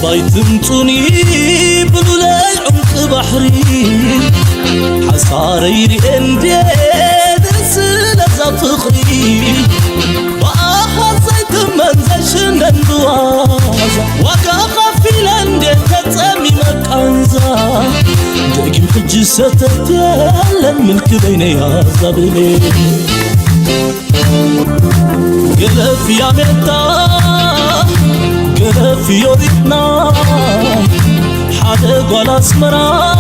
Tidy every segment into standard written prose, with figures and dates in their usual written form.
بايتمتوني بلولاي عمق بحري حصاري رئندي درسلة فخري بآخر زيت منزشن اندوازا وكا خفيلاندي تتامي مكانزا دقيم خجستت يالن ملك بيني يا زبلي قلب يا ميتا قلب يوريتنا حدا قول اسمرا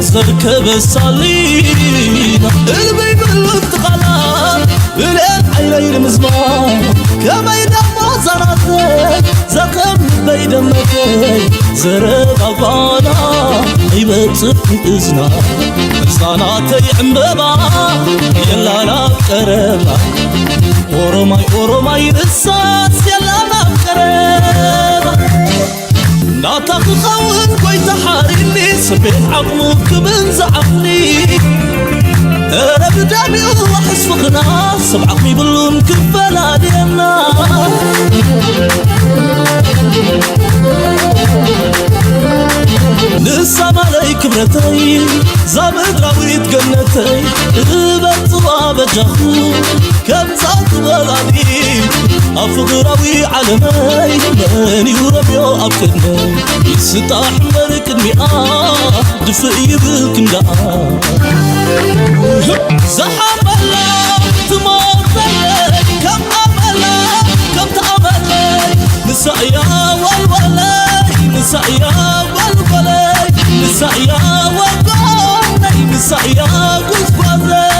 زركب الصلينا قلبي بالوقت غلط بالعين عيني المزمان كما يدمع زراتك زقم بيدمك زرق أبانا يبطل إذنا إزاناتي عمبابا يلا نقربا أوروماي رساس يلا نقربا ناطق قوم كويت حاريني سبيت عقلك بنزعقني رب دامي الله حسفقنا سبعقني باللون كفلا دينا نسام علي كبرتي زامد راويت جنتي بطبع بجخو كم زاد بلادي أفضراوي علمي من يوربيو أبكني يستاح مرك المئة دفئي بالكندا زحام الله تماطلي كم أملي كم تأملي نسايا والولاي نسايا والولاي نسايا والولاي نسايا قزبازي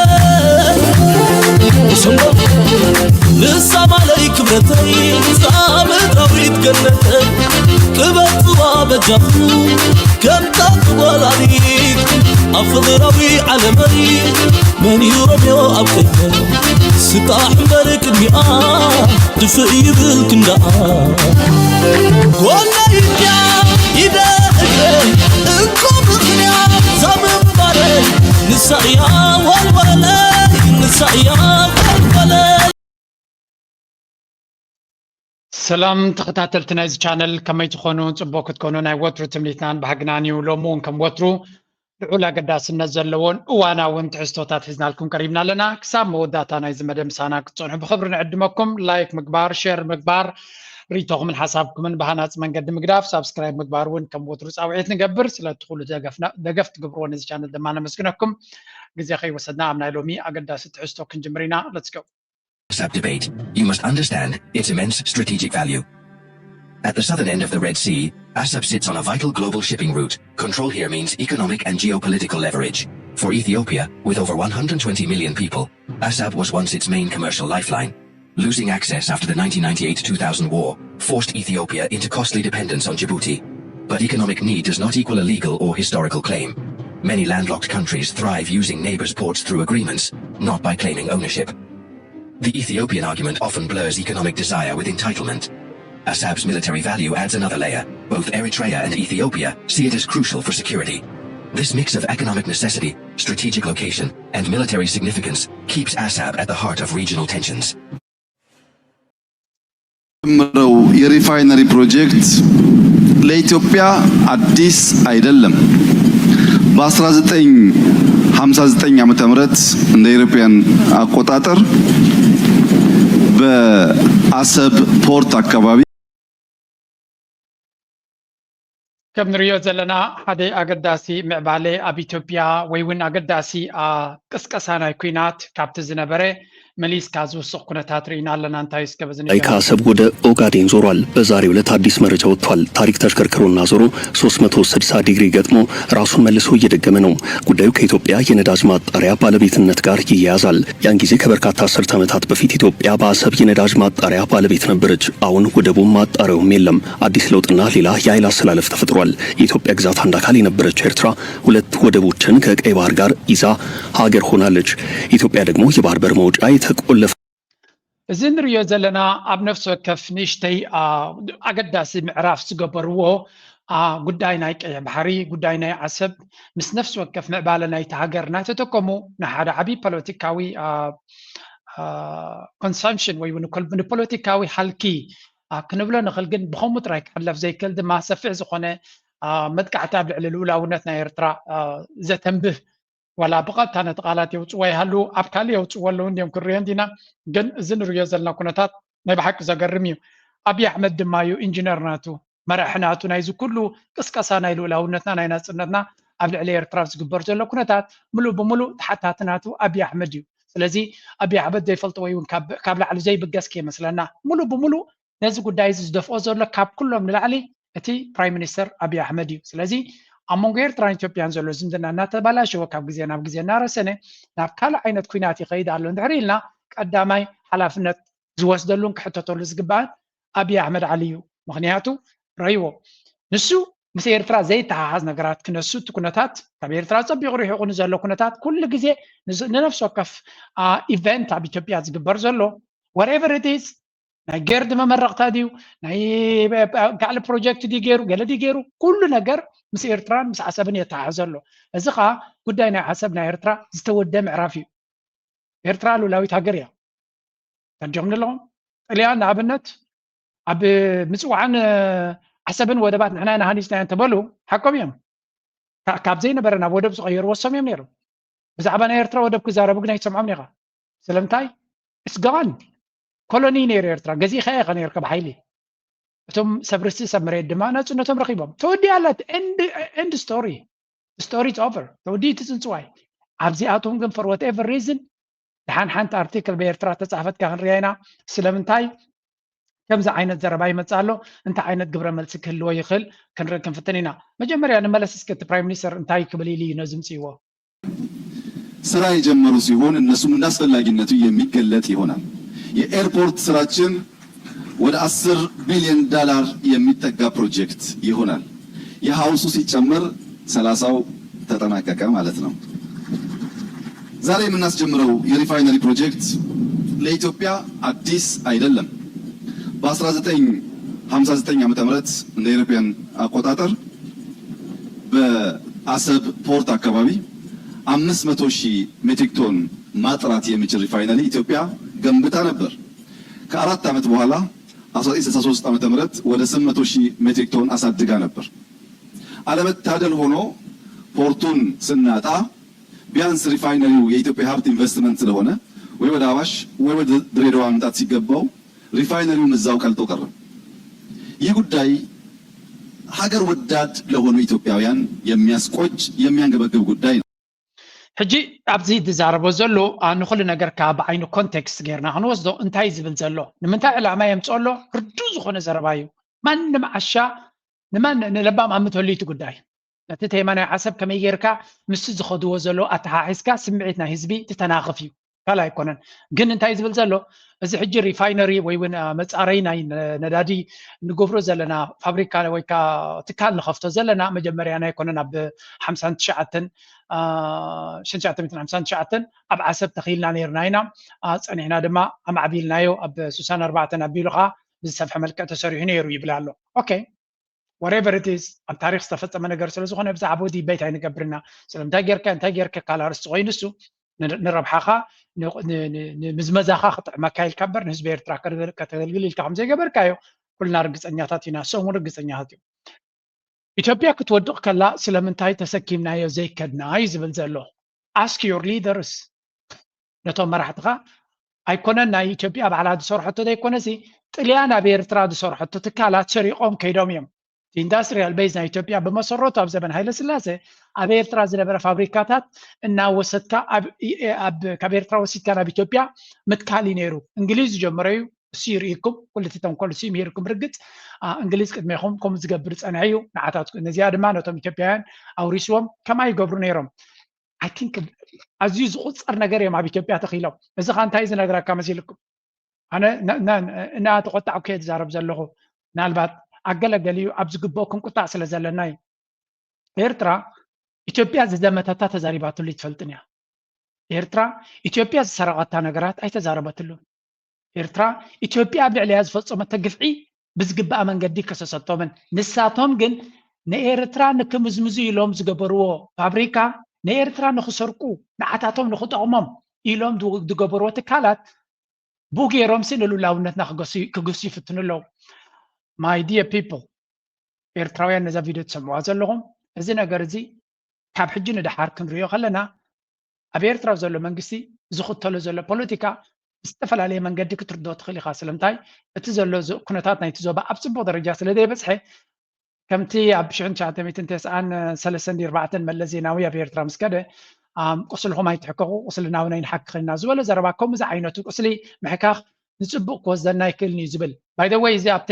نسام علي كبرتي زامد راويت جنتي كبت وابجخو كم تطول عليك أفضراوي علمي من يوربيو أبكني ستاح مبارك المئة دفئي بالكندا ولا يديا إذا انكم اخنيا زمن باري نسايا والولاي نسايا والولاي سلام تخطاتلتنا إذا channel كما يتخونون صبوك تكونون أي وترو تمليتنان بحقناني ولومون كم وترو الأولى قداس النزلون وانا وانت حستوتات حزنا لكم قريبنا لنا كسام موداتنا إذا مدام سانا كتصونحوا بخبرنا عدمكم لايك مقبار شير مقبار ريتوغ من حسابكم من بهانات من قد مقداف سابسكرايب مقبار وين كم وترو ساوعيت نقبر سلا تدخلوا دقفت قبرون إذا channel دمانا مسكنكم قزي أخي وسدنا عمنا لومي أقداس تحستو كنجمرينا let's go. Debate, you must understand its immense strategic value. At the southern end of the Red Sea, Assab sits on a vital global shipping route. Control here means economic and geopolitical leverage. For Ethiopia, with over 120 million people, Assab was once its main commercial lifeline. Losing access after the 1998-2000 war forced Ethiopia into costly dependence on Djibouti. But economic need does not equal a legal or historical claim. Many landlocked countries thrive using neighbors' ports through agreements, not by claiming ownership. The Ethiopian argument often blurs economic desire with entitlement. Assab's military value adds another layer. Both Eritrea and Ethiopia see it as crucial for security. This mix of economic necessity, strategic location, and military significance keeps Assab at the heart of regional tensions. የሪፋይነሪ ፕሮጀክት ለኢትዮጵያ አዲስ አይደለም። በ1959 ዓመተ ምህረት እንደ ኢሮፒያን አቆጣጠር በአሰብ ፖርት አካባቢ كم نريو زلنا حدي أقداسي معبالي أب إثيوبيا ويون أقداسي قسقسانا كوينات كابت زنبري مليس كازو سقنا تاترينا لنا انتايس كبزني አይ ከአሰብ ወደ ኦጋዴን ዞሯል። በዛሬው ዕለት አዲስ መረጃ ወጥቷል። ታሪክ ተሽከርክሮና ዞሮ 360 ዲግሪ ገጥሞ ራሱን መልሶ እየደገመ ነው። ጉዳዩ ከኢትዮጵያ የነዳጅ ማጣሪያ ባለቤትነት ጋር ይያያዛል። ያን ጊዜ ከበርካታ አስርት ዓመታት በፊት ኢትዮጵያ በአሰብ የነዳጅ ማጣሪያ ባለቤት ነበረች። አሁን ወደቡም ማጣሪያውም የለም። አዲስ ለውጥና ሌላ የኃይል አሰላለፍ ተፈጥሯል። የኢትዮጵያ ግዛት አንድ አካል የነበረችው ኤርትራ ሁለት ወደቦችን ከቀይ ባህር ጋር ይዛ ሀገር ሆናለች። ኢትዮጵያ ደግሞ የባህር በር መውጫ ተቆለፈ እዝን ሪዮ ዘለና ኣብ ነፍሲ ወከፍ ንእሽተይ ኣገዳሲ ምዕራፍ ዝገበርዎ ጉዳይ ናይ ቀይሕ ባሕሪ ጉዳይ ናይ ዓሰብ ምስ ነፍሲ ወከፍ ምዕባለ ናይቲ ሃገርና ተተከሙ ንሓደ ዓብይ ፖለቲካዊ ኮንሰምፕሽን ወይ ንፖለቲካዊ ሓልኪ ክንብሎ ንኽእል ግን ብኸምኡ ጥራይ ክሕለፍ ዘይክእል ድማ ሰፊሕ ዝኾነ መጥቃዕታ ብልዕሊ ልኡላውነት ናይ ኤርትራ ዘተንብህ ዋላ ብቐጥታ ነቲ ቃላት የውፅዎ ይሃለዉ ኣብ ካሊእ የውፅዎ ኣለዉ እንዲኦም ክንሪኦ እንዲና ግን እዚ ንሪኦ ዘለና ኩነታት ናይ ብሓቂ ዘገርም እዩ ኣብዪ ኣሕመድ ድማ እዩ ኢንጂነር ናቱ መራሒ ናቱ ናይዚ ኩሉ ቅስቀሳ ናይ ልኡላውነትና ናይ ናፅነትና ኣብ ልዕሊ ኤርትራ ዝግበር ዘሎ ኩነታት ሙሉእ ብሙሉእ ተሓታቲ ናቱ ኣብዪ ኣሕመድ እዩ ስለዚ ኣብዪ ኣሕመድ ዘይፈልጦ ወይ እውን ካብ ላዕሊ ዘይብገስ ከይመስለና ሙሉእ ብሙሉእ ነዚ ጉዳይ እዚ ዝደፍኦ ዘሎ ካብ ኩሎም ንላዕሊ እቲ ፕራይም ሚኒስተር ኣብዪ ኣሕመድ እዩ ስለዚ ኣብ መንጎ ኤርትራን ኢትዮጵያን ዘሎ ዝምድና እናተበላሸወ ካብ ግዜ ናብ ግዜ እናረሰነ ናብ ካልእ ዓይነት ኩናት ይኸይድ ኣሎ እንድሕር ኢልና ቀዳማይ ሓላፍነት ዝወስደሉን ክሕተተሉ ዝግባእ ኣብዪ ኣሕመድ ዓሊ እዩ ምክንያቱ ረይዎ ንሱ ምስ ኤርትራ ዘይተሓሓዝ ነገራት ክነሱ እቲ ኩነታት ካብ ኤርትራ ፀቢቑ ርሒቑ ንዘሎ ኩነታት ኩሉ ግዜ ንነፍሲ ወከፍ ኢቨንት ኣብ ኢትዮጵያ ዝግበር ዘሎ ወሬቨር ኢት ኢዝ ናይ ጌርዲ መመረቕታ ድዩ ናይ ካልእ ፕሮጀክት ዲ ገይሩ ገለ ዲ ገይሩ ኩሉ ነገር ምስ ኤርትራን ምስ ዓሰብን የተሓሓዘ ኣሎ እዚ ከዓ ጉዳይ ናይ ዓሰብ ናይ ኤርትራ ዝተወደ ምዕራፍ እዩ ኤርትራ ሉላዊት ሃገር እያ ተርጀምኒ ኣለኹም ጥልያን ንኣብነት ኣብ ምፅዋዕን ዓሰብን ወደባት ንሕና ኢና ሃኒፅና እንተበሉ ሓቆም እዮም ካብ ዘይነበረ ናብ ወደብ ዝቐየርዎ ሰም እዮም ነይሮም ብዛዕባ ናይ ኤርትራ ወደብ ክዛረቡ ግን ኣይሰምዖም ኒኻ ስለምንታይ እስጋን ኮሎኒ ነይሩ ኤርትራ ገዚእኻ ኢኻ ነርካ ብሓይሊ እቶም ሰብርሲ ሰብ መሬት ድማ ነፅነቶም ረኺቦም ተወዲኣለት ኤንድ ስቶሪ ኢዝ ኦቨር ተወዲኡ ትፅንፅዋይ ኣብዚኣቶም ግን ፈር ዋትኤቨር ሪዝን ድሓን ሓንቲ ኣርቲክል ብኤርትራ ተፃሕፈትካ ክንሪኣ ኢና ስለምንታይ ከምዚ ዓይነት ዘረባ ይመፅእ ኣሎ እንታይ ዓይነት ግብረ መልሲ ክህልዎ ይኽእል ክንርኢ ክንፍትን ኢና መጀመርያ ንመለስ እስኪ እቲ ፕራይም ሚኒስተር እንታይ ክብል ኢሉ እዩ ነዚ ምፅይዎ ስራ የጀመሩ ሲሆን እነሱም እንዳስፈላጊነቱ የሚገለጥ ይሆናል የኤርፖርት ስራችን ወደ 10 ቢሊዮን ዶላር የሚጠጋ ፕሮጀክት ይሆናል የሃውሱ ሲጨመር 30ው ተጠናቀቀ ማለት ነው ዛሬ የምናስጀምረው የሪፋይነሪ ፕሮጀክት ለኢትዮጵያ አዲስ አይደለም በ1959 ዓመተ ምህረት እንደ ኢሮፒያን አቆጣጠር በአሰብ ፖርት አካባቢ 500,000 ሜትሪክ ቶን ማጥራት የሚችል ሪፋይነሪ ኢትዮጵያ ገንብታ ነበር ከአራት ዓመት በኋላ 1963 ዓመተ ምህረት ወደ 800,000 ሜትሪክ ቶን አሳድጋ ነበር አለመታደል ሆኖ ፖርቱን ስናጣ ቢያንስ ሪፋይነሪው የኢትዮጵያ ሀብት ኢንቨስትመንት ስለሆነ ወይ ወደ አዋሽ ወይ ወደ ድሬዳዋ ማምጣት ሲገባው ሪፋይነሪውን እዛው ቀልጦ ቀረ ይህ ጉዳይ ሀገር ወዳድ ለሆኑ ኢትዮጵያውያን የሚያስቆጭ የሚያንገበግብ ጉዳይ ነው ሕጂ ኣብዚ ዝዛረቦ ዘሎ ንኹሉ ነገር ካብ ብዓይኑ ኮንቴክስት ጌርና ክንወስዶ እንታይ ዝብል ዘሎ ንምንታይ ዕላማ የምፅኦ ኣሎ ርዱእ ዝኾነ ዘረባ እዩ ማንም ዓሻ ንለባም ኣምትበሉ ጉዳይ እቲ ቴማ ናይ ዓሰብ ከመይ ጌርካ ምስ ዝኸድዎ ዘሎ ኣተሓሒዝካ ስምዒት ናይ ህዝቢ ትተናኽፍ እዩ ካልእ ኣይኮነን ግን እንታይ ዝብል ዘሎ እዚ ሕጂ ሪፋይነሪ ወይ እውን መፃረይ ናይ ነዳዲ ንገብሮ ዘለና ፋብሪካ ወይ ከዓ ትካል ንኸፍቶ ዘለና መጀመርያ ናይ ኮነን ኣብ 1959 ኣብ ዓሰብ ተኺልና ነርና ኢና ፀኒሕና ድማ ኣማዕቢልናዮ ኣብ 64 ኣቢሉ ከዓ ብዝሰፍሐ መልክዕ ተሰሪሑ ነይሩ ይብል ኣሎ ኦኬ whatever it is ኣብ ታሪክ ዝተፈፀመ ነገር ስለ ዝኾነ ብዛዕባ ዲቤት ኣይንገብርና ስለምንታይ ጌርካ እንታይ ጌርካ ካልእ ኣርስቲ ኮይኑ እሱ ንረብሓኻ ንምዝመዛኻ ክጥዕመካ ኢልካ እምበር ንህዝቢ ኤርትራ ከተገልግል ኢልካ ከምዘይገበርካዮ ኩልና ርግፀኛታት ኢና ንሶም እውን ርግፀኛታት እዮም ኢትዮጵያ ክትወድቕ ከላ ስለምንታይ ተሰኪምናዮ ዘይከድና እዩ ዝብል ዘሎ ask your leaders ነቶም መራሕትኻ ኣይኮነን ናይ ኢትዮጵያ ባዕላ ዝሰርሐቶ ዘይኮነሲ ጥልያን ኣብ ኤርትራ ዝሰርሐቶ ትካላት ሰሪቆም ከይዶም እዮም ኢንዱስትሪያል ቤዝ ናይ ኢትዮጵያ በመሰረቱ ኣብ ዘመን ሃይለ ስላሴ ኣብ ኤርትራ ዝነበረ ፋብሪካታት እናወሰድካ ካብ ኤርትራ ወሲድካ ናብ ኢትዮጵያ ምትካል ነይሩ እንግሊዝ ጀመረ እዩ እሱ ይርኢኩም ኩልቲ ተንኮል እሱ ይርኢኩም ርግፅ እንግሊዝ ቅድሚኹም ከምኡ ዝገብር ፀንሐ እዩ ንዓታት ነዚኣ ድማ ነቶም ኢትዮጵያውያን ኣውሪስዎም ከማይ ይገብሩ ነይሮም አይ ቲንክ ኣዝዩ ዝቁፀር ነገር እዮም ኣብ ኢትዮጵያ ተኺሎም እዚ ኸ እንታይ ዝነግረካ መሲልኩም ኣነ እናተቆጣዕ ከ ዝዛረብ ዘለኹ ናልባት ኣገለገሊዩ ኣብ ዝግብኦ ክንቁጣዕ ስለ ዘለና እዩ ኤርትራ ኢትዮጵያ ዝዘመተታ ተዛሪባትሉ ይትፈልጥን እያ ኤርትራ ኢትዮጵያ ዝሰረቐታ ነገራት ኣይተዛረበትሉን ኤርትራ ኢትዮጵያ ኣብ ልዕልያ ዝፈፀመቶ ግፍዒ ብዝግባእ መንገዲ ከሰሰቶምን ንሳቶም ግን ንኤርትራ ንክምዝምዙ ኢሎም ዝገበርዎ ፋብሪካ ንኤርትራ ንክሰርቁ ንዓታቶም ንክጠቕሞም ኢሎም ዝገበርዎ ትካላት ብኡ ገይሮም ንሉላውነትና ክገሱ ይፍትኑ ኣለዉ my dear people ኤርትራውያን ነዛ ቪድዮ ትሰምዑዋ ዘለኹም እዚ ነገር እዚ ካብ ሕጂ ንድሓር ክንሪኦ ከለና ኣብ ኤርትራ ዘሎ መንግስቲ ዝኽተሎ ዘሎ ፖለቲካ ብዝተፈላለየ መንገዲ ክትርድኦ ትኽእል ኢኻ ስለምንታይ እቲ ዘሎ ኩነታት ናይቲ ዞባ ኣብ ፅቡቅ ደረጃ ስለ ዘይበፅሐ ከምቲ ኣብ 1993 መለስ ዜናዊ ኣብ ኤርትራ ምስ ከደ ቁስልኹም ኣይትሕከኹ ቁስልና እውን ኣይንሓክኽና ዝበሎ ዘረባ ከምዚ ዓይነቱ ቁስሊ ምሕካኽ ንፅቡቅ ክወስደና ይክእልኒ እዩ ዝብል ባይ ዘ ወይ እዚ ኣብ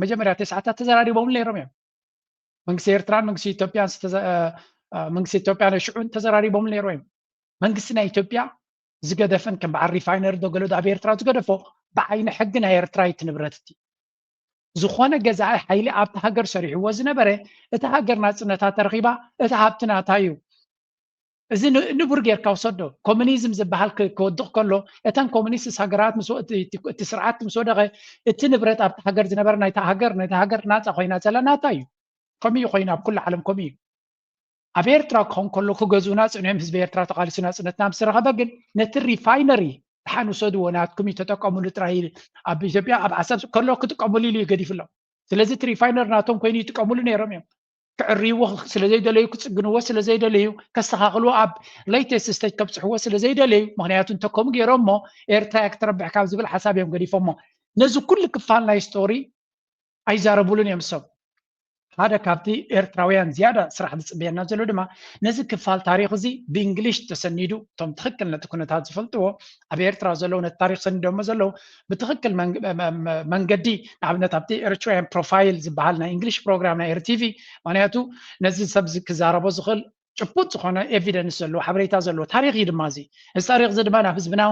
መጀመርያ ተስዓታት ተዘራሪቦም ነይሮም እዮም መንግስቲ ኤርትራን መንግስቲ ኢትዮጵያን ሽዑን ተዘራሪቦም ነይሮም እዮም መንግስቲ ናይ ኢትዮጵያ ዝገደፈን ከም በዓል ሪፋይነሪ ደገለዶ ኣብ ኤርትራ ዝገደፎ ብዓይኒ ሕጊ ናይ ኤርትራ እቲ ንብረት እቲ ዝኾነ ገዛኢ ሓይሊ ኣብቲ ሃገር ሰሪሕዎ ዝነበረ እቲ ሃገር ናፅነታ ተረኺባ እቲ ሃብቲ ናታ እዩ እዚ ንቡር ጌርካ ወሰዶ ኮሙኒዝም ዝበሃል ክወድቕ ከሎ እተን ኮሙኒስት ሃገራት እቲ ስርዓት ምስ ወደቐ እቲ ንብረት ኣብቲ ሃገር ዝነበረ ናይቲ ሃገር ናፃ ኮይና ዘላ ናታ እዩ ከምኡ ኮይኑ ኣብ ኩሉ ዓለም ከምኡ እዩ ኣብ ኤርትራ ክኸውን ከሎ ክገዝኡና ፅንዮም ህዝቢ ኤርትራ ተቃሊሱ ናፅነትና ምስ ረኸበ ግን ነቲ ሪፋይነሪ ድሓን ውሰድዎ ናትኩም ተጠቀሙሉ ጥራይ ኣብ ኢትዮጵያ ኣብ ዓሰብ ከሎ ክጥቀሙሉ ኢሉ ገዲፍሎም ስለዚ እቲ ሪፋይነር ናቶም ኮይኑ ይጥቀሙሉ ነይሮም እዮም ክዕርይዎ ስለዘይደለዩ ክፅግንዎ ስለዘይደለዩ ከስተኻኽልዎ ኣብ ሌይተስት ስቴጅ ከብፅሕዎ ስለዘይደለዩ ምክንያቱ እንተከምኡ ገይሮም ሞ ኤርትራ ክትረብሕ ካብ ዝብል ሓሳብ እዮም ገዲፎሞ ነዚ ኩሉ ክፋል ናይ ስቶሪ ኣይዛረቡሉን እዮም ሰብ ሓደ ካብቲ ኤርትራውያን ዝያዳ ስራሕ ዝፅበየና ዘሎ ድማ ነዚ ክፋል ታሪክ እዚ ብእንግሊሽ ተሰኒዱ እቶም ትክክል ነቲ ኩነታት ዝፈልጥዎ ኣብ ኤርትራ ዘለው ነቲ ታሪክ ሰኒዶሞ ዘለው ብትክክል መንገዲ ንኣብነት ኣብቲ ኤርትራውያን ፕሮፋይል ዝበሃል ናይ እንግሊሽ ፕሮግራም ናይ ኤርቲቪ ምክንያቱ ነዚ ሰብ ክዛረቦ ዝኽእል ጭቡጥ ዝኾነ ኤቪደንስ ዘለዎ ሓበሬታ ዘለዎ ታሪክ እዩ ድማ እዚ እዚ ታሪክ እዚ ድማ ናብ ህዝብና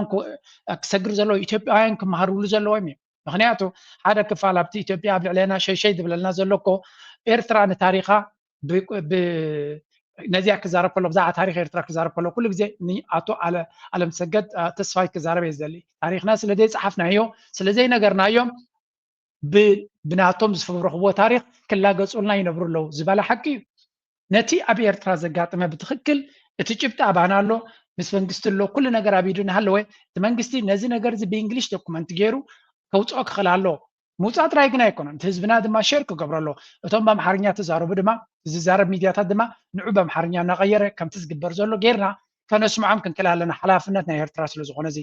ክሰግር ዘለዎ ኢትዮጵያውያን ክመሃርሉ ዘለዎም እዮም ምክንያቱ ሓደ ክፋል ኣብቲ ኢትዮጵያ ኣብ ልዕለና ሸይሸይ ዝብለልና ዘሎኮ ኤርትራ ንታሪኻ ነዚያ ክዛረብ ከሎ ብዛዕባ ታሪክ ኤርትራ ክዛረብ ከሎ ኩሉ ግዜ ንኣቶ ኣለምሰገድ ተስፋይ ክዛረብ እየ ዝደሊ ታሪክና ስለዘይ ፀሓፍናዮ ስለዘይ ነገርናዮ ብናቶም ዝፈብረኽዎ ታሪክ ክላገፁልና ይነብሩ ኣለው ዝበለ ሓቂ እዩ ነቲ ኣብ ኤርትራ ዘጋጥመ ብትክክል እቲ ጭብጢ ኣባና ኣሎ ምስ መንግስቲ ኣሎ ኩሉ ነገር ኣብ ኢዱ እናሃለወ እቲ መንግስቲ ነዚ ነገር እዚ ብእንግሊሽ ዶኩመንት ገይሩ ከውፅኦ ክኽእል ኣለዎ ምውፃእ ጥራይ ግን ኣይኮነን እቲ ህዝብና ድማ ሸር ክገብሮ ኣሎ እቶም በኣምሓርኛ ተዛረቡ ድማ ዝዛረብ ሚድያታት ድማ ንዑ በኣምሓርኛ እናቀየረ ከምቲ ዝግበር ዘሎ ጌርና ከነስምዖም ክንክእል ኣለና ሓላፍነት ናይ ኤርትራ ስለዝኾነ እዚ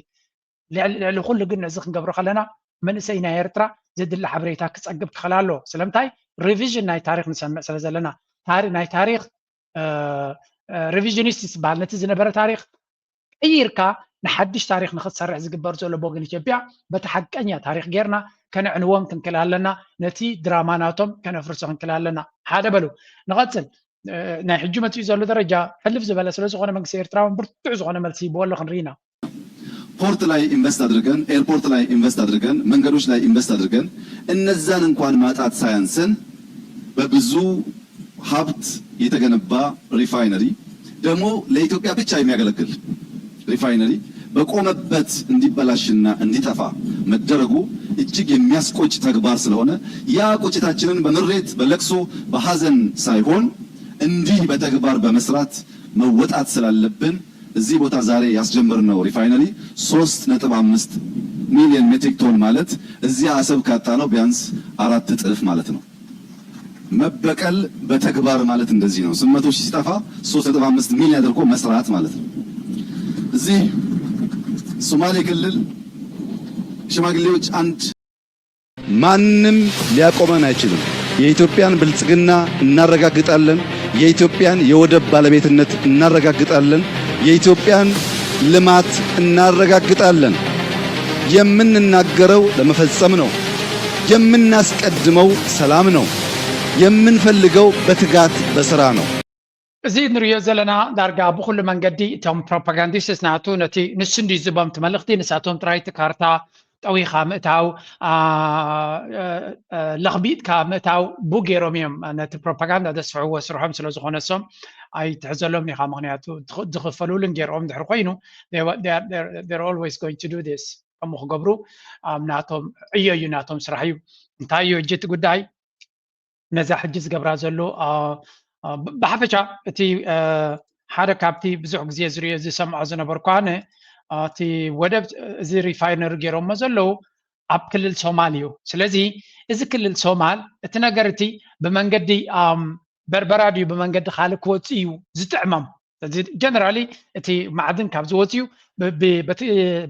ልዕሊ ኩሉ ግን ነዚ ክንገብሮ ከለና መንእሰይ ናይ ኤርትራ ዘድሊ ሓበሬታ ክፀግብ ክኽእል ኣለዎ ስለምንታይ ሪቪዥን ናይ ታሪክ ንሰምዕ ስለ ዘለና ናይ ታሪክ ሪቪዥኒስት ዝበሃል ነቲ ዝነበረ ታሪክ ቀይርካ ንሓድሽ ታሪክ ንክትሰርሕ ዝግበር ዘሎ ቦግን ኢትዮጵያ በቲ ሓቀኛ ታሪክ ጌርና ከነዕንዎም ክንክእል ኣለና ነቲ ድራማ ናቶም ከነፍርሶ ክንክእል ኣለና ሓደ በሉ ንቐፅል ናይ ሕጂ መፅኡ ዘሎ ደረጃ ሕልፍ ዝበለ ስለዝኾነ መንግስቲ ኤርትራውን ብርቱዕ ዝኾነ መልሲ ይብዎ ኣሎ ክንርኢና ፖርት ላይ ኢንቨስት አድርገን ኤርፖርት ላይ ኢንቨስት አድርገን መንገዶች ላይ ኢንቨስት አድርገን እነዛን እንኳን ማጣት ሳያንሰን በብዙ ሀብት የተገነባ ሪፋይነሪ ደግሞ ለኢትዮጵያ ብቻ የሚያገለግል ሪፋይነሪ በቆመበት እንዲበላሽና እንዲጠፋ መደረጉ እጅግ የሚያስቆጭ ተግባር ስለሆነ ያ ቁጭታችንን በምሬት በለቅሶ በሐዘን ሳይሆን እንዲህ በተግባር በመስራት መወጣት ስላለብን እዚህ ቦታ ዛሬ ያስጀመርነው ሪፋይነሪ 3.5 ሚሊዮን ሜትሪክ ቶን ማለት እዚያ አሰብ ካጣነው ቢያንስ 4 እጥፍ ማለት ነው። መበቀል በተግባር ማለት እንደዚህ ነው። 800 ሺህ ሲጠፋ 3.5 ሚሊዮን አድርጎ መስራት ማለት ነው። እዚህ ሶማሌ ክልል ሽማግሌዎች አንድ ማንም ሊያቆመን አይችልም። የኢትዮጵያን ብልጽግና እናረጋግጣለን። የኢትዮጵያን የወደብ ባለቤትነት እናረጋግጣለን። የኢትዮጵያን ልማት እናረጋግጣለን። የምንናገረው ለመፈጸም ነው። የምናስቀድመው ሰላም ነው። የምንፈልገው በትጋት በስራ ነው። እዚ ንሪኦ ዘለና ዳርጋ ብኩሉ መንገዲ እቶም ፕሮፓጋንዲስትስ ናቱ ነቲ ንሱ እንዲዝቦም ትመልእኽቲ ንሳቶም ጥራይቲ ካርታ ጠዊኻ ምእታው ለኽቢጥካ ምእታው ቡገይሮም እዮም ነቲ ፕሮፓጋንዳ ዘስፍዕዎ ስርሖም ስለ ዝኾነ ሶም ኣይትሕዘሎም ኢኻ ምክንያቱ ዝኽፈሉልን ገይሮም ድሕሪ ኮይኑ they're always going to do this ከምኡ ክገብሩ ናቶም ዕዮ እዩ ናቶም ስራሕ እዩ እንታይ እዩ ሕጂ እቲ ጉዳይ ነዛ ሕጂ ዝገብራ ዘሎ ብሓፈሻ እቲ ሓደ ካብቲ ብዙሕ ግዜ ዝሰምዖ ዝነበርኩ ኣነ እቲ ወደብ እዚ ሪፋይነሪ ገይሮሞ ዘለው ኣብ ክልል ሶማል እዩ ስለዚ እዚ ክልል ሶማል እቲ ነገርቲ ብመንገዲ በርበራ ድዩ ብመንገዲ ካልእ ክወፅ እዩ ዝጥዕመም ጀነራሊ እቲ ማዕድን ካብ ዝወፅ እዩ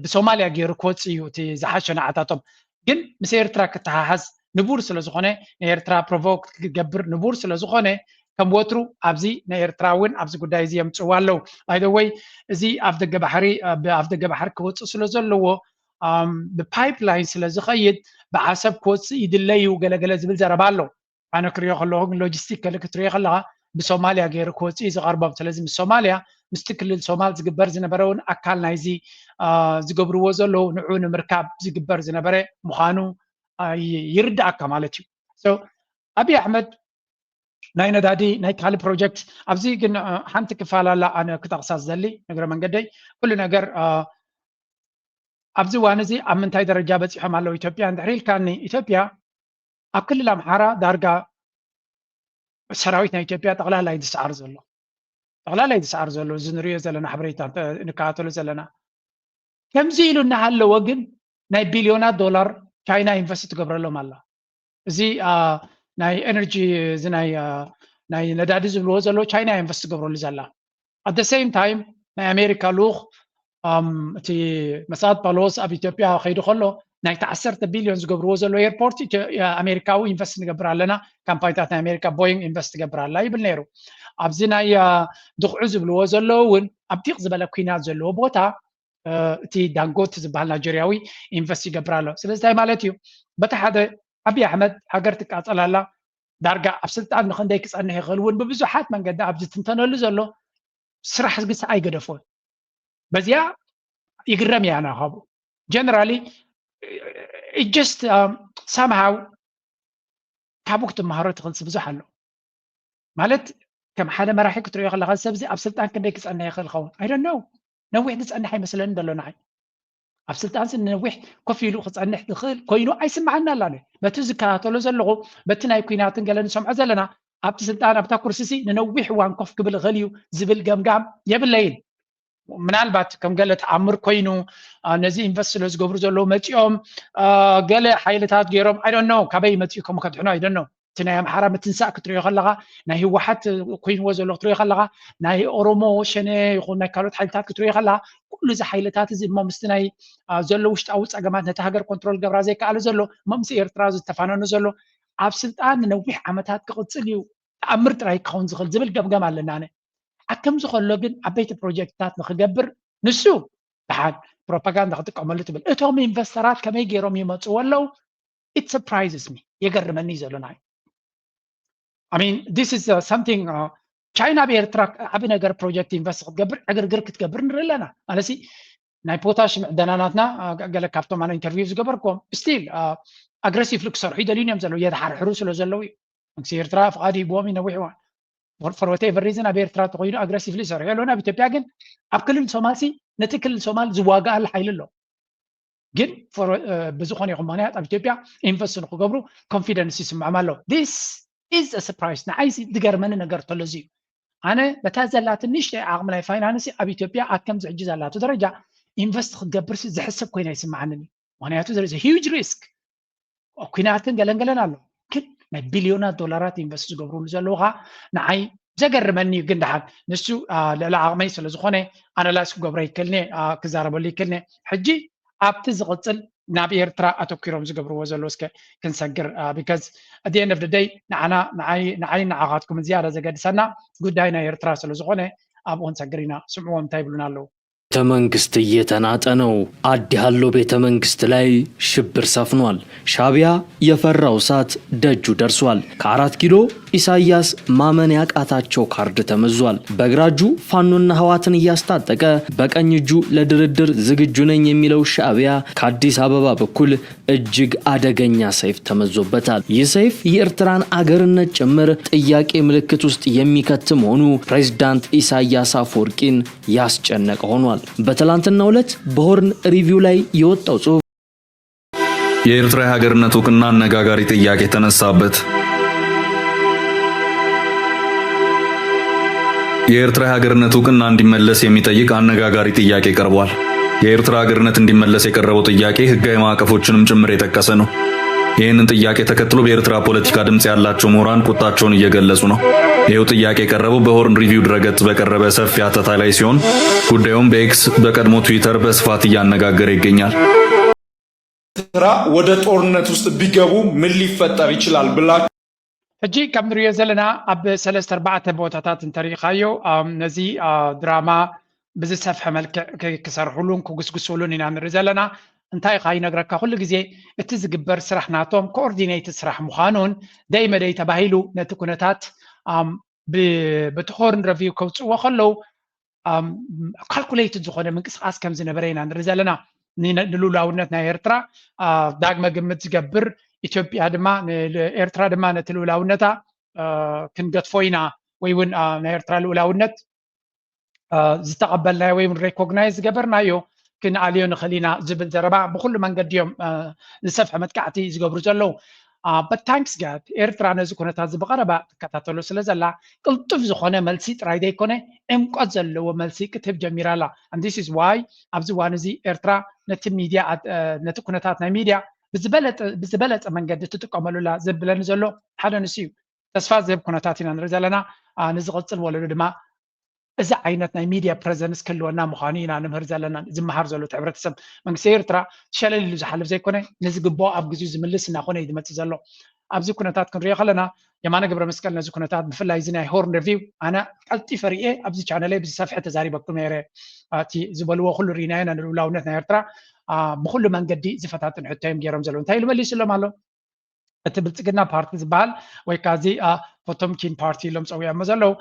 ብሶማልያ ገይሩ ክወፅ እዩ እቲ ዝሓሸ ንዓታቶም ግን ምስ ኤርትራ ክትሓሓዝ ንቡር ስለ ዝኾነ ንኤርትራ ፕሮቮክ ክገብር ንቡር ስለ ዝኾነ ከም ወትሩ ኣብዚ ናይ ኤርትራውን ኣብዚ ጉዳይ እዚ የምፅዋ ኣለው ባይ ዘ ወይ እዚ ኣብ ደገ ባሕሪ ክወፅእ ስለ ዘለዎ ብፓይፕላይን ስለ ዝኸይድ ብዓሰብ ክወፅእ ይድለዩ ገለገለ ዝብል ዘረባ ኣሎ ኣነ ክሪኦ ከለኹ ግን ሎጂስቲክ ከለ ክትሪኦ ከለኻ ብሶማልያ ገይሩ ክወፅእ ዝቐርቦም ስለዚ ምስ ሶማልያ ምስቲ ክልል ሶማል ዝግበር ዝነበረ እውን ኣካል ናይዚ ዝገብርዎ ዘለዉ ንዑ ንምርካብ ዝግበር ዝነበረ ምዃኑ ይርዳእካ ማለት እዩ ሶ ኣብይ ኣሕመድ ናይ ነዳዲ ናይ ካልእ ፕሮጀክት ኣብዚ ግን ሓንቲ ክፋላላ ኣነ ክጠቕሳ ዝደሊ ነገረ መንገደይ ኩሉ ነገር ኣብዚ ዋን እዚ ኣብ ምንታይ ደረጃ በፂሖም ኣለዉ ኢትዮጵያ እንድሕር ኢልካኒ ኢትዮጵያ ኣብ ክልል ኣምሓራ ዳርጋ ሰራዊት ናይ ኢትዮጵያ ጠቕላላ ይድሰዓር ዘሎ እዚ ንሪኦ ዘለና ሓበሬታ ንከታተሎ ዘለና ከምዚ ኢሉ እናሃለወ ግን ናይ ቢልዮናት ዶላር ቻይና ኢንቨስት ትገብረሎም ኣላ እዚ ናይ ኤነርጂ እዚ ናይ ነዳዲ ዝብልዎ ዘሎ ቻይና ኢንቨስት ትገብረሉ ዘላ at the same time ናይ ኣሜሪካ ልኡኽ እቲ መሳድ ጳውሎስ ኣብ ኢትዮጵያ ከይዱ ከሎ ናይ 10 ቢልዮን ዝገብርዎ ዘሎ ኤርፖርት ኣሜሪካዊ ኢንቨስት ንገብር ኣለና ካምፓኒታት ናይ ኣሜሪካ ቦይንግ ኢንቨስት ትገብር ኣላ ይብል ነይሩ ኣብዚ ናይ ድቑዑ ዝብልዎ ዘለዎ እውን ኣብ ዲቕ ዝበለ ኩናት ዘለዎ ቦታ እቲ ዳንጎት ዝበሃል ናይጀርያዊ ኢንቨስት ይገብር ኣሎ ስለዚ እንታይ ማለት እዩ በቲ ሓደ ኣብይ ኣሕመድ ሃገር ትቃፀላላ ዳርጋ ኣብ ስልጣን ንክንደይ ክፀንሕ ይኽእል እውን ብብዙሓት መንገዲ ኣብ ዝትንተነሉ ዘሎ ስራሕ ግስ ኣይገደፎን በዚያ ይግረም እያ ናኻቡ ጀነራሊ it just somehow ካብኡ ክትመሃሮ ትኽእል ብዙሕ ኣሎ ማለት ከም ሓደ መራሒ ክትሪኦ ከለኻ ሰብዚ ኣብ ስልጣን ክንደይ ክፀንሕ ይኽእል ኸውን I don't know ነዊሕ ዝፀንሕ ኣይመስለኒ ዘሎ ንዓይ ኣብ ስልጣን ነዊሕ ኮፍ ኢሉ ክፀንሕ ዝኽእል ኮይኑ ኣይስምዓና ኣላነ በቲ ዝከታተሎ ዘለኹ በቲ ናይ ኩናትን ገለ ንሰምዖ ዘለና ኣብቲ ስልጣን ኣብታ ኩርሲሲ ንነዊሕ እዋን ኮፍ ክብል ይኽእል እዩ ዝብል ገምጋም የብለይን ምናልባት ከም ገለ ተኣምር ኮይኑ ነዚ ኢንቨስት ስለ ዝገብሩ ዘለዉ መፂኦም ገለ ሓይልታት ገይሮም I don't know ካበይ መፂኡ ከምኡ ከድሕኑ I don't know እቲ ናይ ኣምሓራ ምትንሳእ ክትሪኦ ከለኻ ናይ ህወሓት ኮይንዎ ዘሎ ክትሪኦ ከለኻ ናይ ኦሮሞ ሸነ ይኹን ናይ ካልኦት ሓይልታት ክትሪኦ ከለኻ ኩሉ እዚ ሓይልታት እዚ እሞ ምስቲ ናይ ዘሎ ውሽጣዊ ፀገማት ነቲ ሃገር ኮንትሮል ገብራ ዘይከኣለ ዘሎ እሞ ምስ ኤርትራ ዝተፋነኑ ዘሎ ኣብ ስልጣን ነዊሕ ዓመታት ክቕፅል እዩ ተኣምር ጥራይ ክኸውን ዝኽእል ዝብል ገምገም ኣለና ኣነ ኣከም ዝኸሎ ግን ዓበይቲ ፕሮጀክትታት ንክገብር ንሱ ድሓን ፕሮፓጋንዳ ክጥቀመሉ ትብል እቶም ኢንቨስተራት ከመይ ገይሮም ይመፅዎ ኣለው it surprises me የገርመኒ ዘሎና I mean this is something ቻይና ብኤርትራ ዓብ ነገር ፕሮጀክት ኢንቨስት ክትገብር ዕግርግር ክትገብር ንርኢ ኣለና ማለሲ ናይ ፖታሽ ምዕደናናትና ገለ ካብቶም ኣነ ኢንተርቪው ዝገበርኩም ስቲል ኣግሬሲቭሊ ክሰርሑ ይደልዩን እዮም ዘለዉ የተሓርሕሩ ስለ ዘለዉ እዩ መንግስቲ ኤርትራ ፍቃድ ይቦም ይነዊሕ እዋን for whatever reason ኣብ ኤርትራ ተኮይኑ ኣግሬሲቭሊ ይሰርሑ ኣለዉ ኣብ ኢትዮጵያ ግን ኣብ ክልል ሶማል ነቲ ክልል ሶማል ዝዋጋእ ሓይሊ ኣሎ ግን ብዝኾነ ይኹን ምክንያት ኣብ ኢትዮጵያ ኢንቨስት ንክገብሩ ኮንፊደንስ ይስምዖም ኣሎ this is a surprise ንዓይሲ ዝገርመኒ ነገር ተሎ እዚ እዩ ኣነ በታ ዘላቲ ንእሽተይ ዓቕሚ ናይ ፋይናንስ ኣብ ኢትዮጵያ ኣከም ዝሕጂ ዘላቱ ደረጃ ኢንቨስት ክትገብር ዝሕሰብ ኮይና ይስምዓኒ ምክንያቱ there is a huge risk ኩናትን ገለንገለን ኣሎ ግን ናይ ቢልዮናት ዶላራት ኢንቨስት ዝገብሩሉ ዘለውኻ ንዓይ ዘገርመኒ እዩ ግን ድሓን ንሱ ልዕሊ ዓቕመይ ስለ ዝኾነ ኣናላይዝ ክገብሮ ይክእልኒ ክዛረበሉ ይክእልኒ ሕጂ ኣብቲ ዝቕፅል ናብ ኤርትራ ኣተኪሮም ዝገብርዎ ዘለዎ እስከ ክንሰግር ቢካዝ at the end of the day ንዓይ ንዓኻትኩም ዝያዳ ዘገድሰና ጉዳይ ናይ ኤርትራ ስለ ዝኾነ ኣብኡ ክንሰግር ኢና ስምዕዎም እንታይ ይብሉና ኣለዉ ቤተ መንግስት እየተናጠ ነው። አዲ ያለው ቤተ መንግስት ላይ ሽብር ሰፍኗል። ሻቢያ የፈራው እሳት ደጁ ደርሷል። ከ4 ኪሎ ኢሳያስ ማመን ያቃታቸው ካርድ ተመዟል። በግራጁ ፋኖና ህዋትን እያስታጠቀ በቀኝ እጁ ለድርድር ዝግጁ ነኝ የሚለው ሻቢያ ከአዲስ አበባ በኩል እጅግ አደገኛ ሰይፍ ተመዞበታል። ይህ ሰይፍ የኤርትራን አገርነት ጭምር ጥያቄ ምልክት ውስጥ የሚከት መሆኑ ፕሬዝዳንት ኢሳያስ አፈወርቂን ያስጨነቀ ሆኗል። በትላንትናው ዕለት በሆርን ሪቪው ላይ የወጣው ጽሁፍ የኤርትራ ሀገርነት እውቅና አነጋጋሪ ጥያቄ ተነሳበት። የኤርትራ ሀገርነት እውቅና እንዲመለስ የሚጠይቅ አነጋጋሪ ጥያቄ ቀርቧል። የኤርትራ ሀገርነት እንዲመለስ የቀረበው ጥያቄ ህጋዊ ማዕቀፎችንም ጭምር የጠቀሰ ነው። ይህንን ጥያቄ ተከትሎ በኤርትራ ፖለቲካ ድምፅ ያላቸው ምሁራን ቁጣቸውን እየገለጹ ነው። ይህው ጥያቄ የቀረበው በሆርን ሪቪው ድረገጽ በቀረበ ሰፊ አተታ ላይ ሲሆን ጉዳዩም በኤክስ በቀድሞ ትዊተር በስፋት እያነጋገረ ይገኛል። ኤርትራ ወደ ጦርነት ውስጥ ቢገቡ ምን ሊፈጠር ይችላል ብላችሁ ሕጂ ከም ንሪኦ ዘለና ኣብ 3-4 ቦታታት እንተሪእኻዮ ነዚ ድራማ ብዝሰፍሐ መልክዕ ክሰርሕሉን ክጉስጉስሉን ኢና ንርኢ ዘለና እንታይ ኢኻ ይነግረካ ኩሉ ግዜ እቲ ዝግበር ስራሕ ናቶም ኮኦርዲኔትድ ስራሕ ምዃኑን ደይ መደይ ተባሂሉ ነቲ ኩነታት በቲ ሆርን ሪቪው ከውፅዎ ከለዉ ካልኩሌትድ ዝኾነ ምንቅስቃስ ከም ዝነበረ ኢና ንርኢ ዘለና ንሉላውነት ናይ ኤርትራ ዳግመ ግምት ዝገብር ኢትዮጵያ ድማ ኤርትራ ድማ ነቲ ልኡላውነታ ክንገድፎ ኢና ወይ እውን ናይ ኤርትራ ልኡላውነት ዝተቐበልናዮ ወይ እውን ሬኮግናይዝ ዝገበርናዮ ክንኣልዮ ንኽእል ኢና ዝብል ዘረባ ብኩሉ መንገዲ እዮም ዝሰፍሐ መጥቃዕቲ ዝገብሩ ዘለዉ but thanks God ኤርትራ ነዚ ኩነታት ዝብቐረባ ትከታተሎ ስለ ዘላ ቅልጡፍ ዝኾነ መልሲ ጥራይ ዘይኮነ ዕምቆት ዘለዎ መልሲ ክትህብ ጀሚራ ኣላ and this is why ኣብዚ እዋን እዚ ኤርትራ ነቲ ሚድያ ነቲ ኩነታት ናይ ሚድያ ብዝበለፀ መንገዲ ትጥቀመሉላ ዘብለኒ ዘሎ ሓደ ንስ እዩ ተስፋ ዝህብ ኩነታት ኢና ንርኢ ዘለና ንዝቕፅል ወለዶ ድማ እዚ ዓይነት ናይ ሚድያ ፕሬዘንስ ክህልወና ምዃኑ ኢና ንምህር ዘለና ዝመሃር ዘሎ ሕብረተሰብ መንግስቲ ኤርትራ ሸለሊሉ ዝሓልፍ ዘይኮነ ንዝግብኦ ኣብ ግዜኡ ዝምልስ እናኾነ እዩ ዝመፅእ ዘሎ ኣብዚ ኩነታት ክንሪኦ ከለና የማነ ገብረ መስቀል ነዚ ኩነታት ብፍላይ እዚ ናይ ሆርን ሪቪው ኣነ ቀልጢፈ ርኤ ኣብዚ ቻነለይ ብዝሰፍሐ ተዛሪበኩም ነይረ እቲ ዝበልዎ ኩሉ ርኢናዮ ንልኡላውነት ናይ ኤርትራ ብኩሉ መንገዲ ዝፈታትን ሕቶ እዮም ገይሮም ዘለዉ እንታይ ኢሉ መሊሱሎም ኣሎ እቲ ብልፅግና ፓርቲ ዝበሃል ወይ ከዓ እዚ ፖቶምኪን ፓርቲ ኢሎም ፀዊዖሞ ዘለዉ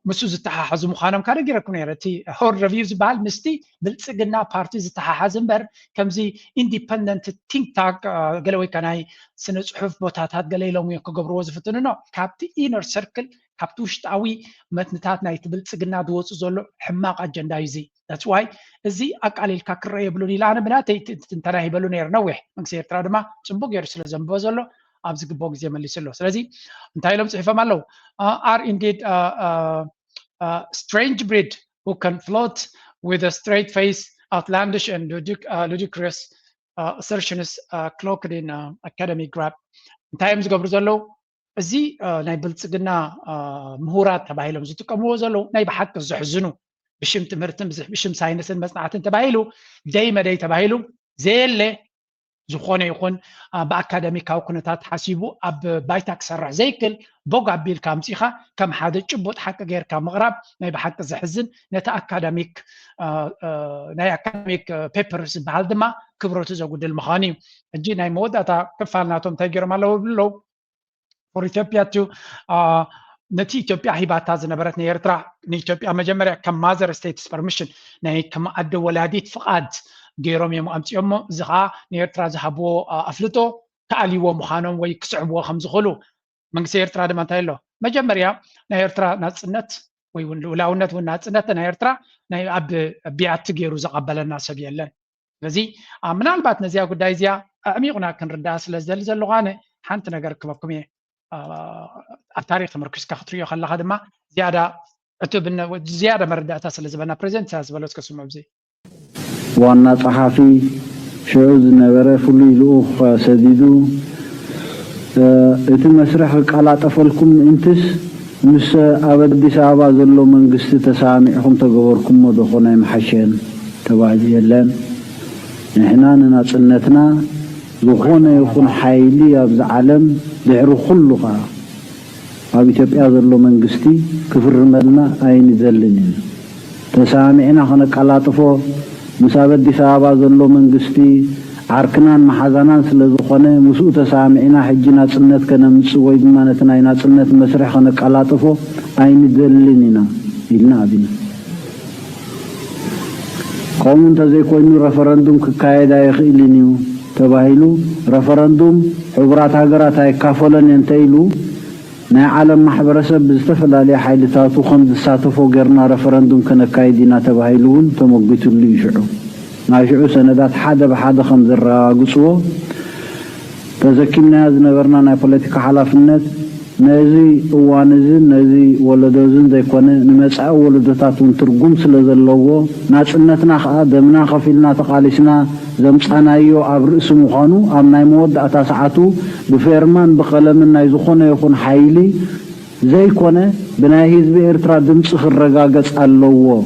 ምስኡ ዝተሓሓዙ ምዃኖም ካደ ገይረኩም ነይረ እቲ ሆርን ሪቪው ዝበሃል ምስቲ ብልፅግና ፓርቲ ዝተሓሓዝ እምበር ከምዚ ኢንዲፐንደንት ቲንክ ታንክ ገለ ወይ ከዓ ናይ ስነ ፅሑፍ ቦታታት ገለ ኢሎም እዮም ክገብርዎ ዝፍትንኖ ካብቲ ኢነር ሰርክል ካብቲ ውሽጣዊ መትንታት ናይቲ ብልፅግና ዝወፁ ዘሎ ሕማቕ ኣጀንዳ እዩ እዚ that's why እዚ ኣቃሊልካ ክረአ የብሉን ኢላ ኣነ ብናተይ ትንተና ይበሉ ነይሩ ነዊሕ መንግስቲ ኤርትራ ድማ ፅቡቅ ገይሩ ስለ ዘንብቦ ዘሎ ኣብ ዝግብኦ ግዜ መሊሱ ኣሎ ስለዚ እንታይ ኢሎም ፅሒፎም ኣለው are indeed strange breed who can float with a straight face outlandish and ludicrous assertions cloaked in academic grab እንታይ እዮም ዝገብሩ ዘለው እዚ ናይ ብልፅግና ምሁራት ተባሂሎም ዝጥቀምዎ ዘለው ናይ ብሓቂ ዝሕዝኑ ብሽም ትምህርትን ብሽም ሳይንስን መፅናዕትን ተባሂሉ ደይ መደይ ተባሂሉ ዘየለ ዝኾነ ይኹን ብኣካደሚካዊ ኩነታት ሓሲቡ ኣብ ባይታ ክሰርሕ ዘይክል ቦግ ኣቢልካ ኣምፂኻ ከም ሓደ ጭቡጥ ሓቂ ጌርካ ምቕራብ ናይ ብሓቂ ዘሕዝን ነቲ ኣካደሚክ ናይ ኣካደሚክ ፔፐርስ ዝበሃል ድማ ክብረቱ ዘጉድል ምዃኑ እዩ ሕጂ ናይ መወዳእታ ክፋል ናቶም እንታይ ገይሮም ኣለዎ ብለው for Ethiopia to ነቲ ኢትዮጵያ ሂባታ ዝነበረት ናይ ኤርትራ ንኢትዮጵያ መጀመርያ ከም ማዘር ስቴትስ ፐርሚሽን ናይ ከም ኣደ ወላዲት ፍቓድ ገይሮም እዮም ኣምፂኦሞ እዚ ከዓ ንኤርትራ ዝሃብዎ ኣፍልጦ ተኣልይዎ ምዃኖም ወይ ክስዕብዎ ከም ዝኽእሉ መንግስቲ ኤርትራ ድማ እንታይ ኣሎ መጀመርያ ናይ ኤርትራ ናፅነት ወይ እውን ልኡላውነት እውን ናፅነት ናይ ኤርትራ ናይ ኣብ ቢያቲ ገይሩ ዘቐበለና ሰብ የለን ስለዚ ምናልባት ነዚያ ጉዳይ እዚኣ ዕሚቑና ክንርዳእ ስለ ዝደሊ ዘለኹ ኣነ ሓንቲ ነገር ክበኩም እየ ኣብ ታሪክ ተመርኪስካ ክትሪኦ ከለካ ድማ ዝያዳ መረዳእታ ስለ ዝበና ፕሬዚደንት ኢሳያስ ዝበሎ እስከስሙ ኣብዚ ዋና ጸሓፊ ሽዑ ዝነበረ ፍሉይ ልኡኽ ሰዲዱ እቲ መስርሕ ክቀላጠፈልኩም እንትስ ምስ ኣብ ኣዲስ ኣበባ ዘሎ መንግስቲ ተሰሚዕኹም ተገበርኩሞ ዝኾነ ይመሓሸን ተባሂሉ የለን ንሕና ንናፅነትና ዝኾነ ይኹን ሓይሊ ኣብዚ ዓለም ድሕሪ ኩሉ ኸ ኣብ ኢትዮጵያ ዘሎ መንግስቲ ክፍርመልና ኣይንዘልን እዩ ተሰሚዕና ክነቀላጥፎ ምስ ኣብ ኣዲስ ኣበባ ዘሎ መንግስቲ ዓርክናን መሓዛናን ስለ ዝኾነ ምስኡ ተሰሚዕና ሕጂ ናፅነት ከነምፅእ ወይ ድማ ነቲ ናይ ናፅነት መስርሕ ክነቀላጥፎ ኣይንዘልን ኢና ኢልና ኣብና ከምኡ እንተዘይኮይኑ ረፈረንዱም ክካየድ ኣይኽእልን እዩ ተባሂሉ ረፈረንዱም ሕቡራት ሃገራት ኣይካፈለን እንተኢሉ ናይ ዓለም ማሕበረሰብ ብዝተፈላለየ ሓይልታቱ ከም ዝሳተፎ ጌርና ረፈረንዱም ከነካይድ ኢና ተባሂሉ እውን ተመጊቱሉ እዩ ሽዑ ናይ ሽዑ ሰነዳት ሓደ ብሓደ ከም ዘረጋግፅዎ ተዘኪምናያ ዝነበርና ናይ ፖለቲካ ሓላፍነት نزي وانزين نزي ولدوزن زي كونه نمسع ولدتاتون ترجم سلازلوو ناصنتنا خا دمنا خفيلنا تقالشنا زمصانايو ابرئس مخانو ام ناي مودعتا ساعتو بفيرمان بقلمنا يزخونه يكون حيلي زي كونه بناي حزب ኤርትራ ድምጽ خرغاغص አለዎ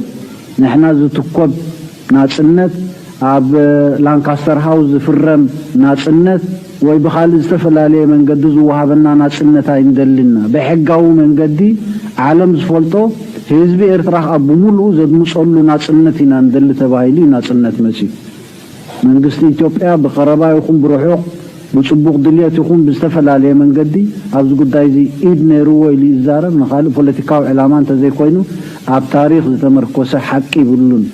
نحنا زتكب ناصنت اب لانكاستر هاوس فرم ناصنت ወይ በኻል ዝተፈላልየ መንገዲ ዝወሃበና ናጽነት አይንደልና በሕጋው መንገዲ ዓለም ዝፈልጦ ህዝቢ ኤርትራ ኣብ ሙሉ ዘድምጸሉ ናጽነት ኢና እንደል ተባሂሉ ናጽነት መሲ መንግስቲ ኢትዮጵያ በቀረባ ይኹን ብሩሑቅ ብጽቡቅ ድልየት ይኹን ብዝተፈላልየ መንገዲ ኣብዚ ጉዳይ እዚ ኢድ ነይሩ ወይ ሊዛረብ ንኻልእ ፖለቲካዊ ዕላማ እንተዘይኮይኑ ኣብ ታሪክ ዝተመርኮሰ ሓቂ ይብሉን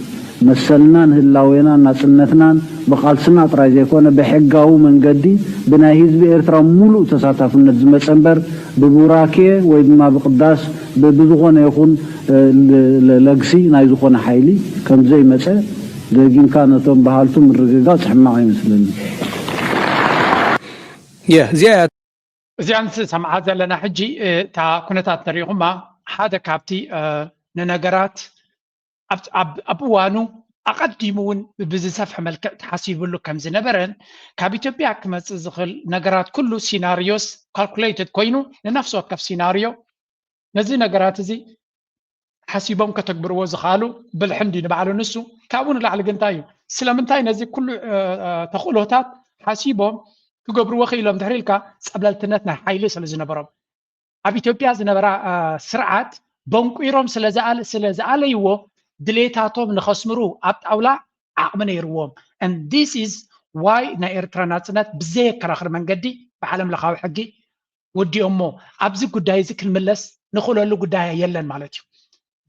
መሰልናን ህላዌና ናጽነትናን بقالسنا طراي زيكونه بحقاو منقدي بنا حزب ኤርትራ ሙሉ ተሳታፍነት ዝመጸንበር በቡራኬ ወይ ድማ በቅዳስ በብዝኾነ ይኹን ለግሲ ናይ ዝኾነ ሓይሊ ከም ዘይ መጸ ደጊን ካነቶም ባህልቱ ምርግጋጽ ሕማቅ ይመስለኒ እዚያን ሰማዓ ዘለና ሕጂ ታ ኩነታት ተሪኹማ ሓደ ካብቲ ንነገራት ኣብ እዋኑ أقدمون بزسفح ملكة تحسيب له كم زنبرن كابيتوبيا كمس زخل نجارات كله سيناريوس calculated كوينو لنفسه كف سيناريو نزي نجارات زي حسيبهم كتكبروا زخالو بالحمد نبعلو نسو كابون اللي على جنتايو سلامنتاي نزي كله تخلوتات حسيبهم كجبروا وخيلهم تحريلكا قبل التنتنا حيلي سلزنبرم أبيتوبيا زنبرا سرعات بنكويرهم سلزال يو دليتاتهم نخسمرو أبتاولا عقمنا يروهم and this is why نا إيرترا ناتنات بزيك راخر من قدي بعالم لخاو حقي ودي أمو أبزي قداي زكل ملس نخلو له قداي يلن مالتيو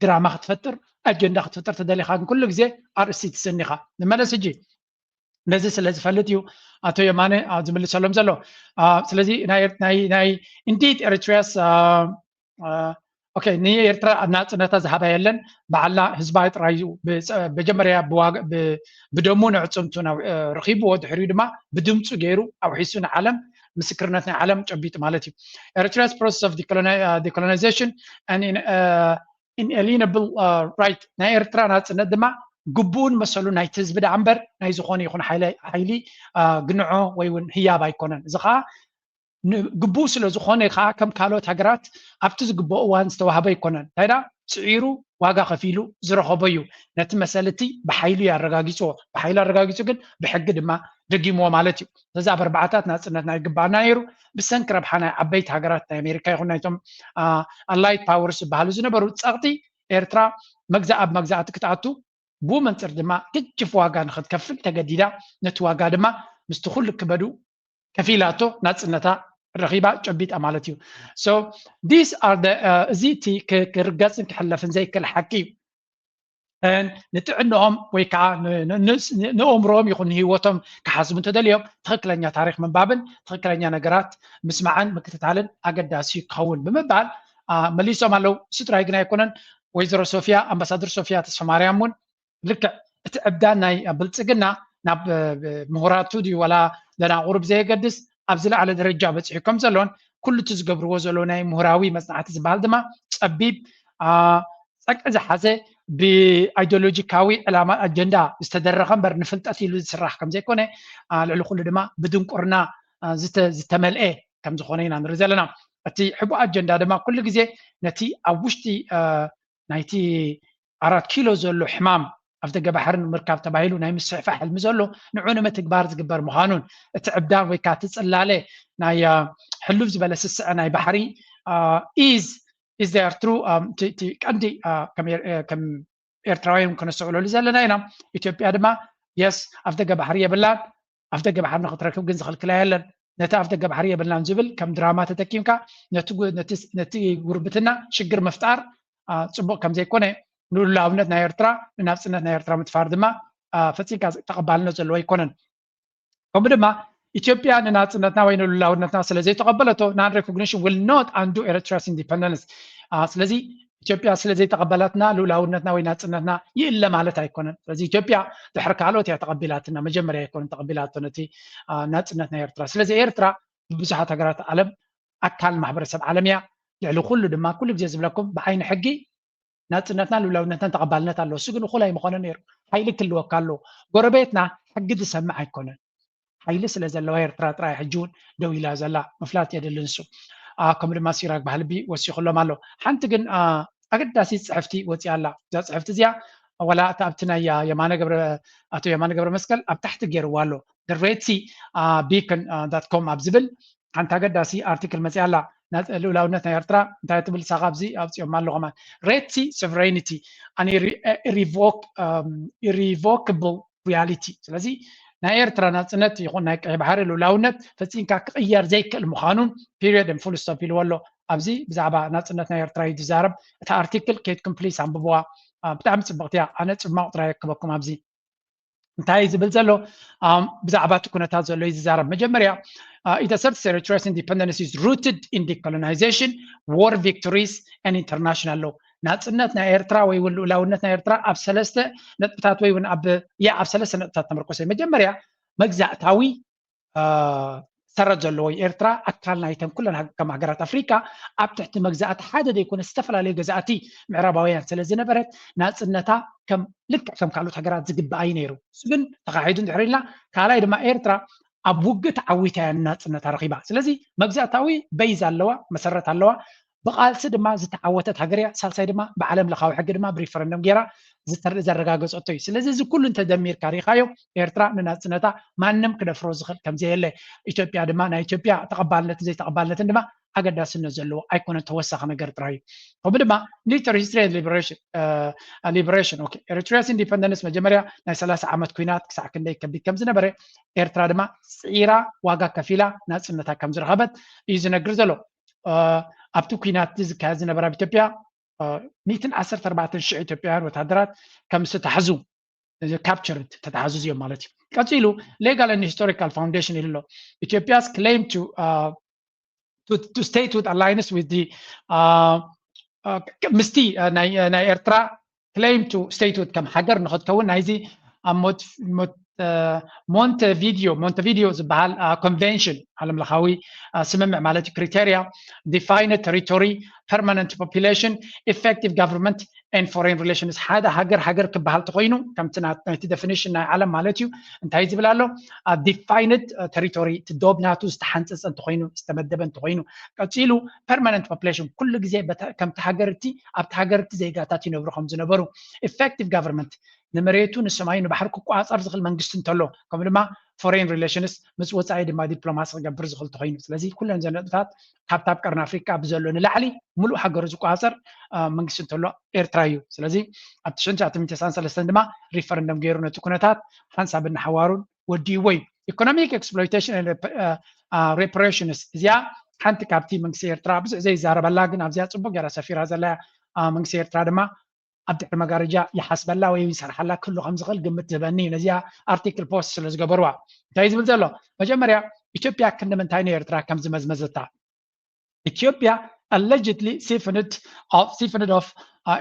دراما ختفتر أجندا ختفتر تدالي خاقن كل زي أرسي تسنيخا لما سجي نزي سلازي فلتيو أتو يماني زميلي سلام زلو سلازي ناي indeed Eritrea's اوكي ني ኤርትራ ናጽነታ ዝሃባ የለን ባዕላ ህዝባዊ ጥራዩ በጀመርያ ብደሙ ንዕጽምቱ ነው ረኺብዎ ድሕሪኡ ድማ ብድምጹ ገይሩ ኣብሒሱን ዓለም ምስክርነትን ዓለም ጨቢጥ ማለት እዩ Eritrea's process of decolonization and inalienable right ናይ ኤርትራ ናጽነት ድማ ግቡን መሰሉ ናይ ህዝቢ ዳዕምበር ናይ ዝኾነ ይኹን ሓይሊ ግንዖ ወይ ውን ህያብ ኣይኮነን እዚ ኸዓ ግቡ ስለ ዝኾነ ኸዓ ከም ካልኦት ሃገራት ኣብቲ ዝግብኦ እዋን ዝተዋህበ ይኮነን ታይዳ ስዒሩ ዋጋ ከፊሉ ዝረኸቦ እዩ ነቲ መሰለቲ ብሓይሉ ያረጋጊፅዎ ብሓይሉ አረጋጊፁ ግን ብሕጊ ድማ ደጊምዎ ማለት እዩ ስለዚ ኣብ ኣርባዕታት ናጽነት ናይ ግባና ነይሩ ብሰንኪ ረብሓ ናይ ዓበይቲ ሃገራት ናይ ኣሜሪካ ይኹን ናይቶም ኣላይድ ፓወርስ ዝበሃሉ ዝነበሩ ፀቕጢ ኤርትራ መግዛእ መግዛእቲ ክትኣቱ ብኡ መንፅር ድማ ግጅፍ ዋጋ ንክትከፍል ተገዲዳ ነቲ ዋጋ ድማ ምስቲ ኩሉ ክበዱ ከፊላቶ ናጽነታ رخيبة جبيت أمالتيو. So these are the زيتي كرجاسن كحلفن زي كل حكي. نتعنهم ويكا نأمرهم يكون هيوتهم كحزب تدليهم تخكلنيا تاريخ من بابن تخكلنيا نجارات مسمعان مكتتعلن أقداسي قون بمبال مليسو مالو سترايقنا يكونن ويزرو صوفيا أمباسادر صوفيا تسفماريامون لك ابدانا بلصقنا ناب مهوراتو دي ولا لنا غرب زي قدس أبزل على درجة بتصحيكم زلون كل تزقبرو زلوناي مهراوي مصنعات زبال دما تصبيب إذا حزة بأيديولوجيكاوي علامة أجندة استدرخم بر نفلت أثيلو سرح كم زي كونه لعلو كل دما بدون قرنا زتمل إيه كم زخونين عن رزالنا أتي حبو أجندة دما كل جزء نتي أوشتي نايتي 4 كيلو زلو حمام أفتق بحرن مركب تبايلو نايم السعفة حلم زلو نعونه ما تكبار تكبر مخانون تعبدان ويكاتس اللالي ناي حلوف زبالة السعة ناي بحري is there through عندي كم إيرتراوين ممكن السعولو لزالنا هنا إثيوبيا دما يس أفتق بحرية بلان أفتق بحر ناخد ركب جنز خلق لاهلن نتا أفتق بحرية بلان زبل كم دراما تتكيمكا نتي غربتنا شجر مفتار صبو كم زي كونه نقول لاونتنا إيرترا نفسنا إيرترا متفاردما فتيك تقبلنا زلوا يكونن كمدما إثيوبيا ناتنا وين لاونتنا سلزي تقبلته non recognition will not undo Eritrea's independence سلزي إثيوبيا سلزي تقبلتنا لاونتنا وين ناتنا يلا مالتها يكونن سلزي إثيوبيا تحرك على وتي تقبلاتنا مجمرة يكون تقبلاتنا تي ناتنا إيرترا سلزي إيرترا بزحات هجرات عالم أكل ማሕበረሰብ ዓለምያ ልዕሊ ኩሉ ድማ ኩሉ ግዜ ዝብለኩም ብዓይኒ ሕጊ ናጽነትና ልውላውነትና ተቐባልነት ኣለዎ። እሱ ግን እኹል ኣይምኾነን ነይሩ። ሓይሊ ክልወካ ኣለዎ። ጎረቤትና ሕጊ ዝሰምዕ ኣይኮነን። ሓይሊ ስለ ዘለዋ ኤርትራ ጥራይ ሕጂ እውን ደው ኢላ ዘላ ምፍላጥ የድልን እሱ ከምኡ ድማ ሲራክ ባህልቢ ወሲኹሎም ኣሎ። ሓንቲ ግን ኣገዳሲት ፅሕፍቲ ወፂኣ ኣላ። እዛ ፅሕፍቲ እዚኣ ወላ እቲ ኣብቲ ናይ ኣቶ የማነ ገብረ መስቀል ኣብ ታሕቲ ገይርዋ ኣሎ ሬድ ሲ ቢክን ዳት ኮም ኣብ ዝብል ሓንቲ ኣገዳሲ ኣርቲክል መፂኣ ኣላ። ልኡላውነት ናይ ኤርትራ እንታይ ትብል ሳኻ ኣብዚ ኣውፂኦም ኣለኹም ሬድ ሲ ሶቨሬኒቲ ኣን ኢሪቮክብል ሪያሊቲ ስለዚ ናይ ኤርትራ ናጽነት ይኹን ናይ ቀይ ባሕሪ ልኡላውነት ፈፂምካ ክቕየር ዘይክእል ምዃኑን ፒሪየድ ፉል ስቶፕ ኢልዎ ኣሎ። ኣብዚ ብዛዕባ ናጽነት ናይ ኤርትራ እዩ ዝዛረብ። እታ ኣርቲክል ኬትኩም ፕሊስ ኣንብብዋ ብጣዕሚ ፅብቕቲ እያ። ኣነ ፅማቕ ጥራይ የክበኩም ኣብዚ እንታይ ዝብል ዘሎ ብዛዕባ እቲ ኩነታት ዘሎ እዩ ዝዛረብ። መጀመርያ it asserts Eritrea's independence is rooted in decolonization, war victories and international law. ናጽነት ናይ ኤርትራ ወይ ልኡላውነት ናይ ኤርትራ ኣብ ሰለስተ ነጥብታት ወይ እውን ኣብ ሰለስተ ነጥብታት ተመርኮሰ። መጀመርያ መግዛእታዊ ሰረት ዘለዎ ኤርትራ ኣካል ናይተን ኩለን ከም ሃገራት ኣፍሪካ ኣብ ትሕቲ መግዛእቲ ሓደ ዘይኮነ ዝተፈላለዩ ገዛእቲ ምዕራባውያን ስለ ዝነበረት ናጽነታ ከም ልክዕ ከም ካልኦት ሃገራት ዝግባእ ነይሩ። እሱ ግን ተኻሒዱ እንድሕር ኢልና ካልኣይ ድማ ኤርትራ ኣብ ውግእ ዓዊታ እያ ናጽነታ ረኺባ። ስለዚ መግዛእታዊ በይዝ ኣለዋ መሰረት ኣለዋ ብቃልሲ ድማ ዝተዓወተት ሃገር እያ። ሳልሳይ ድማ ብዓለም ለኻዊ ሕጊ ድማ ብሪፈረንደም ጌራ ዘረጋገፀቶ እዩ። ስለዚ እዚ ኩሉ እንተደሚርካ ሪኻዮ ኤርትራ ንናጽነታ ማንም ክደፍሮ ዝኽእል ከምዘየለ ኢትዮጵያ ድማ ናይ ኢትዮጵያ ተቐባልነትን ዘይተቐባልነትን ድማ ኣገዳስነት ዘለዎ ኣይኮነን ተወሳኺ ነገር ጥራይ እዩ። ከምኡ ድማ ሚሊተሪ ሂስትሪ ሊበሬሽን ኤርትራስ ኢንዲፐንደንስ መጀመርያ ናይ 30 ዓመት ኩናት ክሳዕ ክንደይ ከቢድ ከም ዝነበረ ኤርትራ ድማ ፅዒራ ዋጋ ከፊላ ናጽነታ ከም ዝረኸበት እዩ ዝነግር ዘሎ። ኣብቲ ኩናት ዝካየድ ዝነበረ ኣብ ኢትዮጵያ 114,000 ኢትዮጵያውያን ወታደራት ከም ዝተታሕዙ ካፕቸርድ ተታሕዙ እዚኦም ማለት እዩ። ቀፂሉ ሌጋል ኤንድ ሂስቶሪካል ፋውንዴሽን ኢሉ ኣሎ ኢትዮጵያስ ክሌም to state with alliance with the ምስቲ ናይ ኤርትራ claim to state with ከም ሃገር ንኽትከውን ናይዚ ሞንቴቪዲዮ ዝበሃል ኮንቬንሽን ዓለም ለኻዊ ስምምዕ ማለት እዩ ክሪቴሪያ ዲፋይን ቴሪቶሪ ፐርማነንት ፖፑሌሽን ኢፌክቲቭ ጋቨርንመንት ኤንድ ፎሬን ሪሌሽንስ ሓደ ሃገር ክበሃል ተኮይኑ ከምቲ ናይቲ ዴፊኒሽን ናይ ዓለም ማለት እዩ እንታይ ዝብል ኣሎ ዲፋይንድ ቴሪቶሪ ትዶብናቱ ዝተሓንፀፀ እንተኮይኑ ዝተመደበ እንተኮይኑ ቀፂሉ ፐርማነንት ፖፑሌሽን ኩሉ ግዜ ከምቲ ሃገርቲ ኣብቲ ሃገርቲ ዜጋታት ይነብሩ ከም ዝነበሩ ኢፌክቲቭ ጋቨርንመንት ንመሬቱ ንሰማዩ ንባሕሪ ክቋፀር ዝኽእል መንግስቲ እንተሎ ከምኡ ድማ ፎሬን ሪሌሽንስ ምስ ወፃኢ ድማ ዲፕሎማሲ ክገብር ዝኽእል ተኮይኑ ስለዚ ኩለን ዘነጥብታት ካብቲ ኣብ ቀርኒ ኣፍሪካ ብዘሎ ንላዕሊ ሙሉእ ሃገሩ ዝቋፀር መንግስቲ እንተሎ ኤርትራ እዩ። ስለዚ ኣብ 1993 ድማ ሪፈረንደም ገይሩ ነቲ ኩነታት ሓንሳብ እናሓዋሩን ወዲእዎ እዩ። ኢኮኖሚክ ኤክስፕሎይቴሽን ሬፓሬሽንስ እዚኣ ሓንቲ ካብቲ መንግስቲ ኤርትራ ብዙሕ ዘይዛረበላ ግን ኣብዚኣ ፅቡቅ ጌራ ሰፊራ ዘላ መንግስቲ ኤርትራ ድማ ኣብ ድሕሪ መጋረጃ ይሓስበላ ወይ ይሰርሓላ ክህሉ ከም ዝኽእል ግምት ዝህበኒ ነዚኣ ኣርቲክል ፖስት ስለ ዝገበርዋ እንታይ ዝብል ዘሎ መጀመርያ ኢትዮጵያ ክንምንታይ ንኤርትራ ከም ዝመዝመዘታ ኢትዮጵያ allegedly siphoned off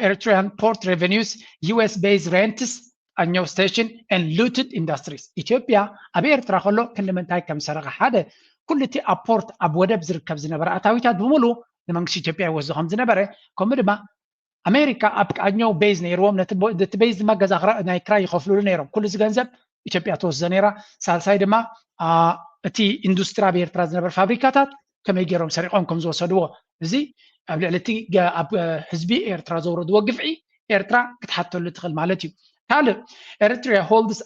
Eritrean port revenues, US-based rents, a new station, and looted industries. ኢትዮጵያ ኣብ ኤርትራ ከሎ ክንምንታይ ከም ሰረቀ ሓደ ኩልቲ ኣብ ፖርት ኣብ ወደብ ዝርከብ ዝነበረ ኣታዊታት ብምሉ ንመንግስቲ ኢትዮጵያ ይወስዱ ከም ዝነበረ ከምኡ ድማ ኣሜሪካ ኣብ ቃኘው ቤዝ ነይርዎም ነቲ ቤዝ ድማ ገዛ ናይ ክራይ ይኸፍሉሉ ነይሮም ኩሉ እዚ ገንዘብ ኢትዮጵያ ተወስዶ ነይራ። ሳልሳይ ድማ እቲ ኢንዱስትሪ ኣብ ኤርትራ ዝነበረ ፋብሪካታት ከመይ ገይሮም ሰሪቆም ከም ዝወሰድዎ እዚ ኣብ ልዕሊ እቲ ኣብ ህዝቢ ኤርትራ ዘውረድዎ ግፍዒ ኤርትራ ክትሓተሉ ትኽእል ማለት እዩ። ካልእ ኤርትራ holds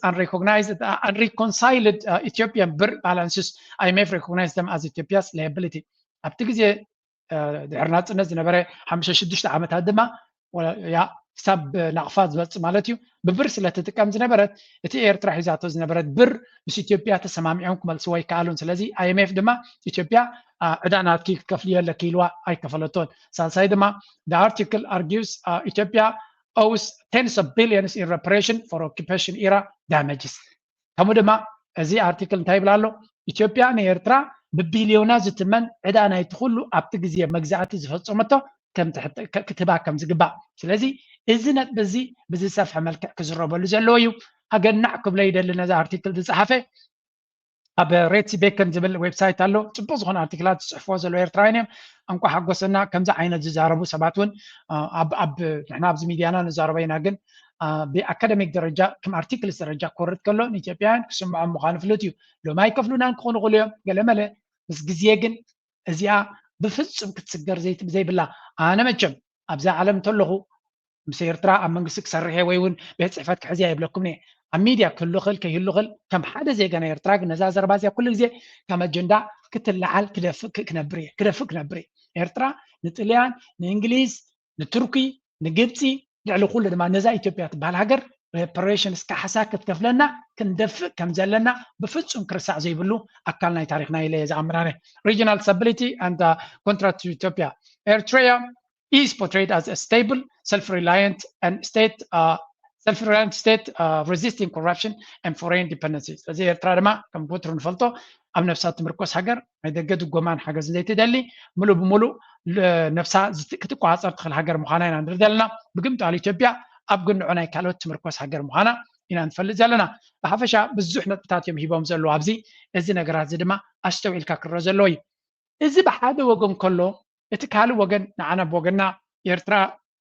unreconciled Ethiopian birr balances. IMF recognized them as Ethiopia's liability. ኣብቲ ግዜ ድሕሪ ናጽነት ዝነበረ 56 ዓመታት ድማ ክሳብ ናቕፋ ዝበፅእ ማለት እዩ ብብር ስለትጥቀም ዝነበረት እቲ ኤርትራ ሒዛቶ ዝነበረት ብር ምስ ኢትዮጵያ ተሰማሚዖም ክመልስዎ ይከኣሉን። ስለዚ IMF ድማ ኢትዮጵያ ዕዳ ናትኪ ክከፍልዮ ኣለኪ ኢልዋ ኣይከፈለቶን። ሳልሳይ ድማ the article argues Ethiopia owes tens of billions in reparation for occupation era damages. ከምኡ ድማ እዚ ኣርቲክል እንታይ ይብል ኣሎ ኢትዮጵያ ንኤርትራ ብቢልዮና ዝትመን ዕዳ ናይቲ ኩሉ ኣብቲ ግዜ መግዛእቲ ዝፈፀመቶ ክትባ ከም ዝግባእ ስለዚ እዚ ነጥቢ እዚ ብዝሰፍሐ መልክዕ ክዝረበሉ ዘለዎ እዩ። ኣገናዕ ክብሎ ይደሊ ነዚ ኣርቲክል ዝፀሓፈ ኣብ ሬትሲ ቤከን ዝብል ዌብሳይት ኣሎ ጽቡቕ ዝኾነ ኣርቲክላት ዝጽሕፍዎ ዘሎ ኤርትራውያን እዮም እንኳ ሓጎሰና ከምዚ ዓይነት ዝዛረቡ ሰባት እውን ኣብ ንሕና ኣብዚ ሚድያና ንዛረበ ኢና ግን ብኣካደሚክ ደረጃ ከም ኣርቲክልስ ደረጃ ክወርድ ከሎ ንኢትዮጵያውያን ክስምዖም ምዃኑ ፍሉጥ እዩ ሎማ ይከፍሉናን ክኾኑ ይኽእሉ እዮም ገለመለ ምስ ግዜ ግን እዚኣ ብፍጹም ክትስገር ዘይብላ ኣነ መቸም ኣብዛ ዓለም እንተለኹ ምስ ኤርትራ ኣብ መንግስቲ ክሰርሕ ወይ እውን ቤት ፅሕፈት ክሕዝያ የብለኩም እየ ኣብ ሚድያ ክህሉ ክእል ከይህሉ ክእል ከም ሓደ ዜጋ ናይ ኤርትራ ግን ነዛ ዘረባ እዚኣ ኩሉ ግዜ ከም ኣጀንዳ ክትለዓል ክደፍእ ክነብር እየ ኤርትራ ንጥልያን ንእንግሊዝ ንቱርኪ ንግብፂ ልዕሊ ኩሉ ድማ ነዛ ኢትዮጵያ ትበሃል ሃገር ሬፓሬሽን እስካ ሓሳ ክትከፍለና ክንደፍእ ከም ዘለና ብፍጹም ክርሳዕ ዘይብሉ ኣካል ናይ ታሪክና ኢለ ዝኣምናነ regional stability and contract to Ethiopia Eritrea is portrayed as a stable self-reliant state resisting corruption and foreign dependencies ስለዚ ኤርትራ ድማ ከም ወትሩ ንፈልጦ ኣብ ነፍሳ ትምርኮስ ሃገር ናይ ደገ ድጎማን ሓገዝ ዘይትደሊ ሙሉእ ብሙሉእ ነፍሳ ክትቋፀር ትኽእል ሃገር ምዃና ኢና ንርኢ ዘለና ብግምጣል ኢትዮጵያ ኣብ ግንዑ ናይ ካልኦት ትምርኮስ ሃገር ምዃና ኢና ንፈልጥ ዘለና ብሓፈሻ ብዙሕ ነጥብታት እዮም ሂቦም ዘለዎ ኣብዚ እዚ ነገራት እዚ ድማ ኣስተውዒልካ ክረአ ዘለዎ እዩ እዚ ብሓደ ወገን ከሎ እቲ ካልእ ወገን ንዓና ብወገንና ኤርትራ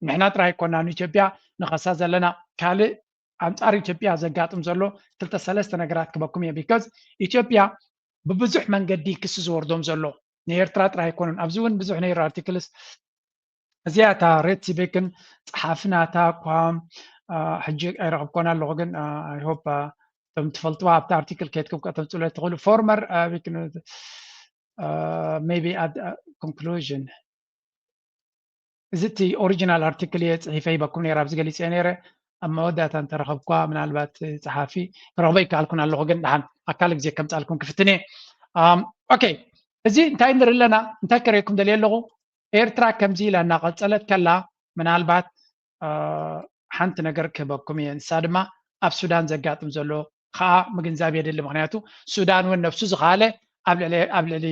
ንሕና ጥራይ ኮና ንኢትዮጵያ ንኸሳ ዘለና ካልእ ኣንጻር ኢትዮጵያ ዘጋጥም ዘሎ ክልተ ሰለስተ ነገራት ክበኩም እየ ቢካዝ ኢትዮጵያ ብብዙሕ መንገዲ ክሲ ዝወርዶም ዘሎ ንኤርትራ ጥራይ ኣይኮኑን ኣብዚ እውን ብዙሕ ነይሩ ኣርቲክልስ እዚኣ እታ ሬትሲ ቤክን ፀሓፍናታ እኳ ሕጂ ኣይረኸብኮና ኣለኹ ግን ኣይ ሆፕ እቶም ትፈልጥዋ ኣብቲ ኣርቲክል ከይትኩም ከተምፅሎ ትኽእሉ ፎርመር maybe at conclusion እዚ እቲ ኦሪጂናል ኣርቲክል እየ ፅሒፈ ይበኩም ነይረ ኣብዚ ገሊፀ ነይረ ኣብ መወዳእታ እንተረኸብኳ ምናልባት ፀሓፊ ክረኽበ ይከኣልኩን ኣለኹ ግን ድሓን ኣካል ግዜ ከምፃልኩም ክፍትነ ኦኬ እዚ እንታይ ንርኢ ኣለና እንታይ ከርእየኩም ደልየ ኣለኹ ኤርትራ ከምዚ ኢላ እናቐፀለት ከላ ምናልባት ሓንቲ ነገር ክህበኩም እየ ንሳ ድማ ኣብ ሱዳን ዘጋጥም ዘሎ ከዓ ምግንዛብ የድሊ ምክንያቱ ሱዳን እውን ነፍሱ ዝኻለ ኣብ ልዕሊ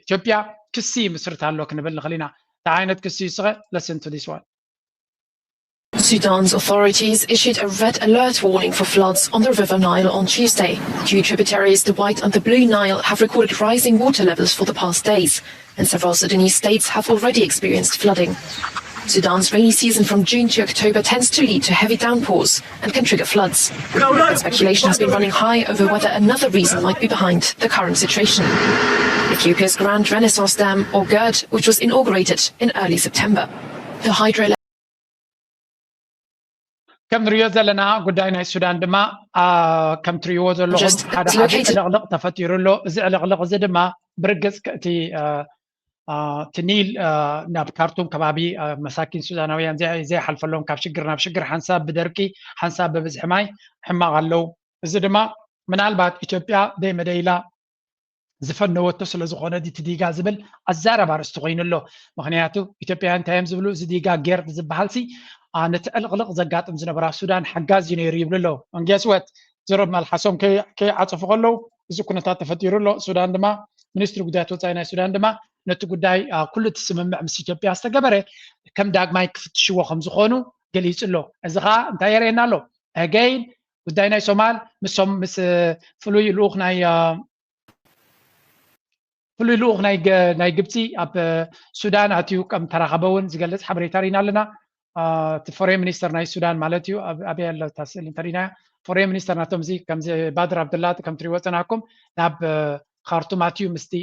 ኢትዮጵያ ክሲ ምስርት ኣሎ ክንብል ንኽእል ኢና እንታይ ዓይነት ክሲ ይስኸ listen to this one Sudan's authorities issued a red alert warning for floods on the River Nile on Tuesday. Two tributaries, the White and the Blue Nile, have recorded rising water levels for the past days, and several Sudanese states have already experienced flooding. Sudan's rainy season from June to October tends to lead to heavy downpours and can trigger floods. Speculation has been running high over whether another reason might be behind the current situation. Ethiopia's Grand Renaissance Dam, or GERD, which was inaugurated in early September. The hydro كم نريو زلنا قداينا السودان دما كم تريو زلو هذا لغلق تفتيرو له لغلق زدما برقص كأتي تنيل ناب كارتوم كبابي مساكين سودانويان زي حلف لهم كاف شجرنا بشجر حنساب بدركي حنساب ببز حماي حما غلو زدما من البات إثيوبيا دايما دايلا زفن وتصل زخونة دي تديقا زبل الزارة بارستغين له مخنياتو إثيوبيا انتايم زبلو زديقا غيرد زبحالسي نتألق زقاتم زنبرا السودان حقاز ينير يبلو انجاز وات زرب مال حسوم كي عطف له اذا كنا تفتيرو له السودان دما منستر قدات وصاينا السودان دما نتو قداي كل تسمم مس ኢትዮጵያ استغبره كم داغماي كفتشو خم زخونو ገሊጽ ሎ እዚኻ እንታይ የርእየና ኣሎ again ጉዳይ ናይ ሶማል ምስ ፍሉይ ልኡኽ ናይ ግብፂ ኣብ ሱዳን ኣትዩ ከም ተራኸበውን ዝገልጽ ሓበሬታ ሪና ኣለና እቲ ፎሬን ሚኒስተር ናይ ሱዳን ማለት እዩ ኣብያ ኣሎ ታስል እንተሪና ፎሬን ሚኒስተር ናቶም እዚ ከምዚ ባድር ዓብድላቲ ከም ትሪእዎ ፀናኩም ናብ ካርቱም ኣትዩ ምስቲ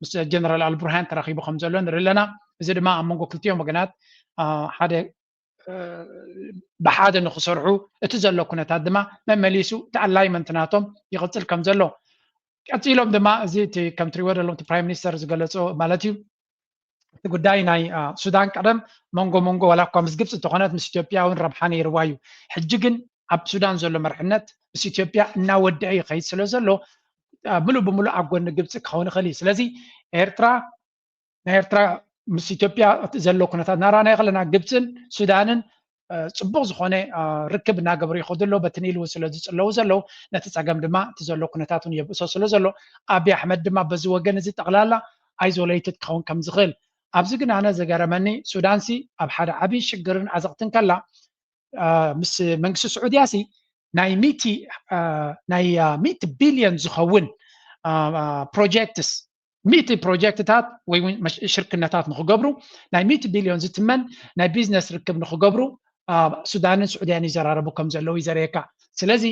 ምስ ጀነራል አልቡርሃን ተራኺቡ ከም ዘሎ ንርኢ ኣለና እዚ ድማ ኣብ መንጎ ክልቲኦም ወገናት ሓደ ብሓደ ንኽሰርሑ እቲ ዘሎ ኩነታት ድማ መመሊሱ እቲ ኣላይመንት ናቶም ይቕፅል ከም ዘሎ ቀፂሎም ድማ እዚ ከም ትሪእዎ ዘለኹም እቲ ፕራይም ሚኒስተር ዝገለፆ ማለት እዩ እቲ ጉዳይ ናይ ሱዳን ቀደም መንጎ ዋላ እኳ ምስ ግብፂ እንተኾነት ምስ ኢትዮጵያ እውን ረብሓ ነይርዋ እዩ ሕጂ ግን ኣብ ሱዳን ዘሎ መርሕነት ምስ ኢትዮጵያ እናወድዐ ይኸይድ ስለ ዘሎ ሙሉእ ብሙሉእ ኣብ ጎኒ ግብፂ ክኸውን ይኽእል እዩ ስለዚ ናይ ኤርትራ ምስ ኢትዮጵያ ዘሎ ኩነታት ናራኣናዮ ከለና ግብፅን ሱዳንን ፅቡቕ ዝኾነ ርክብ እናገበሩ ይኸዱ ኣሎ በቲ ኒል እውን ስለ ዝፅለዉ ዘለዉ ነቲ ፀገም ድማ እቲ ዘሎ ኩነታት እውን የብእሶ ስለ ዘሎ ኣብዪ ኣሕመድ ድማ በዚ ወገን እዚ ጠቕላላ ኣይዞሌትድ ክኸውን ከም ዝኽእል ኣብዚ ግን ኣነ ዘገረመኒ ሱዳንሲ ኣብ ሓደ ዓብዪ ሽግርን ዓዘቕትን ከላ ምስ መንግስቲ ስዑድያሲ ናይ 100 ቢልዮን ዝኸውን ፕሮጀክትስ 100 ፕሮጀክትታት ወይ ሽርክነታት ንክገብሩ ናይ 100 ቢልዮን ዝትመን ናይ ቢዝነስ ርክብ ንክገብሩ ሱዳንን ስዑድያን ይዘራረቡ ከም ዘለው ይዘርየካ ስለዚ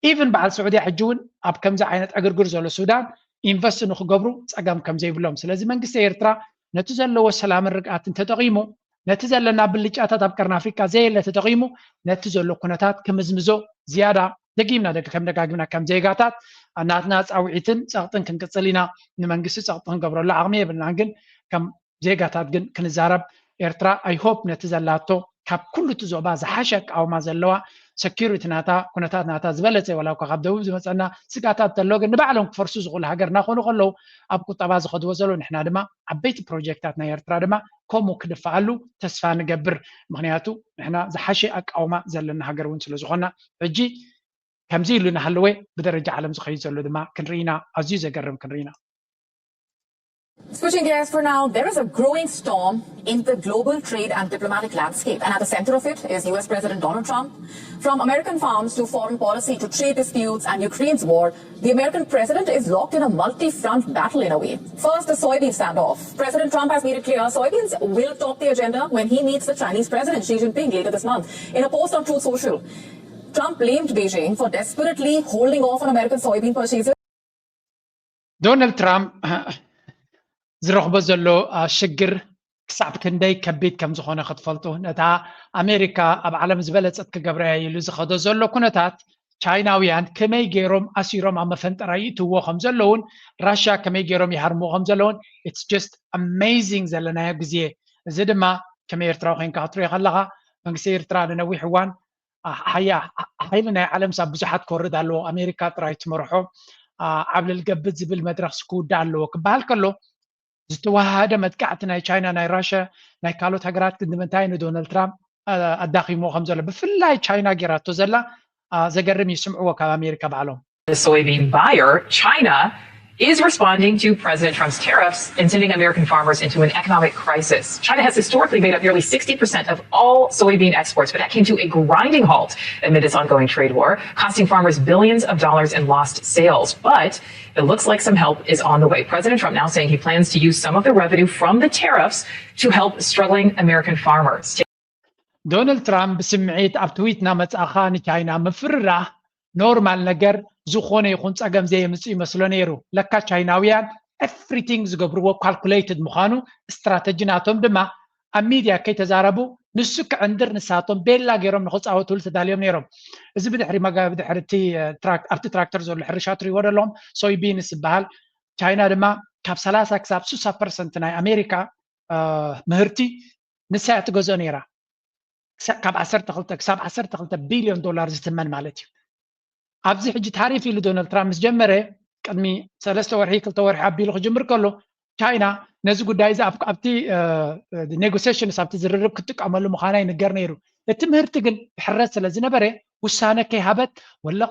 ኢቭን በዓል ስዑድያ ሕጂ እውን ኣብ ከምዚ ዓይነት ዕግርግር ዘሎ ሱዳን ኢንቨስት ንክገብሩ ፀገም ከም ዘይብሎም ስለዚ መንግስቲ ኤርትራ ነቲ ዘለዎ ሰላምን ርግኣትን ተጠቂሙ ነቲ ዘለና ብልጫታት ኣብ ቀርኒ ኣፍሪካ ዘየለ ተጠቂሙ ነቲ ዘሎ ኩነታት ክምዝምዞ ዝያዳ ደጊምና ከም ደጋጊምና ከም ዜጋታት ናትና ፃውዒትን ፀቕጥን ክንቅፅል ኢና ንመንግስቲ ፀቕጢ ክንገብረሉ ዓቕሚ የብልናን ግን ከም ዜጋታት ግን ክንዛረብ ኤርትራ ኣይሆፕ ነቲ ዘላቶ ካብ ኩሉ እቲ ዞባ ዝሓሸ ቃውማ ዘለዋ ሰኪሪቲ ናታ ኩነታት ናታ ዝበለፀ ወላ እኳ ካብ ደቡብ ዝመፀና ስጋታት ተሎ ግን ንባዕሎም ክፈርሱ ዝኽእሉ ሃገር እናኾኑ ከለዉ ኣብ ቁጠባ ዝኸድዎ ዘሎ ንሕና ድማ ዓበይቲ ፕሮጀክታት ናይ ኤርትራ ድማ ከምኡ ክድፈኣሉ ተስፋ ንገብር ምክንያቱ ንሕና ዝሓሸ ኣቃውማ ዘለና ሃገር እውን ስለዝኾና ሕጂ ከምዚ ኢሉ እናሃለወ ብደረጃ ዓለም ዝኸይድ ዘሎ ድማ ክንርኢና ኣዝዩ ዘገርም ክንርኢና Switching gears for now, there is a growing storm in the global trade and diplomatic landscape, and at the center of it is US President Donald Trump. From American farms to foreign policy to trade disputes and Ukraine's war, the American president is locked in a multi-front battle in a way. First, the soybean standoff. President Trump has made it clear soybeans will top the agenda when he meets the Chinese president Xi Jinping later this month. In a post on Truth Social, Trump blamed Beijing for desperately holding off on American soybean purchases. Donald Trump ዝረኽቦ ዘሎ ሽግር ክሳብ ክንደይ ከቢድ ከም ዝኾነ ክትፈልጡ ነታ ኣሜሪካ ኣብ ዓለም ዝበለፀት ክገብራ ኢሉ ዝኸዶ ዘሎ ኩነታት ቻይናውያን ከመይ ገይሮም ኣሲሮም ኣብ መፈንጠራ ይእትዎ ከም ዘለውን ራሽያ ከመይ ገይሮም ይሃርምዎ ከም ዘለውን ኢትስ ጀስት ኣሜዚንግ ዘለናዮ ግዜ እዚ ድማ ከመይ ኤርትራዊ ኮንካ ክትሪኦ ከለካ መንግስቲ ኤርትራ ንነዊሕ እዋን ሓይሊ ናይ ዓለም ሳብ ብዙሓት ክወርድ ኣለዎ ኣሜሪካ ጥራይ ትመርሖ ኣብ ልልገብት ዝብል መድረክ ስክውዳ ኣለዎ ክበሃል ከሎ ዝተዋሃደ መጥቃዕቲ ናይ ቻይና ናይ ራሽያ ናይ ካልኦት ሃገራት ግን ንምንታይ ንዶናልድ ትራምፕ ኣዳኺሞ ከም ዘሎ ብፍላይ ቻይና ጌራቶ ዘላ ዘገርም ይስምዕዎ ካብ ኣሜሪካ ባዕሎም The soybean buyer, China, is responding to President Trump's tariffs and sending American farmers into an economic crisis. China has historically made up nearly 60% of all soybean exports, but that came to a grinding halt amid this ongoing trade war, costing farmers billions of dollars in lost sales. But it looks like some help is on the way. President Trump now saying he plans to use some of the revenue from the tariffs to help struggling American farmers. Donald Trump بسمعيت ኣብ ትዊትና መጻኻ ንቻይና ምፍርራህ ኖርማል ነገር ዝኾነ ይኹን ፀገም ዘየምፅእ ይመስሎ ነይሩ ለካ ቻይናውያን ኤቭሪቲንግ ዝገብርዎ ካልኩሌትድ ምዃኑ ስትራቴጂ ናቶም ድማ ኣብ ሚድያ ከይተዛረቡ ንሱ ክዕንድር ንሳቶም ቤላ ገይሮም ንክፃወትሉ ተዳልዮም ነይሮም እዚ ብድሕሪ ኣብቲ ትራክተር ዘሎ ሕርሻ ትሪእዎ ደለኹም ሶይቢንስ ዝበሃል ቻይና ድማ ካብ 30 ክሳብ 60% ናይ ኣሜሪካ ምህርቲ ንሳ እያ ትገዝኦ ነይራ ካብ 12 ክሳብ 12 ቢልዮን ዶላር ዝትመን ማለት እዩ ኣብዚ ሕጂ ታሪፍ ኢሉ ዶናልድ ትራምፕ ምስ ጀመረ ቅድሚ 3 ወርሒ 2 ወርሒ ኣቢሉ ክጅምር ከሎ ቻይና ነዚ ጉዳይ እዚ ኣብቲ ኔጎሲዬሽንስ ኣብቲ ዝርርብ ክትጥቀመሉ ምዃና ይንገር ነይሩ እቲ ምህርቲ ግን ብሕረት ስለ ዝነበረ ውሳነ ከይሃበት ወለቕ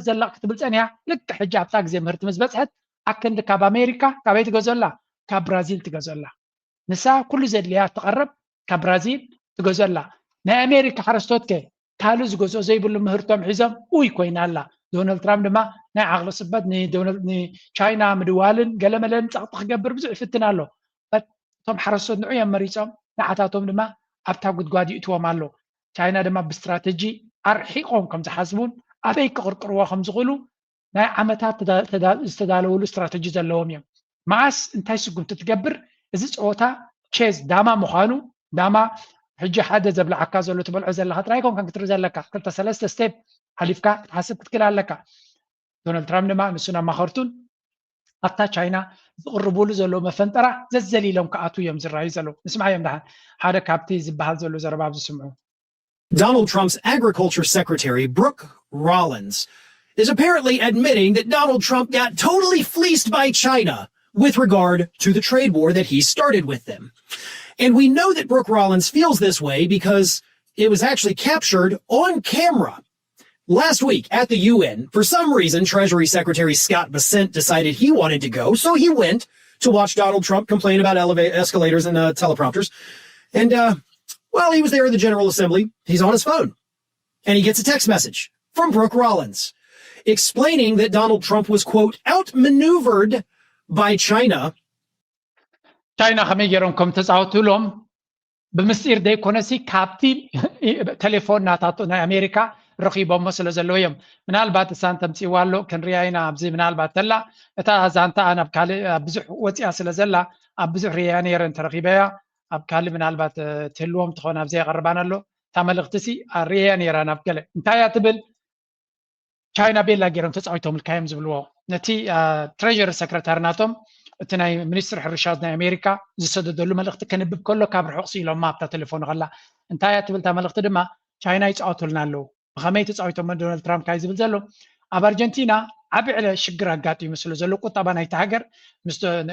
ዘለቕ ክትብል ፀኒያ ልክ ሕጂ ኣብታ ግዜ ምህርቲ ምስ በፅሐት ኣከንዲ ካብ ኣሜሪካ ካበይ ትገዘላ ካብ ብራዚል ትገዘላ ንሳ ኩሉ ዘድልያ ትቐርብ ካብ ብራዚል ትገዘላ ናይ ኣሜሪካ ሓረስቶት ከ ካልእ ዝገዝኦ ዘይብሉ ምህርቶም ሒዞም ውይ ኮይና ኣላ ዶናልድ ትራምፕ ድማ ናይ ዓቕሊ ስበት ንቻይና ምድዋልን ገለመለን ፀቕጢ ክገብር ብዙሕ ይፍትን ኣሎ እቶም ሓረስቶት ንዑ እዮም መሪፆም ንዓታቶም ድማ ኣብታ ጉድጓድ ይእትዎም ኣሎ ቻይና ድማ ብስትራቴጂ ኣርሒቆም ከም ዝሓስቡን ኣበይ ክቕርቅርዎ ከም ዝኽእሉ ናይ ዓመታት ዝተዳለወሉ ስትራቴጂ ዘለዎም እዮም መዓስ እንታይ ስጉምቲ ትገብር እዚ ፀወታ ቼዝ ዳማ ምዃኑ ዳማ ሕጂ ሓደ ዘብላዓካ ዘሎ ትበልዖ ዘለካ ጥራይ ኮንካ ክትርኢ ዘለካ 2-3 ስቴፕ ሓሊፍካ ክትሓስብ ክትክእል ኣለካ ዶናልድ ትራምፕ ድማ ንሱን ኣማኸርቱን ኣብታ ቻይና ዝቕርብሉ ዘሎ መፈንጠራ ዘዘሊሎም ክኣቱ እዮም ዝረኣዩ ዘለዉ ንስምዓ እዮም ድሓን ሓደ ካብቲ ዝበሃል ዘሎ ዘረባ ዝስምዑ Donald Trump's agriculture secretary, Brooke Rollins, is apparently admitting that Donald Trump got totally fleeced by China with regard to the trade war that he started with them. And we know that Brooke Rollins feels this way because it was actually captured on camera. Last week at the UN, for some reason, Treasury Secretary Scott Bessent decided he wanted to go, so he went to watch Donald Trump complain about escalators and teleprompters. And, well, he was there in the General Assembly. He's on his phone. And he gets a text message from Brooke Rollins. explaining that Donald Trump was, quote, outmaneuvered by China. China خمي جرون كم تزعوتوا لهم بمصير ده كونسي كابتي تليفون ناتاتو أمريكا رقيبهم مثل زلويهم من البات سان تمسي والو كان رياينا أبزي من البات تلا إتا زانتا أنا بكالي بزح وتي أصل زلا أبزح رياني رنت رقيبها أبكالي من البات تلوهم تخون أبزي غربان له تعمل اغتسي رياني رانا بكالي انتايا تبل China بيلا جيرم تسعوتهم الكايم زبلوه نتي تريجر سكرتير ناتهم تناي منستر حرشاتنا أمريكا زسددلو ملقت كنبب كله كابر حقسي لو ما بتا تليفون غلا انتايا تبل تا ملقت دما China يتعوتلنا له بخميت تسعوتهم من دونالد ترامب كاي زبل زلو اب ارجنتينا عبي على شجر اغاطي مسلو زلو قطبا ناي تهاجر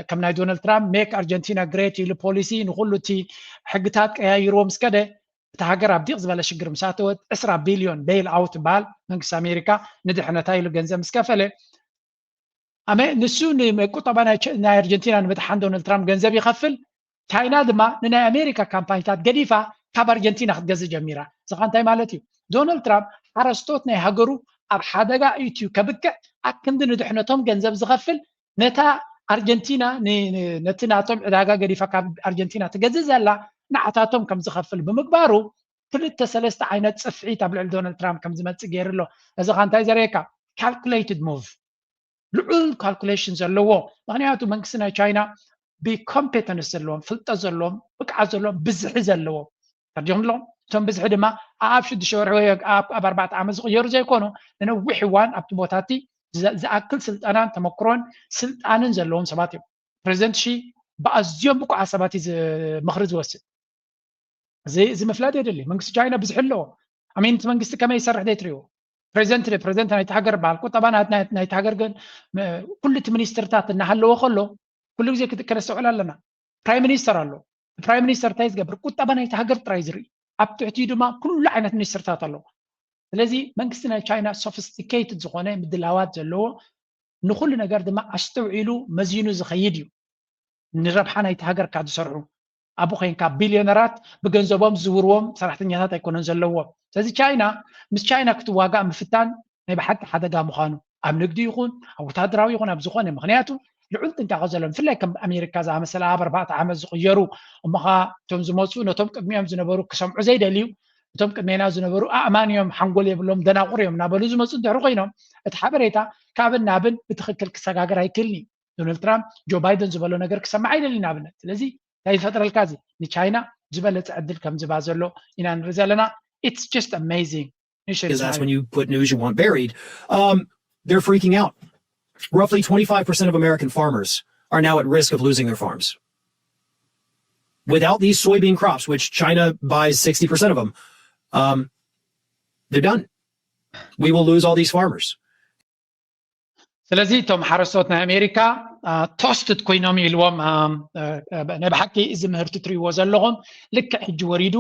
كم ناي دونالد ترامب ميك ارجنتينا جريت لبوليسي نقولو تي حقتات قيايرو مسكده تهاجر ابديق زباله شجر مساتوت 10 بليون بيل اوت بال منكس امريكا ندحنا تايلو جنزه مسكفله اما نسوني قطبا ناي ارجنتينا نمتحن دونالد ترامب جنزه يخفل تاينا دما ناي امريكا كامباينتات قديفه كاب ارجنتينا خدجز جميره زغانتاي مالتي دونالد ترامب حرستوت ناي هاجرو اب حدغا ايتيو كبك اكند ندحنتهم جنزب زخفل نتا ارجنتينا نتناتهم عداغا قديفه كاب ارجنتينا تجززلا نعتاتهم كم زخفل بمقبارو كلتا سلسته عينت صفعي تبع دونالد ترامب كم زمت غيرلو اذا خانتاي زريكا calculated move لعل calculations زلوو معناته منكسنا تشاينا بكومبيتنس زلوم فلطه زلوم بقع زلوم بزح زلوو ترجم لهم ثم بزح دما اب شد شهور اب 4 عام زغيرو زيكونو ننوح وان اب بوتاتي زاكل سلطانان تمكرون سلطانن زلوم سباتي بريزنت شي بازيوم بقع سباتي مخرج وسط زي مفلاد يدلي منكس تشاينا بزحلو امين منكس كما يسرح ديتريو بريزنت ناي تحقر بالكو طبعا ناي تحقر كل منيسترتات نحلو خلو كل زي كتكرسو على برايم مينستر الله برايم مينستر تايز قبر كنت طبعا يتهاجر ترايزري ابتعتي دما كل عينت مينسترتات الله ስለዚህ መንግስትና ቻይና ሶፊስቲኬትድ ዝኾነ ምድላዋት ዘለዎ ንኩሉ ነገር ድማ ኣስተውዒሉ መዚኑ ዝኸይድ እዩ ንረብሓ ናይቲ ሃገር ካብ ዝሰርሑ ኣብኡ ኮይንካ ቢልዮነራት ብገንዘቦም ዝውርዎም ሰራሕተኛታት ኣይኮነን ዘለዎም ስለዚ ቻይና ምስ ቻይና ክትዋጋእ ምፍታን ናይ ብሓቂ ሓደጋ ምዃኑ ኣብ ንግዲ ይኹን ኣብ ወታደራዊ ይኹን ኣብ ዝኾነ ምክንያቱ ልዑል ጥንቃቐ ዘለዎም ብፍላይ ከም ኣሜሪካ ዝኣመሰለ ኣብ 4 ዓመት ዝቕየሩ እሞኻ እቶም ዝመፁ ነቶም ቅድሚኦም ዝነበሩ ክሰምዑ ዘይደልዩ እቶም ቅድሜና ዝነበሩ ኣእማንዮም ሓንጎል የብሎም ደናቑር እዮም ናበሉ ዝመፁ እንድሕሪ ኮይኖም እቲ ሓበሬታ ካብን ናብን ብትክክል ክሰጋገር ኣይክእልኒ ዶናልድ ትራምፕ ጆ ባይደን ዝበሎ ነገር ክሰማዕ ኣይደልን ኣብነት ስለዚ እንታይ ይፈጥረልካ እዚ ንቻይና ዝበለፀ ዕድል ከም ዝባ ዘሎ ኢና ንርኢ ዘለና it's just amazing because that's when you put news you want buried they're freaking out roughly 25% of American farmers are now at risk of losing their farms without these soybean crops which China buys 60% of them they're done we will lose all these farmers ስለዚህ ቶም ሓረስቶት ናይ ኣሜሪካ ቶስትድ ኮይኖም ኢልዎም ናይ ብሓቂ እዚ ምህርቲ ትሪእዎ ዘለኹም ልክዕ ሕጂ ወሪዱ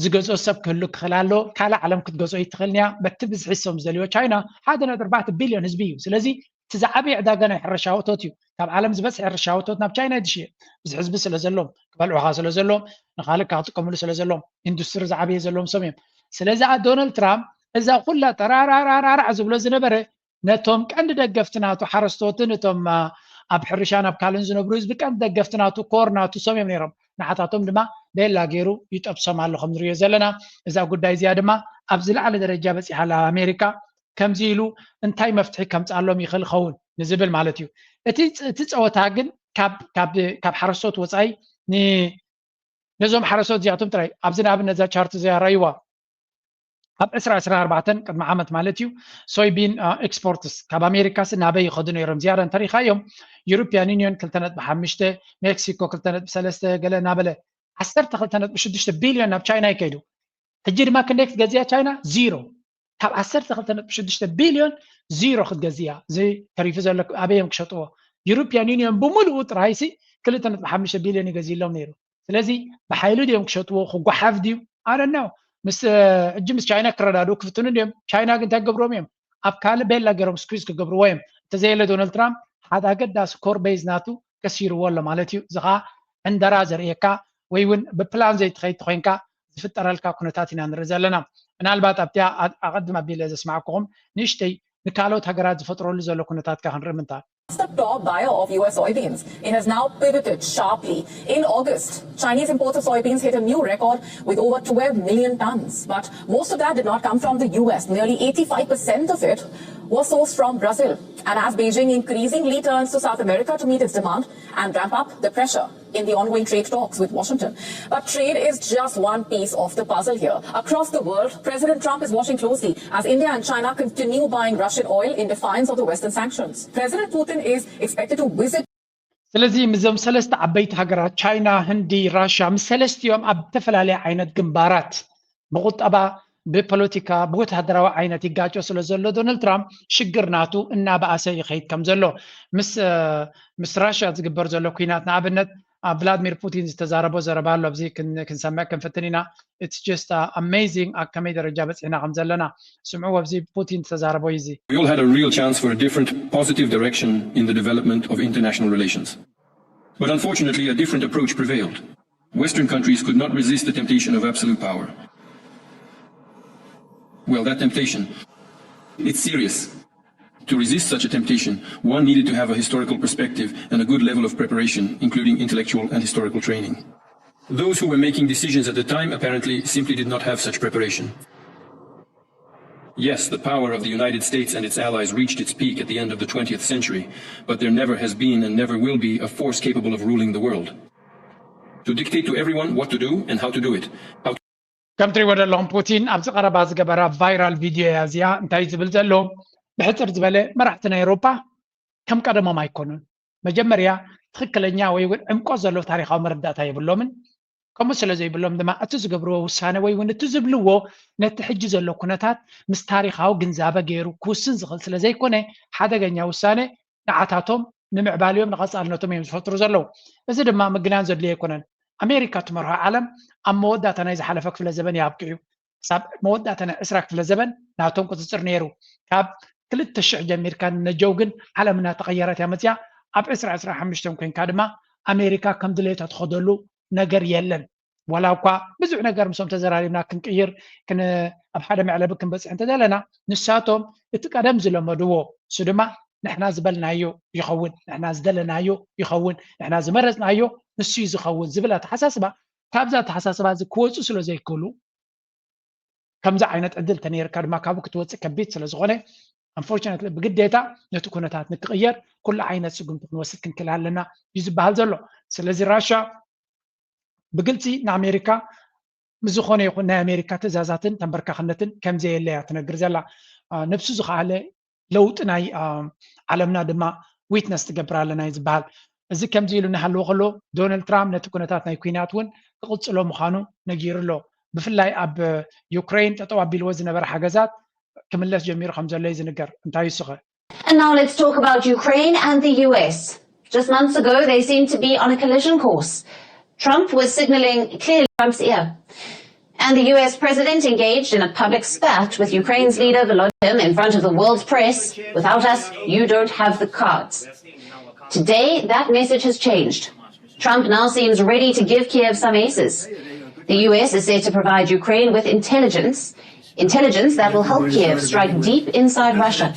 ዝገዝኦ ሰብ ክህሉ ክኽእል ኣሎ ካልእ ዓለም ክትገዝኦ ይትኽእልንያ በቲ ብዝሒሶም ዝደልዮ ቻይና 1.4 ቢልዮን ህዝቢ እዩ ስለዚ እቲ ዝዓበየ ዕዳጋ ናይ ሕርሻ እቶት እዩ ካብ ዓለም ዝበፅሐ ሕርሻ እቶት ናብ ቻይና ይድሽየ ብዙሕ ህዝቢ ስለ ዘለዎም ክበልዑኻ ስለ ዘለዎም ንካልእ ክጥቀምሉ ስለ ዘለዎም ኢንዱስትሪ ዝዓበየ ዘለዎም ሰብ እዮም ስለዚ ዶናልድ ትራምፕ እዛ ኩላ ጠራራራራዕ ዝብሎ ዝነበረ ነቶም ቀንዲ ደገፍትናቱ ሓረስቶትን እቶም ኣብ ሕርሻ ናብ ካልኦን ዝነብሩ ህዝቢ ቀንዲ ደገፍትናቱ ኮርናቱ ሰም እዮም ነይሮም ንሓታቶም ድማ ቤላ ገይሩ ይጠብሶም ኣሎ ከም ንሪኦ ዘለና እዛ ጉዳይ እዚኣ ድማ ኣብ ዝለዓለ ደረጃ በፂሓላ ኣሜሪካ ከምዚ ኢሉ እንታይ መፍትሒ ከምፃሎም ይኽእል ይኸውን ንዝብል ማለት እዩ እቲ ፀወታ ግን ካብ ሓረስቶት ወፃኢ ነዞም ሓረስቶት እዚኣቶም ጥራይ ኣብዚ ንኣብነት እዛ ቻርት እዚኣ ራእይዋ ኣብ 2024 ቅድሚ ዓመት ማለት እዩ ሶይቢን ኤክስፖርትስ ካብ ኣሜሪካስ ናበይ ይኸዱ ነይሮም ዝያዳ እንተሪእኻዮም ዩሮፒያን ዩኒዮን 2.5 ሜክሲኮ 2.3 ገለ ናበለ 12.6 ቢልዮን ናብ ቻይና ይከይዱ ሕጂ ድማ ክንደይ ክትገዝያ ቻይና ዚሮ ካብ 12.6 ቢልዮን ዚሮ ክትገዝያ እዚ ተሪፉ ዘሎ ኣበዮም ክሸጥዎ ዩሮፒያን ዩኒዮን ብምሉኡ ጥራይሲ 2.5 ቢልዮን ይገዝሎም ነይሩ ስለዚ ብሓይሉ ድዮም ክሸጥዎ ክጓሓፍ ድዩ ኣረናው ምስ ሕጂ ምስ ቻይና ክረዳዱ ክፍትኑ ድዮም ቻይና ግን እንታይ ክገብርዎም እዮም ኣብ ካልእ ቤላ ገይሮም ስኩዝ ክገብርዎ እዮም እንተዘየለ ዶናልድ ትራምፕ ሓደ ኣገዳሲ ኮር ቤዝ ናቱ ከሲርዎ ኣሎ ማለት እዩ እዚ ከዓ ዕንደራ ዘርእየካ ወይ እውን ብፕላን ዘይትኸይድ ኮይንካ ዝፍጠረልካ ኩነታት ኢና ንርኢ ዘለና ምናልባት ኣብቲ ኣቐድም ኣቢለ ዘስማዕክኹም ንእሽተይ ንካልኦት ሃገራት ዝፈጥረሉ ዘሎ ኩነታት ካ ክንርኢ ምንታይ The top buyer of US soybeans. It has now pivoted sharply. In August, Chinese imports of soybeans hit a new record with over 12 million tons. But most of that did not come from the US. Nearly 85% of it was sourced from Brazil. And as Beijing increasingly turns to South America to meet its demand and ramp up the pressure in the ongoing trade talks with Washington. But trade is just one piece of the puzzle here. Across the world, President Trump is watching closely as India and China continue buying Russian oil in defiance of the Western sanctions. President Putin is expected to visit. ስለዚ ምዞም ሰለስተ ዓበይቲ ሃገራት ቻይና፣ ህንዲ፣ ራሽያ ምስ ሰለስቲኦም ኣብ ተፈላለየ ዓይነት ግንባራት ብቁጠባ ብፖለቲካ ብወታደራዊ ዓይነት ይጋጮ ስለ ዘሎ ዶናልድ ትራምፕ ሽግር ናቱ እናበኣሰ ይኸይድ ከም ዘሎ ምስ ራሽያ ዝግበር ዘሎ ኩናት ንኣብነት ቭላድሚር ፑቲን ዝተዛረቦ ዘረባ ኣሎ ኣብዚ ክንሰምዕ ክንፍትን ኢና it's just amazing ከመይ ደረጃ በፂሕና ከም ዘለና ስምዑ ኣብዚ ፑቲን ዝተዛረቦ እዩ እዚ We all had a real chance for a different positive direction in the development of international relations. But unfortunately a different approach prevailed. Western countries could not resist the temptation of absolute power. Well, that temptation, it's serious. To resist such a temptation, one needed to have a historical perspective and a good level of preparation, including intellectual and historical training. Those who were making decisions at the time apparently simply did not have such preparation. Yes, the power of the United States and its allies reached its peak at the end of the 20th century, but there never has been and never will be a force capable of ruling the world. To dictate to everyone what to do and how to do it. ከም ትሪእዎ ዘለኹም ፑቲን ኣብዚ ቀረባ ዝገበራ ቫይራል ቪድዮ እያ እዚኣ እንታይ ዝብል ዘሎ ብሕፅር ዝበለ መራሕቲ ናይ ኤውሮፓ ከም ቀደሞም ኣይኮኑን መጀመርያ ትክክለኛ ወይ እውን ዕምቆ ዘለዎ ታሪካዊ መረዳእታ የብሎምን ከምኡ ስለ ዘይብሎም ድማ እቲ ዝገብርዎ ውሳነ ወይ እውን እቲ ዝብልዎ ነቲ ሕጂ ዘሎ ኩነታት ምስ ታሪካዊ ግንዛበ ገይሩ ክውስን ዝኽእል ስለ ዘይኮነ ሓደገኛ ውሳነ ንዓታቶም ንምዕባልዮም ንቐፃልነቶም እዮም ዝፈጥሩ ዘለዉ እዚ ድማ ምግናን ዘድልዮ ኣይኮነን ኣሜሪካ ትመርሖ ዓለም ኣብ መወዳእታ ናይ ዝሓለፈ ክፍለ ዘበን ይኣብቅዑ ክሳብ መወዳእታ ናይ 20 ክፍለ ዘበን ናቶም ቁፅፅር ነይሩ ካብ 2000 ጀሚርካ ነጀው ግን ዓለምና ተቐየረት እያ መፅያ ኣብ 2015 ኮንካ ድማ ኣሜሪካ ከም ድሌታ ትኸደሉ ነገር የለን ወላ እኳ ብዙሕ ነገር ምሶም ተዘራሪብና ክንቅይር ኣብ ሓደ መዕለቢ ክንበፅሕ እንተዘለና ንሳቶም እቲ ቀደም ዝለመድዎ እሱ ድማ ንሕና ዝበልናዮ ይኸውን ንሕና ዝደለናዮ ይኸውን ንሕና ዝመረፅናዮ ንሱ ዝኸውን ዝብል ኣተሓሳስባ ካብዛ ኣተሓሳስባ እዚ ክወፁ ስለ ዘይክእሉ ከምዚ ዓይነት ዕድል ተነይርካ ድማ ካብኡ ክትወፅእ ከቢድ ስለ ዝኾነ unfortunately ብግዴታ ነቲ ኩነታት ንክቕየር ኩሉ ዓይነት ስጉምቲ ክንወስድ ክንክእል ኣለና እዩ ዝበሃል ዘሎ ስለዚ ራሽያ ብግልፂ ንኣሜሪካ ብዝኾነ ይኹን ናይ ኣሜሪካ ትእዛዛትን ተንበርካኽነትን ከምዘየለያ ትነግር ዘላ ነብሱ ዝኸኣለ ለውጢ ናይ ዓለምና ድማ ዊትነስ ትገብር ኣለና እዩ ዝበሃል እዚ ከምዚ ኢሉ እናሃለዎ ከሎ ዶናልድ ትራምፕ ነቲ ኩነታት ናይ ኩናት እውን ክቕፅሎ ምዃኑ ነጊሩ ኣሎ ብፍላይ ኣብ ዩክሬን ጠጠው ኣቢልዎ ዝነበረ ሓገዛት ክምለስ ጀሚሩ ከም ዘሎ እዩ ዝንገር እንታይ ይስኸ And now let's talk about Ukraine and the US. Just months ago they seemed to be on a collision course. Trump was signaling clearly Trump's ear. And the US president engaged in a public spat with Ukraine's leader Volodymyr in front of the world's press. Without us, you don't have the cards. Today, that message has changed. Trump now seems ready to give Kiev some aces. The US is set to provide Ukraine with intelligence that will help Kiev strike deep inside Russia.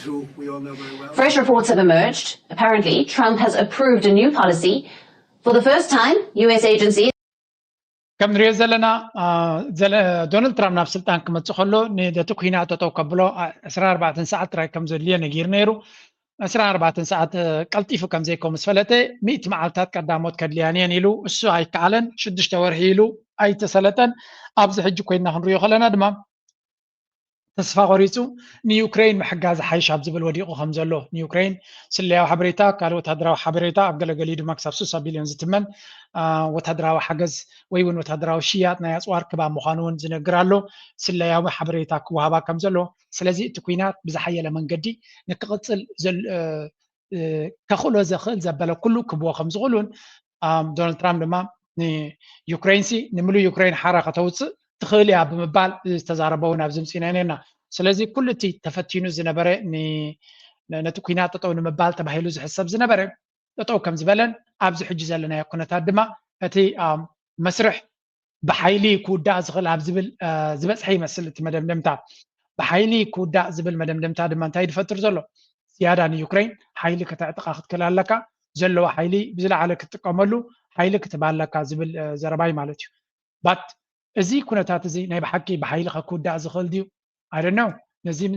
Fresh reports have emerged. Apparently, Trump has approved a new policy. For the first time, US agencies ከም ንሪኦ ዘለና ዶናልድ ትራምፕ ናብ ስልጣን ክመፅእ ከሎ ነቲ ኩናት ጠጠው ከብሎ 14 ሰዓት ጥራይ ከም ዘድልዮ ነጊሩ ነይሩ 14 ሰዓት ቀልጢፉ ከም ዘይኮ ምስ ፈለጠ 100 መዓልታት ቀዳሞት ከድልያን እየን ኢሉ እሱ ኣይከኣለን 6 ወርሒ ኢሉ ኣይተሰለጠን ኣብዚ ሕጂ ኮይና ክንሪኦ ከለና ድማ ተስፋ ቆሪፁ ንዩክሬን ምሕጋዝ ሓይሽ ኣብ ዝብል ወዲቑ ከም ዘሎ ንዩክሬን ስለያዊ ሓበሬታ ካልእ ወታደራዊ ሓበሬታ ኣብ ገለገሊ ድማ ክሳብ 60 ቢልዮን ዝትመን ወታደራዊ ሓገዝ ወይ እውን ወታደራዊ ሽያጥ ናይ ኣፅዋር ክባብ ምዃኑ እውን ዝነግር ኣሎ ስለያዊ ሓበሬታ ክወሃባ ከም ዘሎ ስለዚ እቲ ኩናት ብዝሓየለ መንገዲ ንክቕፅል ከኽእሎ ዘኽእል ዘበለ ኩሉ ክብዎ ከም ዝኽእሉን ዶናልድ ትራምፕ ድማ ንዩክሬንሲ ንምሉእ ዩክሬን ሓራ ከተውፅእ ትኽእል እያ ብምባል ዝተዛረበውን ኣብዚ ምፅኢና ነርና ስለዚ ኩሉ እቲ ተፈቲኑ ዝነበረ ነቲ ኩናት ጠጠው ንምባል ተባሂሉ ዝሕሰብ ዝነበረ ጠጠው ከም ዝበለን ኣብዚ ሕጂ ዘለናዮ ኩነታት ድማ እቲ መስርሕ ብሓይሊ ክውዳእ ዝኽእል ኣብ ዝብል ዝበፅሐ ይመስል እቲ መደምደምታ بحيلي كودا زبل مدمدمتا دما انتاي دفتر زلو زيادة يوكرين حيلي كتعتقا كتلالك زلو حيلي بزلا على كتقاملو حيلي كتبالك زبل زرباي مالتيو بات ازي كونتات ازي ناي بحكي بحيلي كودا زخل ديو I don't know نزي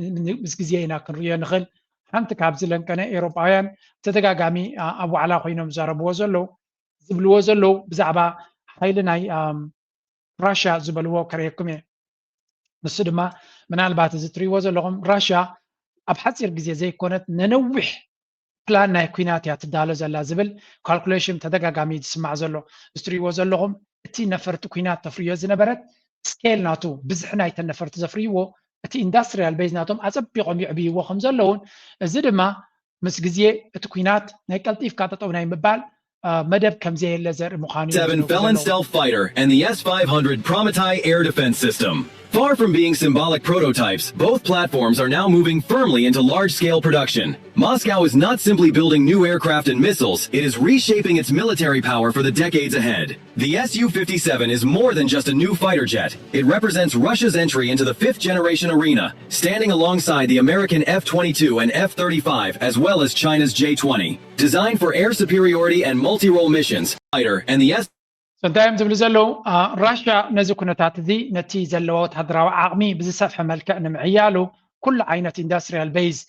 مسكزينا كنريا نخل حنت كابزلن كان ايروبايان تتغاغامي ابو علا خوينم زربو زلو زبلو زلو بزعبا حيلي ناي راشا زبلو كريكم ንሱ ድማ ምናልባት እዚ ትሪእዎ ዘለኹም ራሽያ ኣብ ሓፂር ግዜ ዘይኮነት ነነዊሕ ፕላን ናይ ኩናት እያ ትዳሎ ዘላ ዝብል ካልኩሌሽን ተደጋጋሚ ዝስማዕ ዘሎ እዚ ትሪእዎ ዘለኹም እቲ ነፈርቲ ኩናት ተፍርዮ ዝነበረት ስኬል ናቱ ብዝሕ ናይተን ነፈርቲ ዘፍርይዎ እቲ ኢንዳስትሪያል ቤዝ ናቶም ኣፀቢቖም ይዕብይዎ ከም ዘለውን እዚ ድማ ምስ ግዜ እቲ ኩናት ናይ ቀልጢፍካ ጠጠው ናይ ምባል መደብ ከምዘይ የለ ዘርኢ ምዃኑ 7 Felon Stealth Fighter and the S-500 Prometheus air defense system. Far from being symbolic prototypes, both platforms are now moving firmly into large-scale production. Moscow is not simply building new aircraft and missiles, it is reshaping its military power for the decades ahead. The Su-57 is more than just a new fighter jet. It represents Russia's entry into the fifth-generation arena, standing alongside the American F-22 and F-35, as well as China's J-20. Designed for air superiority and multi-role missions, fighter and the سنتايم زبل زلو راشيا نزو كنتات ذي نتي زلو تهدراو عقمي بزسفح ملكة نمعيالو كل عينة industrial base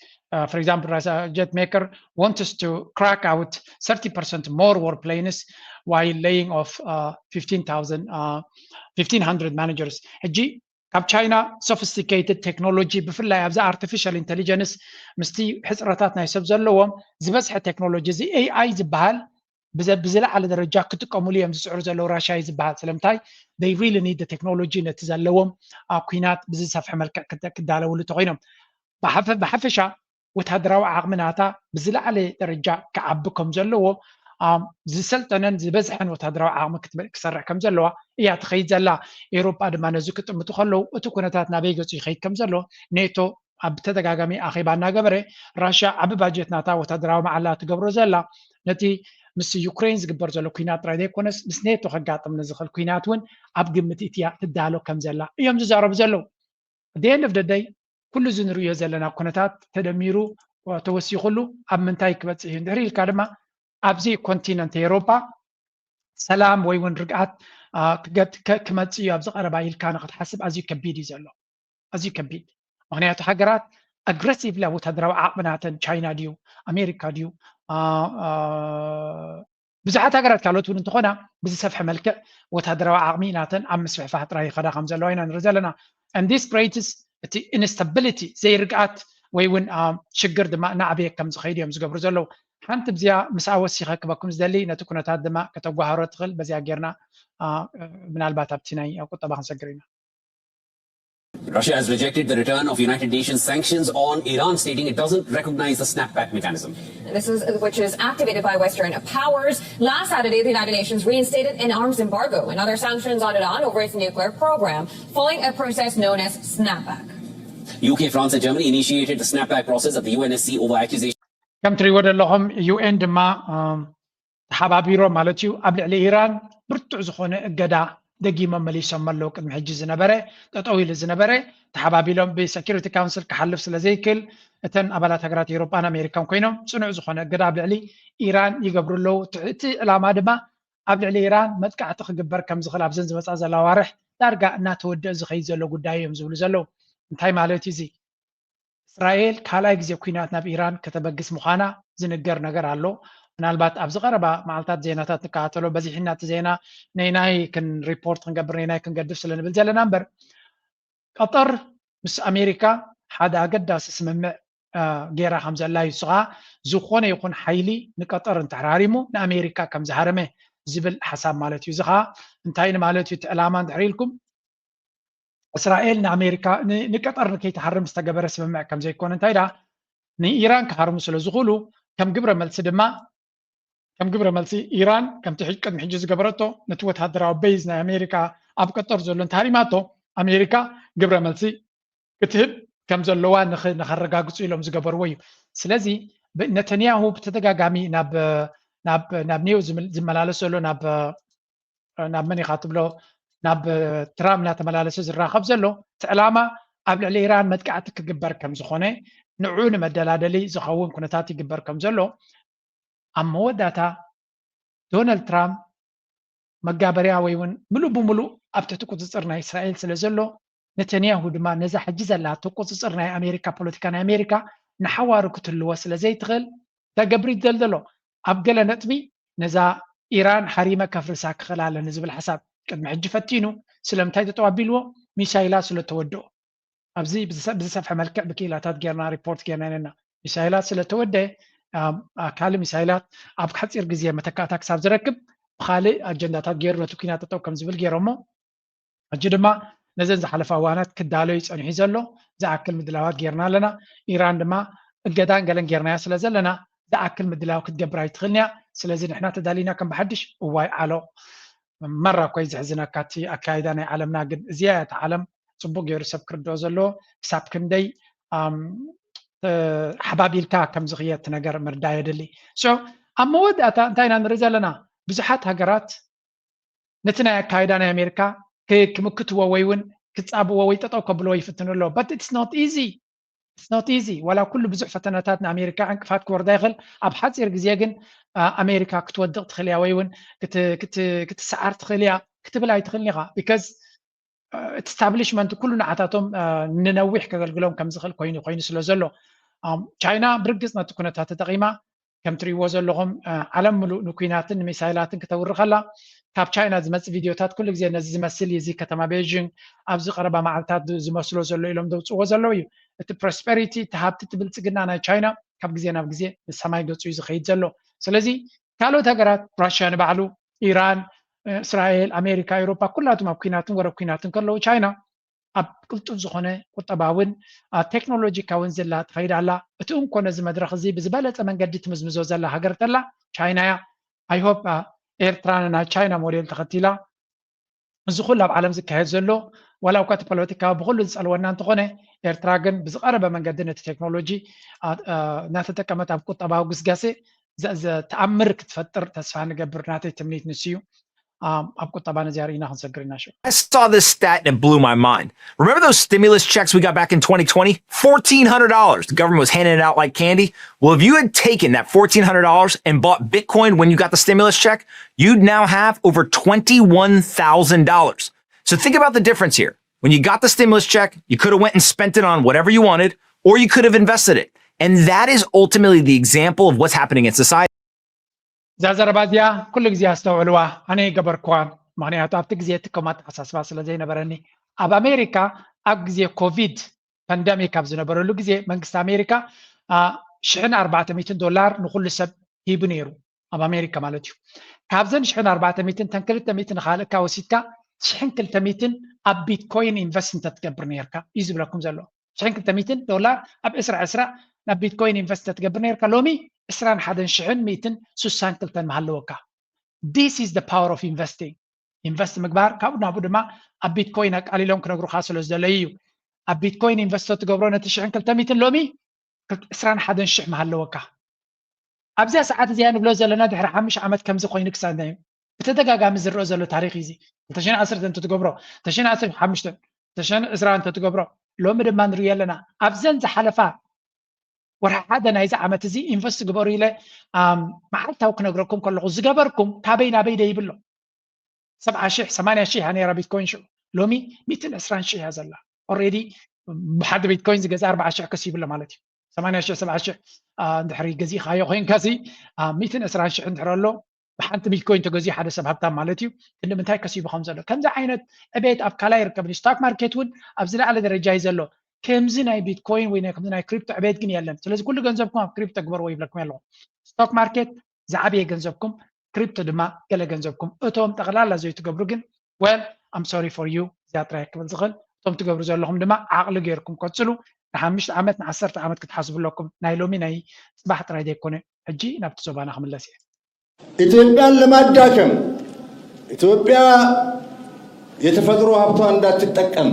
for example jet maker wants to crack out 30% more warplanes while laying off 1500 managers هجي كاب China sophisticated technology بفرلا يبزا artificial intelligence مستي حسراتاتنا يسب زلوهم زبسح technology زي AI زبهال بزلا على درجة كتقاموا ليهم زسعر زلو راشا يزبهال سلامتاي they really need the technology نتزلوهم كوينات بزي صفحة ملكة كدالو اللي تغينهم بحفشة وتهدراو عقمناتا بزلا على درجة كعبكم زلو زي سلطنن زي بزحن وتهدراو عقمك كسرع كم زلو إيا تخيد زلا إيروبا دما نزو كتمتو خلو وتكونتات نابيغو يخيد كم زلو نيتو أبتدقاقامي أخيبانا قبري راشا عبباجتناتا وتهدراو معلا تقبرو زلا نتي مس يوكرين زغبر زلو كوينات رايدي كونس مس نيتو خغاطم نزخل كوينات ون اب قمت اتيا تدالو كم زلا ايام زارب زلو the end of the day كل زنريو زلنا كونتات تدميرو وتوسيخلو اب منتاي كبص هندريل كادما ابزي كونتيننت اوروبا سلام وي ون رقات كمصيو ابز قربا يلكان كتحسب ازي كبيد زلو ازي كبيد مغنيات حجرات aggressive لا وتدراو عقبناتن تشاينا ديو امريكا ديو بزحات هاجرات كالوت ون تخونا بزي سفح ملكة وتدراو عقميناتن عم مسفح فحط راي خدا خمسة لوينا نرزلنا and this creates instability زي رقعات ويون شجر دماء نعبيه كم زخيدي يوم زقبر زلو حانت بزيا مساوى السيخة كبكم زدلي نتكون تاد دماء كتبوها رتغل بزيا جيرنا من البات ابتناي أو كتبها نسجرينا. Russia has rejected the return of United Nations sanctions on Iran, stating it doesn't recognize the snapback mechanism. This is which is activated by Western powers. Last Saturday, the United Nations reinstated an arms embargo and other sanctions on Iran over its nuclear program, following a process known as snapback. UK, France, and Germany initiated the snapback process at the UNSC over accusations. كم تريود لهم UN دما حبابيرو مالتيو قبل على إيران برتع زخونة قدا دقيمة مليشة ملوك المحجز زنبرة تطويل الزنبرة تحبابيلهم بسكيورتي كونسل كحلف سلازيكل اتن أبلات هجرات أوروبا أمريكا كوينهم صنع زخونة قدا قبل علي إيران يقبروا له تأتي العماد ما قبل علي إيران ما تقع تقبر كم زخل عبزنز بس عزل وارح ترجع ناتود زخي زلو قدايم زول زلو انتهي مالتي زي إسرائيل كالا يجزي كويناتنا بإيران كتبقس مخانا زنقر نقر علو ምናልባት ኣብዚ ቀረባ መዓልታት ዜናታት ንከታተሎ በዚሕና እቲ ዜና ነናይ ክን ሪፖርት ክንገብር ነናይ ክንገድፍ ስለንብል ዘለና እምበር ቀጠር ምስ ኣሜሪካ ሓደ ኣገዳሲ ስምምዕ ጌራ ከም ዘላ ይስኻ ዝኾነ ይኹን ሓይሊ ንቀጠር እንተሕራሪሙ ንኣሜሪካ ከም ዝሃረመ ዝብል ሓሳብ ማለት እዩ እዚ ከዓ እንታይ ማለት እዩ እቲ ዕላማ እንድሕር ኢልኩም እስራኤል ንኣሜሪካ ንቀጠር ንከይተሓርም ዝተገበረ ስምምዕ ከም ዘይኮነ እንታይ ዳ ንኢራን ክሃርሙ ስለ ዝኽእሉ ከም ግብረ መልሲ ድማ كم قبل ملسي إيران كم تحج قد محجز قبرته نتوت هدراو بيزنا أمريكا أبقى زلون تحريماته أمريكا قبل ملسي كتب كم زلوان نخرجا قصي لهم زقبر ويو سلازي نتنياهو بتدقى قامي ناب نيو زملالة سولو ناب مني خاطب له ناب ترام نات ملالة زرا خبز له تعلامة ኣብ ልዕሊ ኢራን መጥቃዕቲ ክግበር ከም ዝኾነ ንዑ ንመደላደሊ ዝኸውን ኩነታት ይግበር ከም ዘሎ ኣብ መወዳእታ ዶናልድ ትራምፕ መጋበርያ ወይ እውን ሙሉእ ብሙሉእ ኣብ ትሕቲ ቁፅፅር ናይ እስራኤል ስለ ዘሎ ነተንያሁ ድማ ነዛ ሕጂ ዘላቶ ቁፅፅር ናይ ኣሜሪካ ፖለቲካ ናይ ኣሜሪካ ንሓዋሩ ክትህልዎ ስለ ዘይትኽእል ተገብሪ ይደልደሎ ኣብ ገለ ነጥቢ ነዛ ኢራን ሓሪመ ከፍርሳ ክኽእል ኣለኒ ዝብል ሓሳብ ቅድሚ ሕጂ ፈቲኑ ስለምንታይ ተጠዋቢልዎ ሚሳይላት ስለተወድኦ ኣብዚ ብዝሰፍሐ መልክዕ ብክኢላታት ጌርና ሪፖርት ጌርና ኢና ሚሳይላት ስለተወደአ ካልእ ሚሳይላት ኣብ ሓፂር ግዜ መተካእታ ክሳብ ዝረክብ ብካልእ ኣጀንዳታት ገይሩ ነቲ ኩናት ጠጠው ከም ዝብል ገይሮሞ ሕጂ ድማ ነዘን ዝሓለፈ እዋናት ክዳለዩ ፀኒሑ ዘሎ ዝኣክል ምድላዋት ጌርና ኣለና ኢራን ድማ እገዳን ገለን ጌርናያ ስለ ዘለና ዝኣክል ምድላው ክትገብር ኣይትኽእልን እያ ስለዚ ንሕና ተዳሊና ከም ብሓድሽ እዋይ ዓሎ መራ ኮይ ዝሕዝነካ እቲ ኣካይዳ ናይ ዓለምና ግን እዚኣ እቲ ዓለም ፅቡቅ ገይሩ ሰብ ክርድኦ ዘለዎ ክሳብ ክንደይ ሓባቢልካ ከም ዝኽየት ነገር ምርዳእ የድሊ ኣብ መወዳእታ እንታይ ኢና ንርኢ ዘለና ብዙሓት ሃገራት ነቲ ናይ ኣካይዳ ናይ ኣሜሪካ ክምክትዎ ወይ እውን ክፃብዎ ወይ ጠጠው ከብልዎ ይፍትኑ ኣለዎ but it's not easy ወላ ኩሉ ብዙሕ ፈተነታት ንኣሜሪካ ዕንቅፋት ክወርዳ ይኽእል ኣብ ሓፂር ግዜ ግን ኣሜሪካ ክትወድቕ ትኽእል እያ ወይ እውን ክትሰዓር ትኽእል እያ ክትብል ኣይትኽእልን ኢኻ because establishment ኩሉ ንዓታቶም ንነዊሕ ከገልግሎም ከም ዝኽእል ኮይኑ ስለ ዘሎ ቻይና ብርግፅ ነቲ ኩነታት ተጠቒማ ከም ትሪእዎ ዘለኹም ዓለም ሙሉእ ንኩናትን ንሚሳይላትን ክተውሪ ከላ ካብ ቻይና ዝመፅእ ቪድዮታት ኩሉ ግዜ ነዚ ዝመስል እዚ ከተማ ቤጂንግ ኣብዚ ቀረባ መዓልታት ዝመስሎ ዘሎ ኢሎም ደውፅዎ ዘለው እዩ እቲ ፕሮስፐሪቲ እቲ ሃብቲ እቲ ብልፅግና ናይ ቻይና ካብ ግዜ ናብ ግዜ ብሰማይ ገፁ እዩ ዝኸይድ ዘሎ ስለዚ ካልኦት ሃገራት ራሽያ ንባዕሉ ኢራን እስራኤል ኣሜሪካ ኤውሮፓ ኩላቶም ኣብ ኩናትን ወረብ ኩናትን ከለዉ ቻይና ኣብ ቅልጡፍ ዝኾነ ቁጠባውን ቴክኖሎጂካውን ዘላ ትኸይድ ኣላ እቲ እንኮ ነዚ መድረክ እዚ ብዝበለፀ መንገዲ ትምዝምዞ ዘላ ሃገር ተላ ቻይና እያ ኣይሆፕ ኤርትራ ናይ ቻይና ሞዴል ተኸቲላ እዚ ኩሉ ኣብ ዓለም ዝካየድ ዘሎ ወላ እኳ እቲ ፖለቲካ ብኩሉ ዝፀልወና እንተኾነ ኤርትራ ግን ብዝቐረበ መንገዲ ነቲ ቴክኖሎጂ እናተጠቀመት ኣብ ቁጠባዊ ግስጋሴ ተኣምር ክትፈጥር ተስፋ ንገብር ናተይ ትምኒት ንስ እዩ ኣብ ቁጠባ ነዚ ኣርኢና ክንሰግር ኢና ሸው I saw this stat and it blew my mind. Remember those stimulus checks we got back in 2020? $1,400. The government was handing it out like candy. Well, if you had taken that $1,400 and bought Bitcoin when you got the stimulus check, you'd now have over $21,000. So think about the difference here. When you got the stimulus check, you could have went and spent it on whatever you wanted, or you could have invested it. And that is ultimately the example of what's happening in society. ዛዘረባዝያ ኩሉ ግዜ ኣስተውዕልዋ ኣነ ይገበርክዋ ምክንያቱ ኣብቲ ግዜ ትከማት ሓሳስባ ስለ ዘይነበረኒ ኣብ ኣሜሪካ ኣብ ግዜ ኮቪድ ፓንደሚክ ኣብ ዝነበረሉ ግዜ መንግስቲ ኣሜሪካ $400 ንኩሉ ሰብ ሂቡ ነይሩ ኣብ ኣሜሪካ ማለት እዩ ካብዘን 400 ተን 200 ንኻልእካ ወሲድካ 200 ኣብ ቢትኮይን ኢንቨስት እንተትገብር ነርካ እዩ ዝብለኩም ዘሎ $200 ኣብ 20 ናብ ቢትኮይን ኢንቨስት ተትገብር ነርካ ሎሚ 21,162 መሃለወካ this is the power of investing ኢንቨስት ምግባር ካብኡ ናብኡ ድማ ኣብ ቢትኮይን ኣቃሊሎም ክነግሩካ ስለ ዝደለዩ እዩ ኣብ ቢትኮይን ኢንቨስት ትገብሮ ነቲ 200 ሎሚ 21,000 መሃለወካ ኣብዛ ሰዓት እዚኣ ንብሎ ዘለና ድሕሪ 5 ዓመት ከምዚ ኮይኑ ክሳብ እዩ ብተደጋጋሚ ዝርኦ ዘሎ ታሪክ እዚ 2010 እንተትገብሮ 2015 2020 እንተትገብሮ ሎሚ ድማ ንሪኦ ኣለና ኣብዘን ዝሓለፋ ወርሒ ሓደ ናይዚ ዓመት እዚ ኢንቨስት ግበሩ ኢለ መዓልታዊ ክነግረኩም ከለኹ ዝገበርኩም ካበይ ናበይ ደ ይብሎ 70,000 80,000 ነራ ቢትኮይን ሽዑ ሎሚ 120,000 እያ ዘላ ኦልሬዲ ብሓደ ቢትኮይን ዝገዛ 40,000 ከስ ይብሎ ማለት እዩ 80,000 70,000 እንድሕሪ ገዚእካዮ ኮይንካሲ 120,000 እንድሕሪ ኣሎ ብሓንቲ ቢትኮይን ተገዚኡ ሓደ ሰብ ሃብታም ማለት እዩ ንምንታይ ከሲቡ ከም ዘሎ ከምዚ ዓይነት ዕቤት ኣብ ካልኣይ ይርከብኒ ስቶክ ማርኬት እውን ኣብ ዝለዓለ ደረጃ እዩ ዘሎ ከምዚ ናይ ቢትኮይን ወይ ከምዚ ናይ ክሪፕቶ ዕቤት ግን የለን ስለዚ ኩሉ ገንዘብኩም ኣብ ክሪፕቶ ግበርዎ ይብለኩም ኣለኹ ስቶክ ማርኬት ዝዓበየ ገንዘብኩም ክሪፕቶ ድማ ገለ ገንዘብኩም እቶም ጠቕላላ ዘይትገብሩ ግን well I'm sorry for you ዚያጥራይ ክብል ዝኽእል እቶም ትገብሩ ዘለኹም ድማ ዓቕሊ ገይርኩም ቀፅሉ ን5 ዓመት ን10 ዓመት ክትሓስብለኩም ናይ ሎሚ ናይ ፅባሕ ጥራይ ዘይኮነ ሕጂ ናብቲ ዞባና ክምለስ እየ ኢትዮጵያን ለማዳከም ኢትዮጵያ የተፈጥሮ ሀብቷ እንዳትጠቀም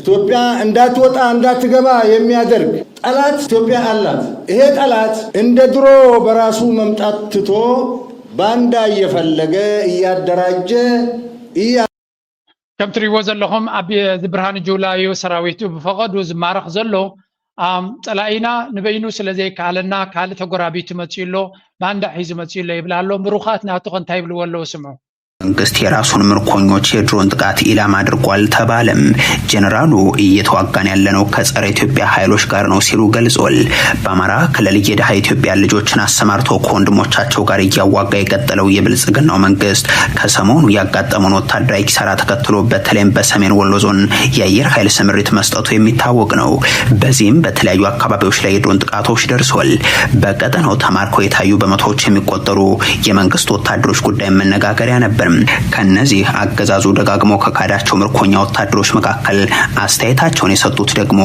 ኢትዮጵያ እንዳትወጣ እንዳትገባ የሚያደርግ ጠላት ኢትዮጵያ አላት። ይሄ ጠላት እንደ ድሮ በራሱ መምጣት ትቶ ባንዳ እየፈለገ እያደራጀ كم تريو زلهم أبي برهان جولايو سراويتو بفقد وزمارخ زلو تلاقينا نبينو سلزي كالنا كال تقرابيتو متشيلو باندا حيز متشيلو يبلالو مروخات ناتقن تايبلو ولو سمعو መንግስት የራሱን ምርኮኞች የድሮን ጥቃት ኢላማ አድርጓል ተባለም። ጀነራሉ እየተዋጋን ያለነው ከጸረ ኢትዮጵያ ኃይሎች ጋር ነው ሲሉ ገልጿል። በአማራ ክልል የደሃ ኢትዮጵያ ልጆችን አሰማርቶ ከወንድሞቻቸው ጋር እያዋጋ የቀጠለው የብልጽግናው መንግስት ከሰሞኑ ያጋጠመውን ወታደራዊ ኪሳራ ተከትሎ በተለይም በሰሜን ወሎ ዞን የአየር ኃይል ስምሪት መስጠቱ የሚታወቅ ነው። በዚህም በተለያዩ አካባቢዎች ላይ የድሮን ጥቃቶች ደርሷል። በቀጠናው ተማርከው የታዩ በመቶዎች የሚቆጠሩ የመንግስት ወታደሮች ጉዳይ መነጋገሪያ ነበር። ከነዚህ አገዛዙ ደጋግሞ ከካዳቸው ምርኮኛ ወታደሮች መካከል አስተያየታቸውን የሰጡት ደግሞ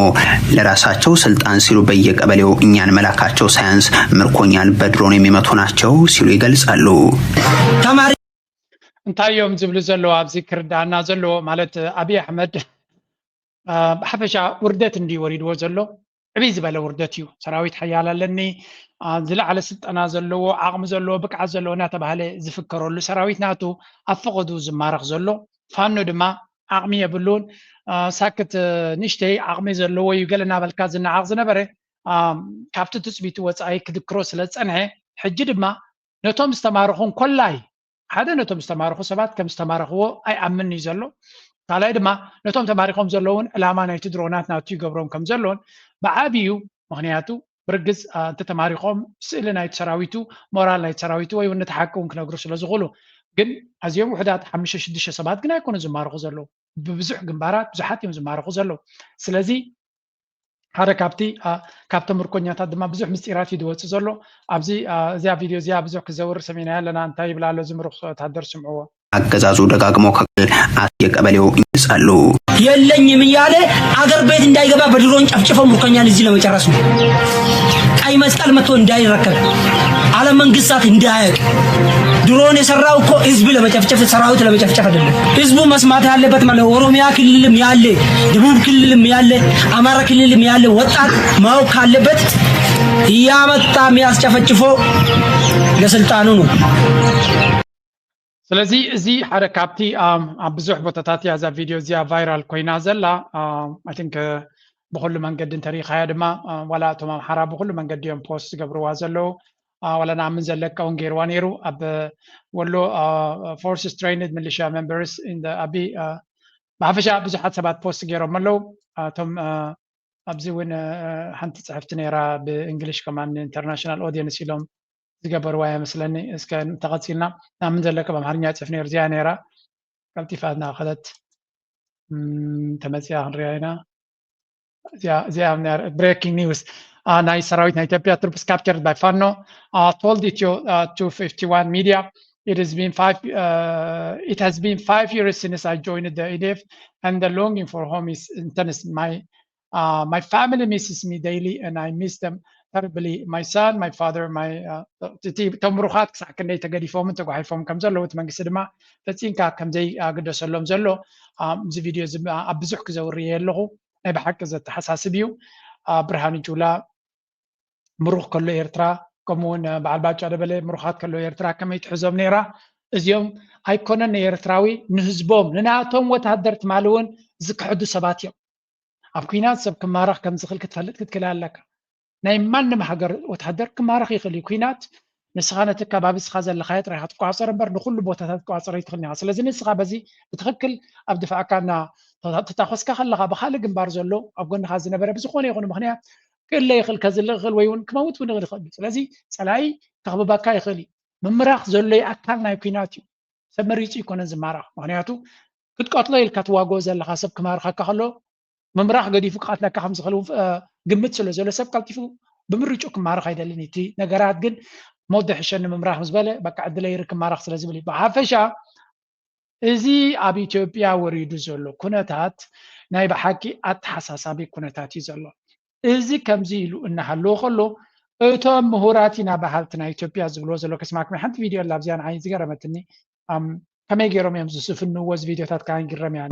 ለራሳቸው ስልጣን ሲሉ በየቀበሌው እኛን መላካቸው ሳያንስ ምርኮኛን በድሮን የሚመቱ ናቸው ሲሉ ይገልጻሉ። ተማሪ እንታየውም ዝብሉ ዘሎ አብዚ ክርዳና ዘሎ ማለት አብይ አህመድ በሐፈሻ ውርደት እንዲወሪድዎ ዘሎ ዕብይ ዝበለ ውርደት እዩ። ሰራዊት ሓያል ኣለኒ ዝለዓለ ስልጠና ዘለዎ ዓቕሚ ዘለዎ ብቅዓት ዘለዎ እናተባህለ ዝፍከረሉ ሰራዊት ናቱ ኣፈቐዱ ዝማረኽ ዘሎ ፋኖ ድማ ዓቕሚ የብሉን ሳክት ንሽተይ ዓቕሚ ዘለዎ እዩ ገለ እናበልካ ዝነዓቕ ዝነበረ ካብቲ ትፅቢቱ ወፃኢ ክድክሮ ስለ ዝፀንሐ ሕጂ ድማ ነቶም ዝተማረኹን ኮላይ ሓደ ነቶም ዝተማረኹ ሰባት ከም ዝተማረኽዎ ኣይኣምን እዩ ዘሎ ካልኣይ ድማ ነቶም ተማሪኾም ዘለውን ዕላማ ናይቲ ድሮናት ናቱ ይገብሮም ከም ዘለውን ብዓብዩ ምክንያቱ ብርግዝ እንተ ተማሪኾም ስእሊ ናይቲ ሰራዊቱ ሞራል ናይቲ ሰራዊቱ ወይ እውን ተሓቅውን ክነግሩ ስለ ዝኽእሉ ግን ኣዝዮም ውሕዳት 5-6 ሰባት ግን ኣይኮኑ ዝማርኹ ዘለዉ ብብዙሕ ግንባራት ብዙሓት እዮም ዝማርኹ ዘለዉ ስለዚ ሓደ ካብቶም ምርኮኛታት ድማ ብዙሕ ምስጢራት እዩ ዝወፅእ ዘሎ ኣብዚ እዚኣ ቪድዮ እዚኣ ብዙሕ ክዘውር ሰሚና ኣለና እንታይ ይብላ ኣሎ ዝምርኽ ወታደር ስምዕዎ አገዛዙ ደጋግሞ የቀበሌው ይጻሉ የለኝም እያለ አገር ቤት እንዳይገባ በድሮን ጨፍጭፈው ምርኮኛን እዚህ ለመጨረስ ነው። ቀይ መስቀል መጥቶ እንዳይረከብ ዓለም መንግስታት እንዳያውቅ ድሮን የሰራው እኮ ህዝብ ለመጨፍጨፍ ሰራዊት ለመጨፍጨፍ አይደለም። ህዝቡ መስማት ያለበት ማለት ኦሮሚያ ክልልም ያለ ደቡብ ክልልም ያለ አማራ ክልልም ያለ ወጣት ማወቅ ካለበት ያመጣ የሚያስጨፈጭፈው ለስልጣኑ ነው። ስለዚህ እዚ ሓደ ካብቲ ኣብ ብዙሕ ቦታታት እያ እዛ ቪድዮ እዚኣ ቫይራል ኮይና ዘላ ኣይ ቲንክ ብኩሉ መንገዲ እንተሪኢኻያ ድማ ዋላ እቶም ኣምሓራ ብኩሉ መንገዲ እዮም ፖስት ዝገብርዋ ዘለው ዋላ ንኣምን ዘለቀውን ገይርዋ ነይሩ ኣብ ወሎ ፎርስስ ትሬይንድ ሚሊሻ ሜምበርስ ኣቢ ብሓፈሻ ብዙሓት ሰባት ፖስት ገይሮም ኣለው እቶም ኣብዚ እውን ሓንቲ ፅሕፍቲ ነይራ ብእንግሊሽ ከማን ኢንተርናሽናል ኦዲየንስ ኢሎም ዝገበርዋ ይመስለኒ እስከ ተቐፂልና ናምን ዘለቀ በአማርኛ ፅፍ ነይሩ እዚኣ ነይራ ቀልጢፋትና ከለት ተመፅያ ክንሪኣ ኢና እዚኣ ብሬኪንግ ኒውስ ናይ ሰራዊት ናይ ኢትዮጵያ troops captured by Fano told Ethio 251 media it has been 5 years since I joined the EDF and the longing for home is intense. My family misses me daily and I miss them terribly. My son, my father, my ተምሩኻት ክሳዕ ክንደይ ተገዲፎምን ተጓሒፎም ከም ዘለዉ እቲ መንግስቲ ድማ ፈፂምካ ከምዘይ ግደሰሎም ዘሎ እዚ ቪድዮ ኣብ ብዙሕ ክዘውርየ ኣለኹ ናይ ብሓቂ ዘተሓሳስብ እዩ ብርሃኑ ጁላ ምሩኽ ከሎ ኤርትራ ከምኡውን በዓል ባጫ ደበለ ምሩኻት ከሎ ኤርትራ ከመይ ትሕዞም ነይራ እዚኦም ኣይኮነን ኤርትራዊ ንህዝቦም ንናቶም ወታደር ትማሊ እውን ዝክሕዱ ሰባት እዮም ኣብ ኩናት ሰብ ክማረኽ ከም ዝኽእል ክትፈልጥ ክትክእል ኣለካ ናይ ማንም ሃገር ወታደር ክማረኽ ይኽእል እዩ ኩናት ንስኻ ነቲ ከባቢ ስኻ ዘለኻዮ ጥራይካ ትቆፃፀር እምበር ንኩሉ ቦታታት ትቆፃፀር ይትኽእልኒ ኢኻ ስለዚ ንስኻ በዚ ብትክክል ኣብ ድፋዕካና ተታኮስካ ከለኻ ብካልእ ግንባር ዘሎ ኣብ ጎንኻ ዝነበረ ብዝኾነ ይኹን ምክንያት ክእለ ይኽእል ከዝለ ይኽእል ወይ እውን ክመውት እውን ይኽእል ስለዚ ፀላኢ ከኽብበካ ይኽእል እዩ ምምራኽ ዘሎይ ኣካል ናይ ኩናት እዩ ሰብ መሪፁ ይኮነን ዝማረኽ ምክንያቱ ክትቀትሎ ኢልካ ትዋግኦ ዘለኻ ሰብ ክማርኸካ ከሎ ምምራኽ ገዲፉ ክቐትለካ ከም ዝኽእል ግምት ስለ ዘሎ ሰብ ቀልጢፉ ብምርጩ ክማረኽ ኣይደልን እቲ ነገራት ግን ሞት ድሕሸኒ ምምራኽ ምስ በለ በቃ ዕድለ ይርክብ ክማረኽ ስለ ዝብል እዩ ብሓፈሻ እዚ ኣብ ኢትዮጵያ ወሪዱ ዘሎ ኩነታት ናይ ብሓቂ ኣተሓሳሳቢ ኩነታት እዩ ዘሎ እዚ ከምዚ ኢሉ እናሃለዎ ከሎ እቶም ምሁራት ኢና ባህልቲ ናይ ኢትዮጵያ ዝብልዎ ዘሎ ከስማዕክመ ሓንቲ ቪድዮ ኣላ ኣብዚኣ ንዓይ ዝገረመትኒ ከመይ ገይሮም እዮም ዝስፍንዎ እዚ ቪድዮታት ከዓ ይግረም እያ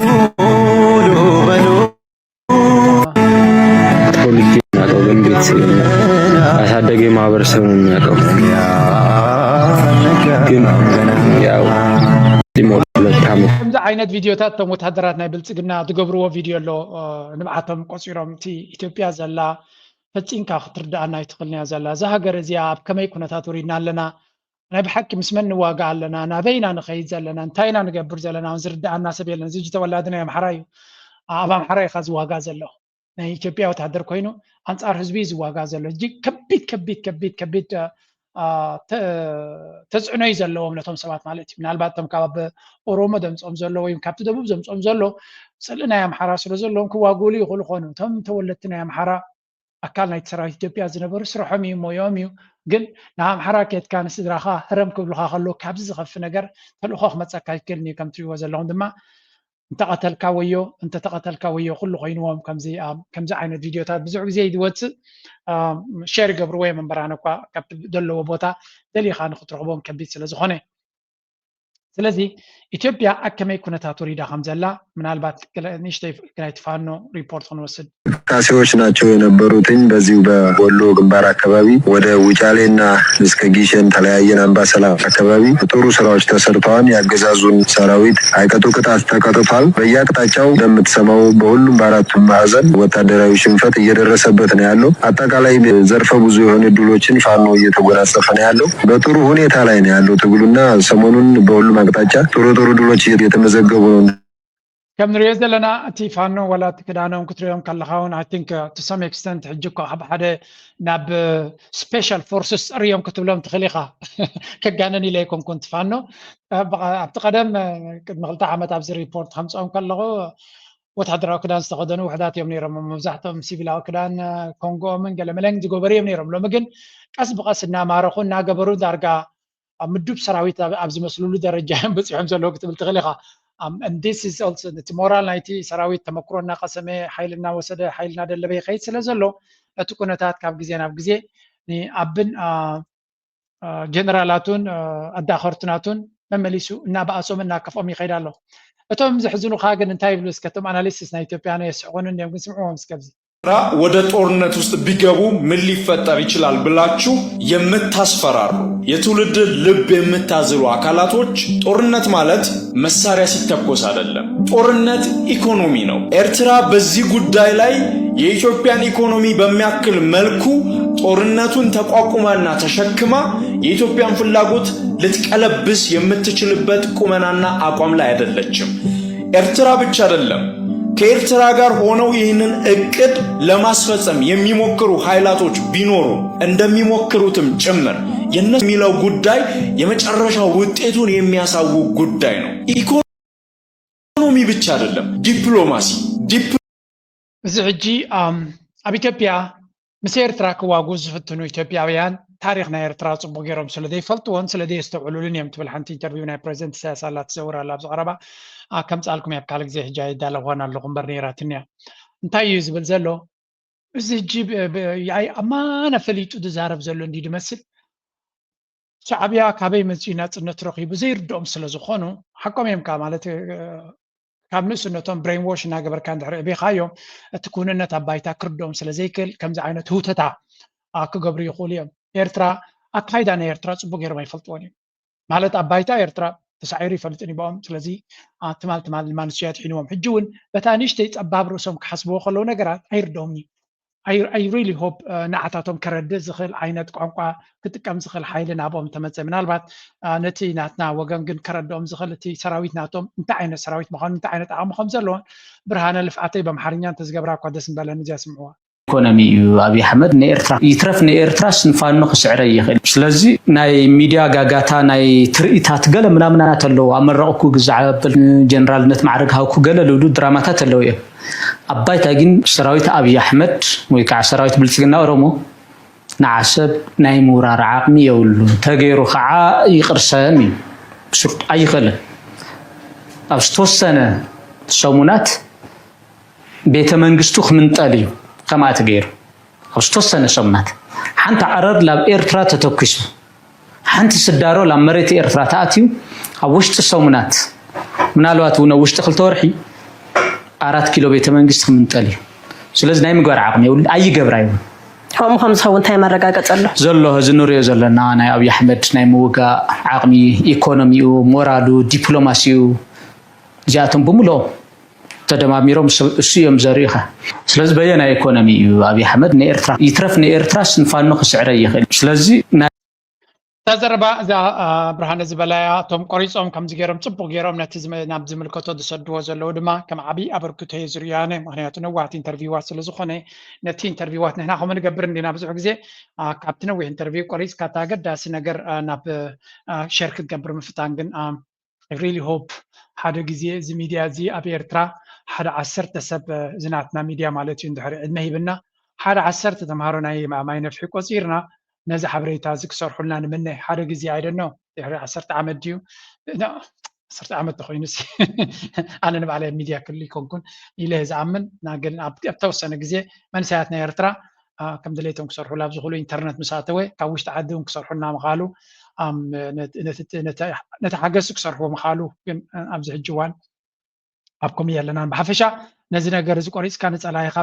ፖለቲካ የሚያውቀው ግን ቤተሰብ ያሳደገ ማህበረሰብ ነው የሚያውቀው ግን ያው ሊሞት ለታም عينت فيديوهات تم وتحضرات نايبل تقلنا تقبروا فيديو له نبعتهم قصيرهم تي إثيوبيا زلا فتين كاخطر دعنا يتقلنا زلا زهجر زياب كما يكون تاتورينا لنا أنا بحكي مسمن واقع لنا أنا بينا نخيز زلنا انتينا نقبر زلنا ونزرد عنا سبيلنا زيج تولادنا يا محراي أبام حراي خاز واقع زلو ناي إثيوبيا وتحضر كوينو أنصار حزبي واقع زلو جي كبيت تزعنو يزلوهم نتهم سبات مالتي من الباتهم كاب أوروما دمصهم زلو ويم كابت دبوب دمصهم زلو سلنا يا محرا سلو زلوهم كواقولي يقولوا خونو تم تولدتنا يا محرا أكلنا يتسرع إثيوبيا زنبر سرحهم يوميو قل نعم حركة كان استدراخا هرم كبلخا خلو كابز خف نجر فالأخوخ متسكاي كلني كم تري وزلون دما انت قتل كاويو كله خينوهم كم زي عين الفيديو تاع بزعق زي دوت شارك قبروي من برانا كاب دلو بوتا دلي خان خطرهم كبيت سلازخونه سلازي إثيوبيا أكمل كنا تريد خمزلا من البات نشتي كنا يتفانو ريبورت خنوسد ካሴዎች ናቸው የነበሩትኝ በዚሁ በወሎ ግንባር አካባቢ ወደ ውጫሌና እስከ ጊሸን ተለያየን አምባሰላ አካባቢ ጥሩ ስራዎች ተሰርተዋል። ያገዛዙን ሰራዊት አይቀጡ ቅጣት ተቀጥቷል። በየአቅጣጫው እንደምትሰማው በሁሉም በአራቱም ማዕዘን ወታደራዊ ሽንፈት እየደረሰበት ነው ያለው። አጠቃላይ ዘርፈ ብዙ የሆኑ ድሎችን ፋኖ እየተጎናጸፈ ነው ያለው። በጥሩ ሁኔታ ላይ ነው ያለው ትግሉና ሰሞኑን በሁሉም አቅጣጫ ጥሩ ድሎች እየተመዘገቡ ነው። كم نريز لنا تيفانو ولا تكدانهم كتريهم كاللخاون I think to some extent حجكو حدا ناب special forces أريهم كتب لهم تخليقها كجانني ليكم كنت فانو أعتقدم مغلطة عمت أبزر ريبورت 5 كاللغو وتحضروا كدان استخدموا وحدات يوم نيرم مزحتهم سيفيلا كدان كونغو من قال ملنج دي غوبري يوم نيرم لو مجن كسب قصنا مارخون ناقبرو دارجا مدوب سراويت أبز مسلول درجة بس يحمل زلوا كتب تخليقها and this is also the moral nighty سراويت تمكرنا قسمه حيلنا وسده حيلنا دلبي خيط سلازلو تكونتات كاب جزينا بجزي ني أبن جنرالاتون الداخرتناتون ممليسو نابأسو منا كفأمي خيدالو أتوم زحزنو خاجن انتاي بلوس كتوم أناليسيس نايتوبيانو يسعونن يمكن سمعوهم سكبزي ወደ ጦርነት ውስጥ ቢገቡ ምን ሊፈጠር ይችላል ብላችሁ የምታስፈራሩ የትውልድ ልብ የምታዝሩ አካላቶች ጦርነት ማለት መሳሪያ ሲተኮስ አይደለም። ጦርነት ኢኮኖሚ ነው። ኤርትራ በዚህ ጉዳይ ላይ የኢትዮጵያን ኢኮኖሚ በሚያክል መልኩ ጦርነቱን ተቋቁማና ተሸክማ የኢትዮጵያን ፍላጎት ልትቀለብስ የምትችልበት ቁመናና አቋም ላይ አይደለችም። ኤርትራ ብቻ አይደለም ከኤርትራ ጋር ሆነው ይህንን እቅድ ለማስፈጸም የሚሞክሩ ኃይላቶች ቢኖሩ እንደሚሞክሩትም ጭምር የነሱ የሚለው ጉዳይ የመጨረሻው ውጤቱን የሚያሳውቅ ጉዳይ ነው። ኢኮኖሚ ብቻ አይደለም፣ ዲፕሎማሲ ዝሕጂ ኣብ ኢትዮጵያ ምስ ኤርትራ ክዋጉ ዝፍትኑ ኢትዮጵያውያን ታሪክና ኤርትራ ጽቡቅ ገይሮም ስለዘይፈልጥዎን ስለዘይስተውዕሉልን እዮም ትብል ሓንቲ ኢንተርቪው ናይ ፕሬዚደንት ኢሳያስ ኣላ ትዘውር ኣላ ኣብዚ ቀረባ ከም ጻልኩም ኣብ ካልእ ግዜ ሕጂ ይዳለኾን ኣለኹ እምበር ነይራትኒ እያ እንታይ እዩ ዝብል ዘሎ እዚ ሕጂ ኣማነ ፈሊጡ ዝዛረብ ዘሎ እንዲ ድመስል ሻዕብያ ካበይ መፂኡ ናፅነት ረኺቡ ዘይርድኦም ስለ ዝኾኑ ሓቆም እዮም ማለት ካብ ንእስነቶም ብሬን ዎሽ እናገበርካ እንድሕሪ ዕቤኻዮም እቲ ኩንነት ኣብ ባይታ ክርድኦም ስለዘይክእል ከምዚ ዓይነት ህውተታ ክገብሩ ይኽእሉ እዮም ኤርትራ ኣካይዳ ናይ ኤርትራ ጽቡቅ ገይሮም ኣይፈልጥዎን እዮም ማለት ኣብ ባይታ ኤርትራ ተሳዒሩ ይፈልጥን ይበኦም ስለዚ ትማል ድማ ንስያት ሒንዎም ሕጂ እውን በታ ንእሽተይ ፀባብ ርእሶም ክሓስብዎ ከለዉ ነገራት ኣይርድኦምኒ I really hope ንዓታቶም ከረድእ ዝኽእል ዓይነት ቋንቋ ክጥቀም ዝኽእል ሓይሊ ናብኦም ተመፀ ምናልባት ነቲ ናትና ወገን ግን ከረድኦም ዝኽእል እቲ ሰራዊት ናቶም እንታይ ዓይነት ሰራዊት ምዃኑ እንታይ ዓይነት ዓቕሚ ከም ዘለዎን ብርሃነ ልፍዓተይ በኣምሓርኛ እንተዝገብራ እኳ ደስ ምበለኒ እዚኣ ስምዕዋ ኢኮኖሚ እዩ ኣብይ ኣሕመድ ንኤርትራ ይትረፍ ንኤርትራ ስንፋኖ ክስዕረ ይኽእል ስለዚ ናይ ሚድያ ጋጋታ ናይ ትርኢታት ገለ ምናምናት ኣለዉ ኣመረቕኩ ግዛዕብል ጀነራልነት ማዕረግ ሃብኩ ገለ ልብሉ ድራማታት ኣለዉ እዮም ኣብ ባይታ ግን ሰራዊት ኣብይ ኣሕመድ ወይ ከዓ ሰራዊት ብልፅግና ኦሮሞ ንዓሰብ ናይ ምውራር ዓቕሚ የብሉ ተገይሩ ከዓ ይቕርሰም እዩ ኣይኽእልን ኣብ ዝተወሰነ ሰሙናት ቤተ መንግስቱ ክምንጠል እዩ كما تغير او استوسن سمنات حنت عرر لاب ኤርትራ ተተኩሱ حنت ስዳሮ ላብ መሬት ኤርትራ ታአቲው ኣብ ውሽጥ ሰሙናት ምናልባት ነው ውሽጥ ክልተ ወርሒ 4 ኪሎ ቤተ መንግስት ምንጠል ስለዚህ ናይ ምግባር ዓቕሚ ይውል ኣይገብራዩ هم خمسة وانتهي مرقاقة زلو هزنوريو زلنا ناي أبي أحمد ناي موقع عقمي إيكونوميو مورالو دبلوماسيو እዚኣቶም ብምሎ ተደማሚሮም እሱ እዮም ዘሪኢኻ ስለዚ በየና ኢኮኖሚ እዩ ኣብይ ኣሕመድ ንኤርትራ ይትረፍ ንኤርትራስ ንፋኖ ክስዕረ ይኽእል ስለዚ ተዘረባ እዛ ብርሃነ ዝበላያ እቶም ቆሪፆም ከምዚ ገይሮም ፅቡቅ ገይሮም ነቲ ናብ ዝምልከቶ ዝሰድዎ ዘለዉ ድማ ከም ዓብይ ኣበርክቶ እዩ ዝርያነ ምክንያቱ ነዋሕቲ ኢንተርቪዋት ስለዝኾነ ነቲ ኢንተርቪዋት ንሕና ከምኡ ንገብር እንዲና ብዙሕ ግዜ ካብቲ ነዊሕ ኢንተርቪው ቆሪፅካ እቲ ኣገዳሲ ነገር ናብ ሸር ክትገብር ምፍታን ግን ሪሊ ሆፕ ሓደ ግዜ እዚ ሚድያ እዚ ኣብ ኤርትራ ሓደ 10 ሰብ ዝናትና ሚድያ ማለት እዩ እንድሕር ዕድመ ሂብና ሓደ 10 ተምሃሮ ናይ ማይ ነፍሒ ቆፂርና ነዚ ሓበሬታ ዝክሰርሑልና ንምነ ሓደ ግዜ ኣይደኖ ድሕሪ 10 ዓመት ድዩ 10 ዓመት ተኮይኑስ ኣነ ንባዕለ ሚድያ ክልል ይኮንኩን ኢለ ዝኣምን ግን ኣብ ተወሰነ ግዜ መንእሰያት ናይ ኤርትራ ከም ድሌቶም ክሰርሑላ ኣብ ዝኽእሉ ኢንተርነት ምስ ኣተወ ካብ ውሽጢ ዓዲ እውን ክሰርሑልና ምኻሉ ነቲ ሓገዝ ክሰርሕዎ ምኻሉ ግን ኣብዚ ሕጂ እዋን ኣብ ኮሚያ ኣለና ብሓፈሻ ነዚ ነገር እዚ ቆሪፅካ ንፀላይካ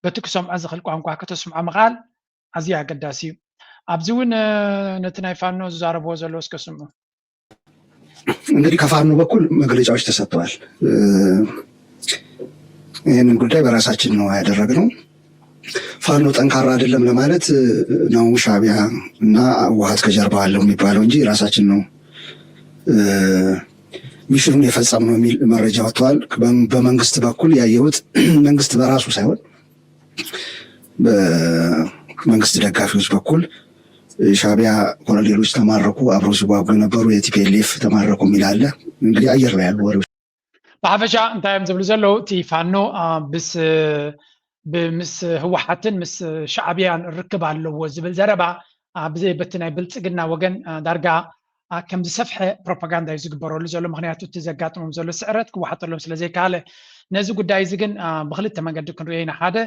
በቲ ክሰምዖ ዝኽእል ቋንቋ ከተስምዖ ምኻል ኣዝዩ ኣገዳሲ እዩ ኣብዚ እውን ነቲ ናይ ፋኖ ዝዛረብዎ ዘሎ እስከ ስምዑ እንግዲህ ከፋኖ በኩል መግለጫዎች ተሰጥተዋል ይህንን ጉዳይ በራሳችን ነው ያደረግነው ፋኖ ጠንካራ አይደለም ለማለት ነው ሻዕቢያ እና ህወሓት ከጀርባ አለው የሚባለው እንጂ ራሳችን ነው ሚሽኑን የፈጸምነው የሚል መረጃ ወጥቷል በመንግስት በኩል ያየሁት መንግስት በራሱ ሳይሆን በመንግስት ደጋፊዎች በኩል ሻዕቢያ ኮሎኔሎች ተማረኩ አብረው ሲዋጉ የነበሩ የቲፒኤልኤፍ ተማረኩ የሚል አለ እንግዲህ አየር ላይ ያሉ ወሬዎች ብሓፈሻ እንታይም ዝብሉ ዘለው እቲ ፋኖ ብምስ ህወሓትን ምስ ሻዕቢያን ርክብ ኣለዎ ዝብል ዘረባ ብዘይ በቲ ናይ ብልፅግና ወገን ዳርጋ ከም ዝሰፍሐ ፕሮፓጋንዳ እዩ ዝግበረሉ ዘሎ ምክንያቱ እቲ ዘጋጥሞም ዘሎ ስዕረት ክዋሓጠሎም ስለዘይካኣለ ነዚ ጉዳይ እዚ ግን ብክልተ መንገዲ ክንሪኦ ኢና ሓደ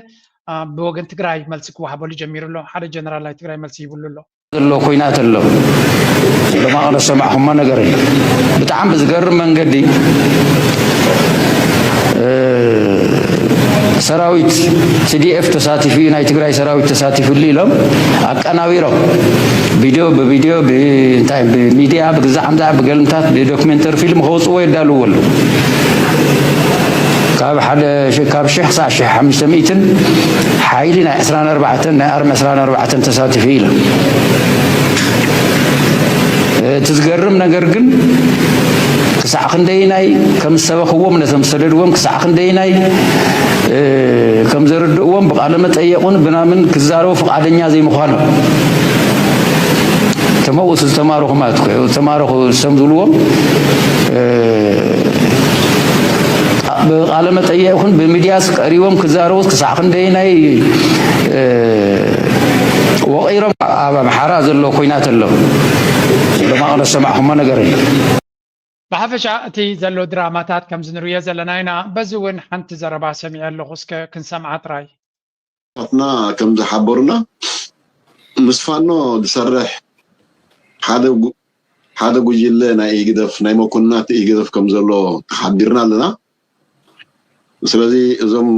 ብወገን ትግራይ መልሲ ክወሃበሉ ጀሚሩ ኣሎ ሓደ ጀነራል ናይ ትግራይ መልሲ ይብሉ ኣሎ ዘሎ ኮይናት ኣሎ ብማቕለ ሰማዕኹሞ ነገር እዩ ብጣዕሚ ብዝገርም መንገዲ ሰራዊት ሲዲኤፍ ተሳቲፉ ናይ ትግራይ ሰራዊት ተሳቲፉሉ ኢሎም ኣቀናቢሮም ቪድዮ ብቪድዮ ብእንታይ ብሚድያ ብግዛዕምዛ ብገልምታት ብዶክሜንተሪ ፊልም ከውፅዎ የዳልዎ ኣሎ ካብ 1000 ክሳብ 1500 ሓይሊ ናይ 24 ናይ ኣርሚ 24 ተሳቲፉ ኢሎም እቲ ዝገርም ነገር ግን ክሳዕ ክንደይናይ ከም ዝሰበኽዎም ነቶም ዝሰደድዎም ክሳዕ ክንደይናይ ከም ዘርድእዎም ብቃለ መጠየቁን ብናምን ክዛረቡ ፍቃደኛ ዘይምዃኖም ተመውስ ዝተማረኹ ማለት እዩ ተማረኹ ሰም ዝብልዎም ብቃለ መጠየቁን ብሚድያስ ቀሪቦም ክዛረቡት ክሳዕ ክንደይናይ ወቂሮም ኣብ ኣምሓራ ዘሎ ኩናት ኣሎ ብማቕለ ሰማዕኹሞ ነገር እዩ ብሓፈሻ እቲ ዘሎ ድራማታት ከም ዝንሪኦ ዘለና ኢና በዚ እውን ሓንቲ ዘረባ ሰሚዐ ኣለኹ እስከ ክንሰምዓ ጥራይ ና ከም ዝሓበሩና ምስ ፋኖ ዝሰርሕ ሓደ ጉጅለ ናይ ኢግደፍ ናይ መኮንናት ኢግደፍ ከም ዘሎ ተሓቢርና ኣለና ስለዚ እዞም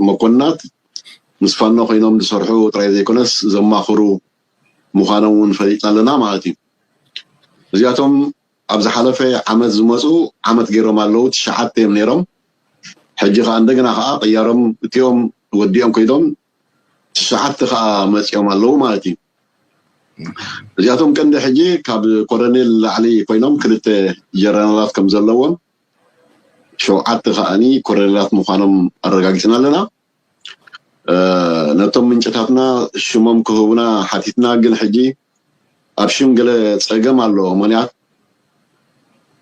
መኮንናት ምስ ፋኖ ኮይኖም ዝሰርሑ ጥራይ ዘይኮነስ ዘማኽሩ ምዃኖም እውን ፈሊጥና ኣለና ማለት እዩ እዚኣቶም ኣብ ዝሓለፈ ዓመት ዝመፁ ዓመት ገይሮም ኣለዉ 9 እዮም ነይሮም ሕጂ ከዓ እንደገና ከዓ ቅያሮም እትዮም ወዲኦም ኮይዶም 9 ከዓ መፅኦም ኣለዉ ማለት እዩ እዚኣቶም ቀንዲ ሕጂ ካብ ኮሎኔል ላዕሊ ኮይኖም ክልተ ጀነራላት ከም ዘለዎም 7 ከዓኒ ኮሎኔላት ምዃኖም ኣረጋጊፅና ኣለና ነቶም ምንጭታትና ሽሞም ክህቡና ሓቲትና ግን ሕጂ ኣብ ሽም ገለ ፀገም ኣሎ ምክንያት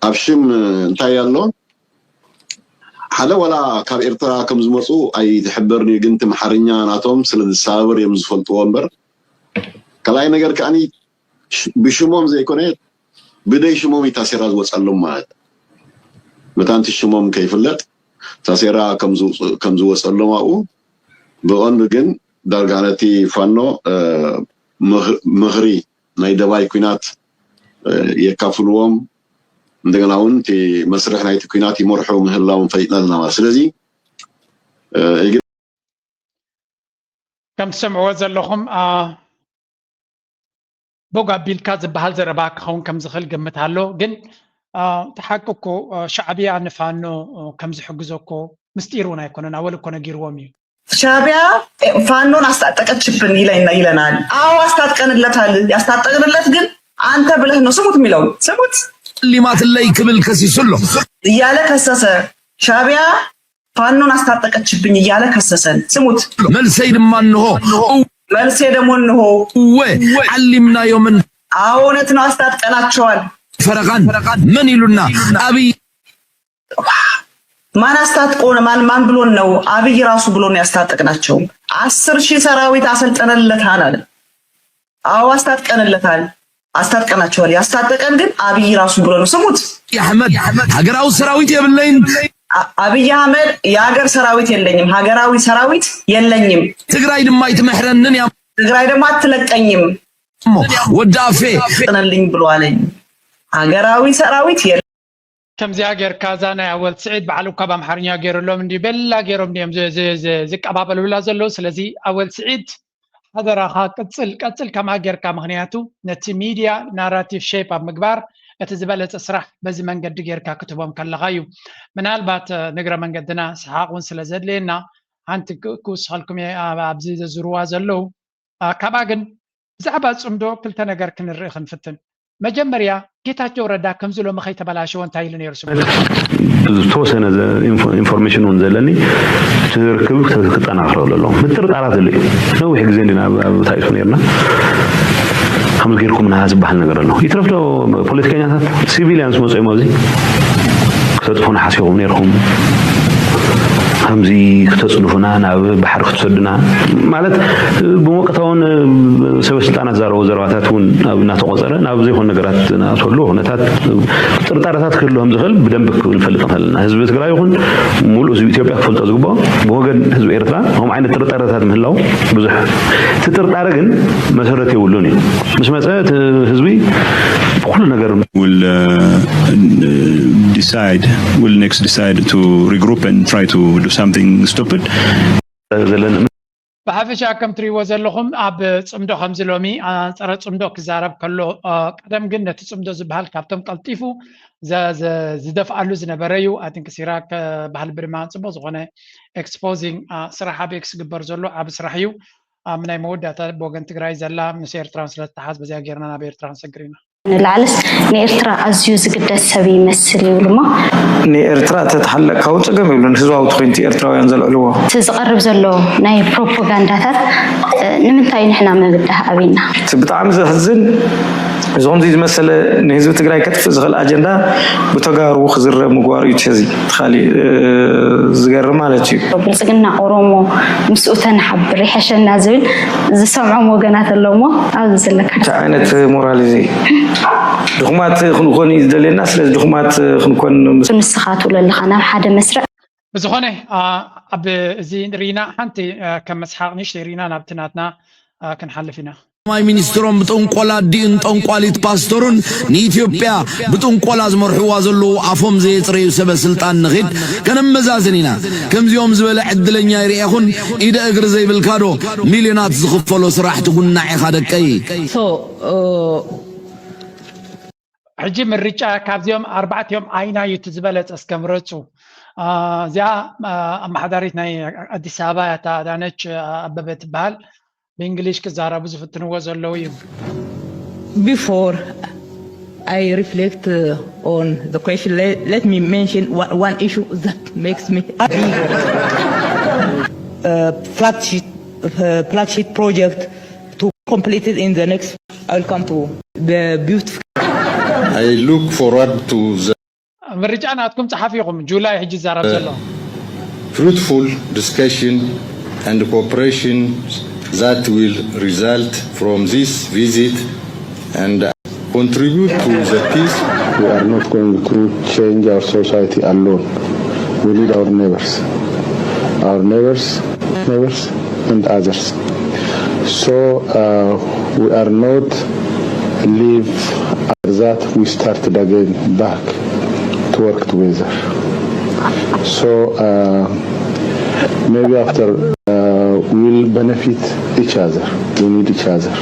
ኣብ ሽም እንታይ ኣሎ ሓደ ወላ ካብ ኤርትራ ከም ዝመፁ ኣይትሕበርኒ ግን ትምሓርኛ ናቶም ስለዝሰባበር እዮም ዝፈልጥዎ እምበር ካልኣይ ነገር ከዓኒ ብሽሞም ዘይኮነ ብደይ ሽሞም ታሴራ ዝወፀሎም ማለት መታንቲ ሽሞም ከይፍለጥ ታሴራ ከም ዝወፀሎም ኣብኡ ብቐንዱ ግን ዳርጋ ነቲ ፋኖ ምኽሪ ናይ ደባይ ኩናት የካፍልዎም እንደገና እውን እቲ መስርሕ ናይቲ ኩናት ይመርሑ ምህላዎም ፈሊጥና ኣለና ማለት ስለዚ ከም ትሰምዕዎ ዘለኹም ቦግ ኣቢልካ ዝበሃል ዘረባ ክኸውን ከም ዝኽእል ግምት ኣሎ ግን تحققوا شعبية نفانو كم زحجزوكو مستيرونا يكونون أول كنا جيرومي شعبية فانون أستأتكتشبن إلينا أو أستأتكنلتها أستأتكنلت جن أنت بله نصمت ميلون سمت اللي ما تلاقي كبل كسيسلو يالك هساسة شعبية فانون أستأتكتشبن يالك هساسة سمت ملسيد منه ملسيد منه علمنا يومن أونتنا أستأتكناتشوال فرقان من يلونا أبي ማን አስታጥቀው ማን ብሎን ነው አብይ ራሱ ብሎን ያስታጥቀናቸው 10,000 ሰራዊት አሰልጠነለታል አለ አው አስታጥቀናቸዋል ያስታጥቀን ግን አብይ ራሱ ብሎ ነው ስሙት አህመድ ሀገራዊ ሰራዊት የብለኝ አብይ አህመድ የሀገር ሰራዊት የለኝም ሀገራዊ ሰራዊት የለኝም ትግራይ ድማ ይተመሕረንን ያ ትግራይ ድማ አትለቀኝም ወዳፌ ተነልኝ ብሎ አለኝ ሀገራዊ ሰራዊት كم زاجر كازانا أول سعيد بعلو كبام حرنيا جيرو لهم دي بلا جيرو ديم زي كباب ولا زلوا سلزي أول سعيد هذا راح كتسل كما جير كم هنياتو نتي ميديا ناراتيف شيب أب مقبار اتزبالة أسرح بزي من قد جير ككتبهم كلا غايو من البات نقرأ من قدنا سحاق ونسلزد لنا أنت كوس خلكم يا أبزيد زروا زلوا كباجن زعبات صمدو كلتا نقر كن الريخن فتن مجمريا ጌታቸው ረዳ ከምዝሎ መኸይ ተበላሽው እንታይልን ይርሱ ተወሰነ ኢንፎርሜሽን ወንዘለኒ ትርክብ ተጠናክረውለሎ ምጥርጣራት ለይ ነው ይሄ ጊዜ እንዲና ታይቶ ነርና ከምዝ ጌርኩም ናዝ ባህል ነገር ነው ይትረፍዶ ፖለቲከኛታት ሲቪሊያንስ መጽይ ማዚ ከተጥፎን ሓሲቦም ነርኩም همزي كتصلفنا ناب بحر كتصدنا مالت بموقتون سبسلطانات زارو زرواتاتون نابنا تقصره ناب زي هون نغرات ناتولو هنتات طرطارات كلهم زغل بدنبك نفلطنا حزب تግራይ ይሁን ሙሉ ህዝብ ኢትዮጵያ ክፈልጦ ዝግባ በወገን ህዝብ ኤርትራ هم عين طرطارات ምህላው ብዙሕ ተጠርጣረ ግን መሰረት ይውሉን مش መሰረት ህዝቢ ሁሉ ነገር will decide to regroup and try to do something stupid بحفش كم تري وزلهم أب صمدو خمس لومي صار صمدو كزارب كله قدم جنة صمدو زبهال كابتن قلتيفو زدف على زنبريو أتنك سيراك بحال برمان صبو زغنة exposing صراحة بيكس جبر زلو أب صراحيو من أي مودة تبغى تقرأي زلا من سير ترانسلات تحس بزي غيرنا نبير ترانسجرينا العلس نيرترا أزيوز قد السبي مسلي ولما نيرترا تتحلق كوت قام يقولون هزوا وتخينتي إرترا ينزل علوه تزقرب زلوا ناي بروباغندا ثات نمنتاين إحنا من قدها أبينا بتعمل زهزن زون دي مسألة نهزو تقرأي كتف زغل أجندا بتجارو خزر مقوار يتشزي خالي زجر مالتي بلسقنا أورومو مسؤوتنا حب ريحش النازل زي سمعوا موجنات اللومو أو زلك تعانت موراليزي دخمات خنكون يدل الناس دخمات خنكون مسخات ولا اللي خنا حدا مسرع بزخونه أب زين رينا حنتي كم مسحق نيش رينا نبتناتنا كنحلفنا ማይ ሚኒስትሮም ብጥንቆላ ዲን ጠንቋሊት ፓስተሩን ንኢትዮጵያ ብጥንቆላ ዝመርሕዋ ዘለዉ ኣፎም ዘየፅረዩ ሰበ ስልጣን ንኽድ ከነመዛዝኒና ከምዚኦም ዝበለ ዕድለኛ ይርአኹን ኢደ እግሪ ዘይብልካዶ ሚልዮናት ዝኽፈሎ ስራሕቲ ጉናዕ ኢኻ ደቀይ ሕጂ ምርጫ ካብዚኦም 4 ዮም ዓይና እዩ ትዝበለፅ እስከምረፁ እዚኣ ኣመሓዳሪት ናይ ኣዲስ ኣበባ እታ ኣዳነች ኣበበ ትበሃል በእንግሊዝ ከዛራቡ ዝፍትንዎ ዘለዉ እዩ Before I reflect on the question, let me mention one issue that makes me flagship project to complete it in the next. I'll come to the beautiful. I look forward to the مرجعناتكم صحفيكم جولاي حج زارب زلو fruitful discussion and cooperation that will result from this visit and contribute to the peace. We are not going to change our society alone. We need our neighbors and others. So we are not leave that we started again back to work together. So maybe after we'll benefit each other. We need each other.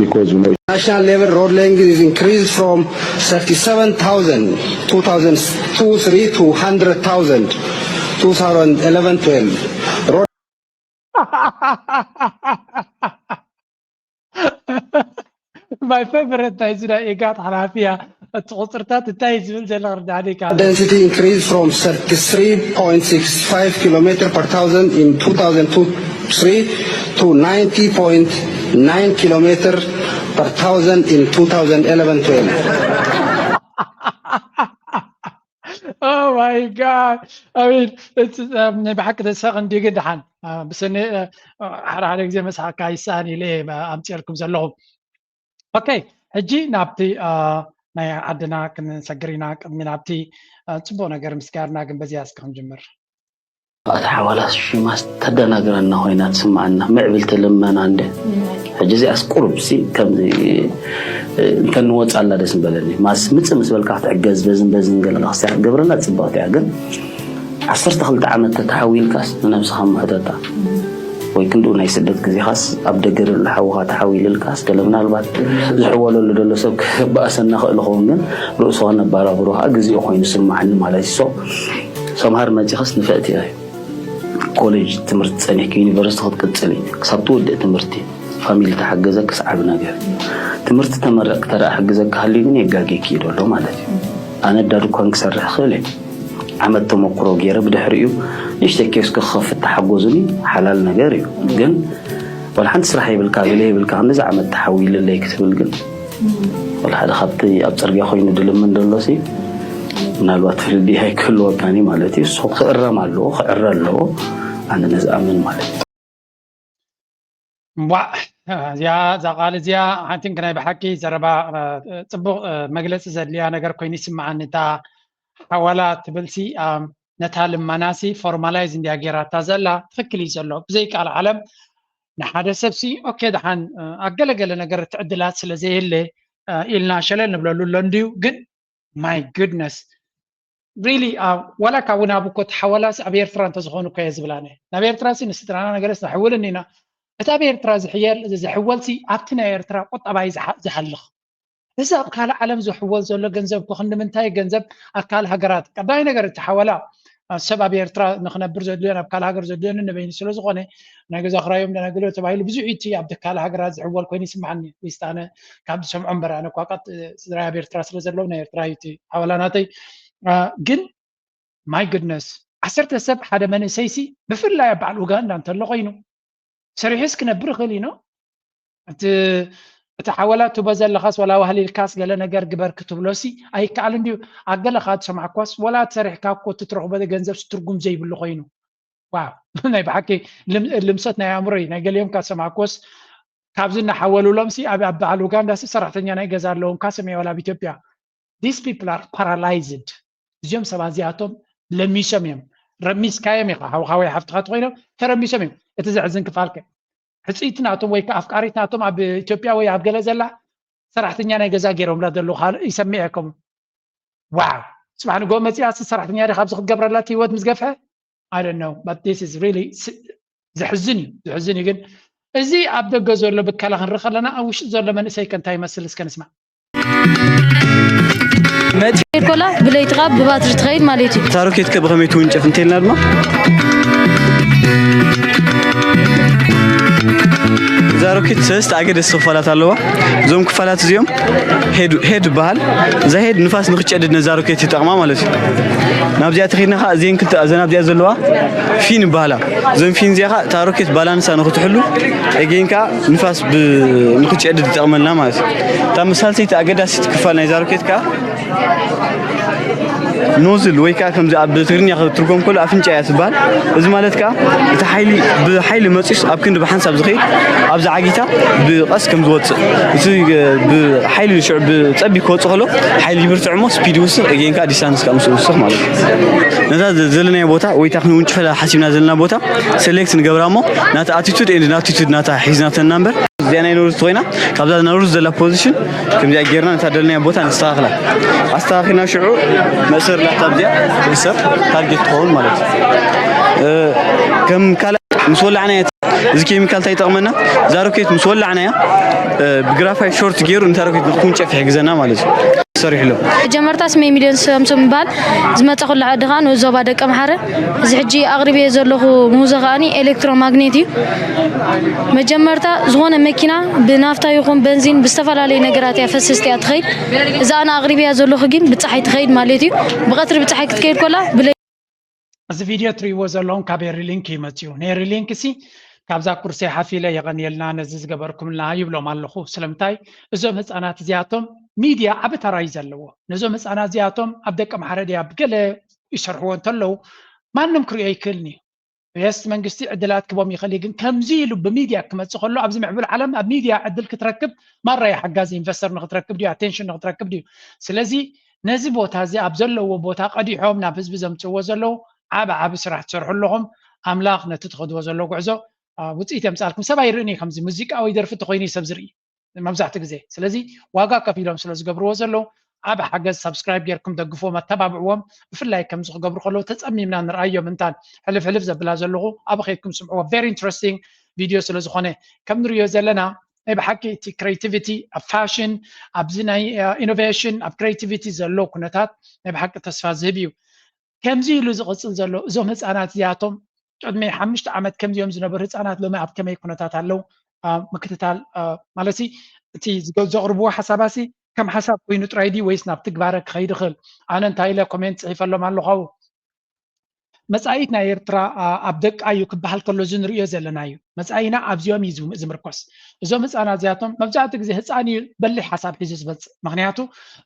because we know national level road length is increased from 37,000 2002-3 to 100,000 2011-12. My favorite is that you got halafia. Density increased from 33.65 km per thousand in 2002-3 to 90.9 km per thousand in 2011-12. Oh my God! I mean, it's بحكي ده ساقن دي جدا بس إني حرارة زي مسح كايساني ليه أمثلكم زلهم. أوكي هجي نابتي ناي عدنا كن سجرينا من نابتي تبونا جرم سكارنا جنب بزياس كم جمر. حوالا شو ما استدنا قرنا هنا تسمعنا معبل تلمنا عنده هجزي أسقرب سي كم زي كان واتس على رسم بلدي ما سمعت بالكحت عجز بزن قال خاص قبرنا تسبات يعقل عصرت خلت عملت تحويل كاس أنا بسخم هذا ويكون دون أي سدد كذي خاص أبدأ قر الحوها تحويل الكاس كلامنا البعض الحوال اللي دول سب بأسنا خلقهم رؤسنا برا بروح أجزي أخوين يسمعنا ما ليش سمهر ما تخص نفاتي هاي كوليج تمرت سنة كيونيفرسيتي خد كتسلي كسبتو ودي تمرتي فاميلي تحجزك صعبنا جا تمرت تمرق ترى حجزك هاللي يجاكي كيلو لو مالتي أنا دارو كان كسر خلي عملت مقرو جيرة بدحريو يشتكي يسك خف التحجزني حلال نجاريو جن والحين سرحي بالكابلي بالكامل عملت تحويل اللي يكتب الجن والحين خبطي أبصر يا أخوي ندل من دلوسي من الوقت في الدي هاي كل وطني مالتي الصوت خير مالو خير له عند الناس أمن مالتي. يا زقال زيا هانتين كنا بحكي زربا تبغ مجلس زدلي أنا جر كويني سمع نتا حوالات بلسي نتعلم مناسي فورمالايز إندي أجيرات تزلا فكلي زلوا بزيك على العالم نحن سبسي أوكي دحين أقل نجر تعدلات سلزي اللي إلنا شلل نبلو لنديو جد my goodness really ولا كونا بكت حوالات أبير تران تزخون كيز بلانه نبير تراسي نسترانا نجلس نحول إننا أتابير تراز حيال إذا حولتي أبتنا يرترا قط أباي زحلخ إذا أبقى العالم زحول زول جنزب كخن من تاي جنزب أكال هجرات كباين هجر تحولا السبب يرترا نخنا برزدلين أبقى الهجر زدلين النبي نسلوز غني نجز أخرايم نقوله تبعي له بزوجتي عبد كال هجرات زحول كويني سمعني ويستانه كعبد سمع عمر أنا كوقت زراعة بيرترا سلزلونا يرترايتي حولاناتي جن my goodness عسرت السبب هذا من سيسي بفرلا يبع أوغندا أنت اللغينه سريحس كنا برغلينو تحولات بزل لخاص ولا وهلي الكاس قال لنا جبر كتب لوسي أي كعلم ديو عقل خاد سمع كواس ولا تسرح كاكو تتروح بدأ جنزب سترقم زي باللغينو واو أنا بحكي لمستنا يا عمري نقول يوم كاس سمع كواس كابزنا حولوا لمسي أبي على أوغندا صراحة يعني جزار لهم كاسمي ولا بإثيوبيا these people are paralyzed زيهم سبازياتهم لم يسميهم رميس كايم يقع هاوي حفتقات غيره ترمي سميهم يتزعزن كفالك حسيتناتهم ويك أفكاريتناتهم أب إثيوبيا ويا عبد الله زلا صراحة يعني جزاجيرهم لا دلوا خال يسميكم واو سمعنا قوم مسياس صراحة يعني خابز قبر لا تيود مزقفها I don't know but this is really زحزني جن إزي عبد الجزور اللي بكلا هنرخ لنا أو وش زور لما نسي كان تاي مسل سكن اسمع كولا بليت غاب بباتر تخيل ماليتي تاروكيت كبغميت ونجف انتين لارما زاروكيت سست عقد السفالات اللوا زوم كفالات زيوم هيد بحال زا هيد نفاس نخيد نزاروكيت يتقما مالتي نابزيا تخيدنا زين كنت ازنا بزيا زلوا فين بحالا زوم فين زيا تاروكيت بالانس نخوتحلو اجينكا نفاس نخيد يتقملنا مالتي تا مسالتي تعقد ست كفال نزاروكيت كا نوزل ويكا كم زي عبد تغني ترجم كل أفنجة يسبال إذا مالتك يتحيلي بحيل مصيص أبكن بحنسب زخير أبز عجيتا بقص كم زوات بحيل الشعب تأبي كوت خلو حيل يبرتعمو سبيد وصل أجين كا ديسانس كم وصل مالك نتا زلنا بوتا ويتاخنو ونش فلا حسيبنا زلنا بوتا سيلكت نجبرامو نتا attitude إن attitude نتا حيزنا النمبر زينا نورز توينا كابزا نورز زلا بوزيشن كم زي جيرنا نتا دلنا بوتا نستاخلا أستاخنا شعور مسر لا تبدأ مسر تارجت هون مالك كم كلا مسؤول عنه እዚ ኬሚካል ታይ ጠቅመና ዛሮኬት ምስ ወላዕናያ ብግራፋይት ሾርት ገይሩ እንታሮኬት ንኩን ጨፍ ይሕግዘና ማለት እዩ ሰሪሕ ሎ ጀመርታስ ሜ ሚሊዮን ሰምሰም ባል ዝመጣ ኩሉ ዓዲ ኻን ወዞባ ደቀ መሓረ እዚ ሕጂ አቅርቤ ዘለኹ ሙዚቃኒ ኤሌክትሮማግኔት እዩ መጀመርታ ዝኾነ መኪና ብናፍታ ይኹን ቤንዚን ብዝተፈላለዩ ነገራት ያፈስስት ያ ትኸይድ እዛ አና አቅርቤ ዘለኹ ግን ብፀሓይ ትኸይድ ማለት እዩ ብቀትሪ ብፀሓይ ክትከይድ ኮላ እዚ ቪድዮ ትሪእዎ ዘለኹም ካብ ሪሊንክ ይመፅኡ ሪሊንክ ሲ ካብዛ ኩርሲ ሓፊለ የቀኒየልና ነዚ ዝገበርኩምና ይብሎም ኣለኹ ስለምታይ እዞም ህፃናት እዚኣቶም ሚድያ ኣብ ተራይ ዘለዎ ነዞም ህፃናት እዚኣቶም ኣብ ደቀ ማሕረድያ ብገለ ይሰርሕዎ እንተለው ማንም ክሪኦ ይክእልኒ የስ መንግስቲ ዕድላት ክቦም ይኽእል ግን ከምዚ ኢሉ ብሚድያ ክመፅእ ከሎ ኣብዚ ምዕቡል ዓለም ኣብ ሚድያ ዕድል ክትረክብ ማራያ ሓጋዝ ኢንቨስተር ንክትረክብ ድዩ ኣቴንሽን ንክትረክብ ድዩ ስለዚ ነዚ ቦታ እዚ ኣብ ዘለዎ ቦታ ቀዲሖም ናብ ህዝቢ ዘምፅዎ ዘለው ዓብ ስራሕ ትሰርሑ ኣለኹም ኣምላኽ ነቲ ትኸድዎ ዘሎ ጉዕዞ ውፅኢት የምፃልኩም ሰብኣይ ርእኒ ከምዚ ሙዚቃዊ ደርፊ ተኮይኑ ሰብ ዝርኢ መብዛሕትኡ ግዜ ስለዚ ዋጋ ከፊሎም ስለ ዝገብርዎ ዘለው ዓብ ሓገዝ ሰብስክራይብ ጌርኩም ደግፍዎም ኣተባብዕዎም ብፍላይ ከምዚ ክገብሩ ከለዉ ተፀሚምና ንርኣዮም እንታን ሕልፍ ሕልፍ ዘብላ ዘለኹ ኣብ ከይድኩም ስምዕዎ ቨሪ ኢንትረስቲንግ ቪድዮ ስለ ዝኾነ ከም ንሪኦ ዘለና ናይ ብሓቂ እቲ ክሬቲቪቲ ኣብ ፋሽን ኣብዚ ናይ ኢኖቬሽን ኣብ ክሬቲቪቲ ዘሎ ኩነታት ናይ ብሓቂ ተስፋ ዝህብ እዩ ከምዚ ኢሉ ዝቕፅል ዘሎ እዞም ህፃናት እዚኣቶም ቅድሚ 5 ዓመት ከምዚኦም ዝነበሩ ህፃናት ሎሚ ኣብ ከመይ ኩነታት ኣለው ምክትታል ማለት እቲ ዘቕርብዎ ሓሳባሲ ከም ሓሳብ ኮይኑ ጥራይ ዲ ወይስ ናብ ትግባረ ክኸይድ ይኽእል ኣነ እንታይ ኢለ ኮሜንት ፅሒፈሎም ኣለኹ መፃኢት ናይ ኤርትራ ኣብ ደቃ እዩ ክበሃል ከሎ እዚ ንሪኦ ዘለና እዩ መፃኢና ኣብዚኦም እዩ ዝምርኮስ እዞም ህፃናት እዚኣቶም መብዛሕትኡ ግዜ ህፃን እዩ በሊሕ ሓሳብ ሒዙ ዝመፅእ ምክንያቱ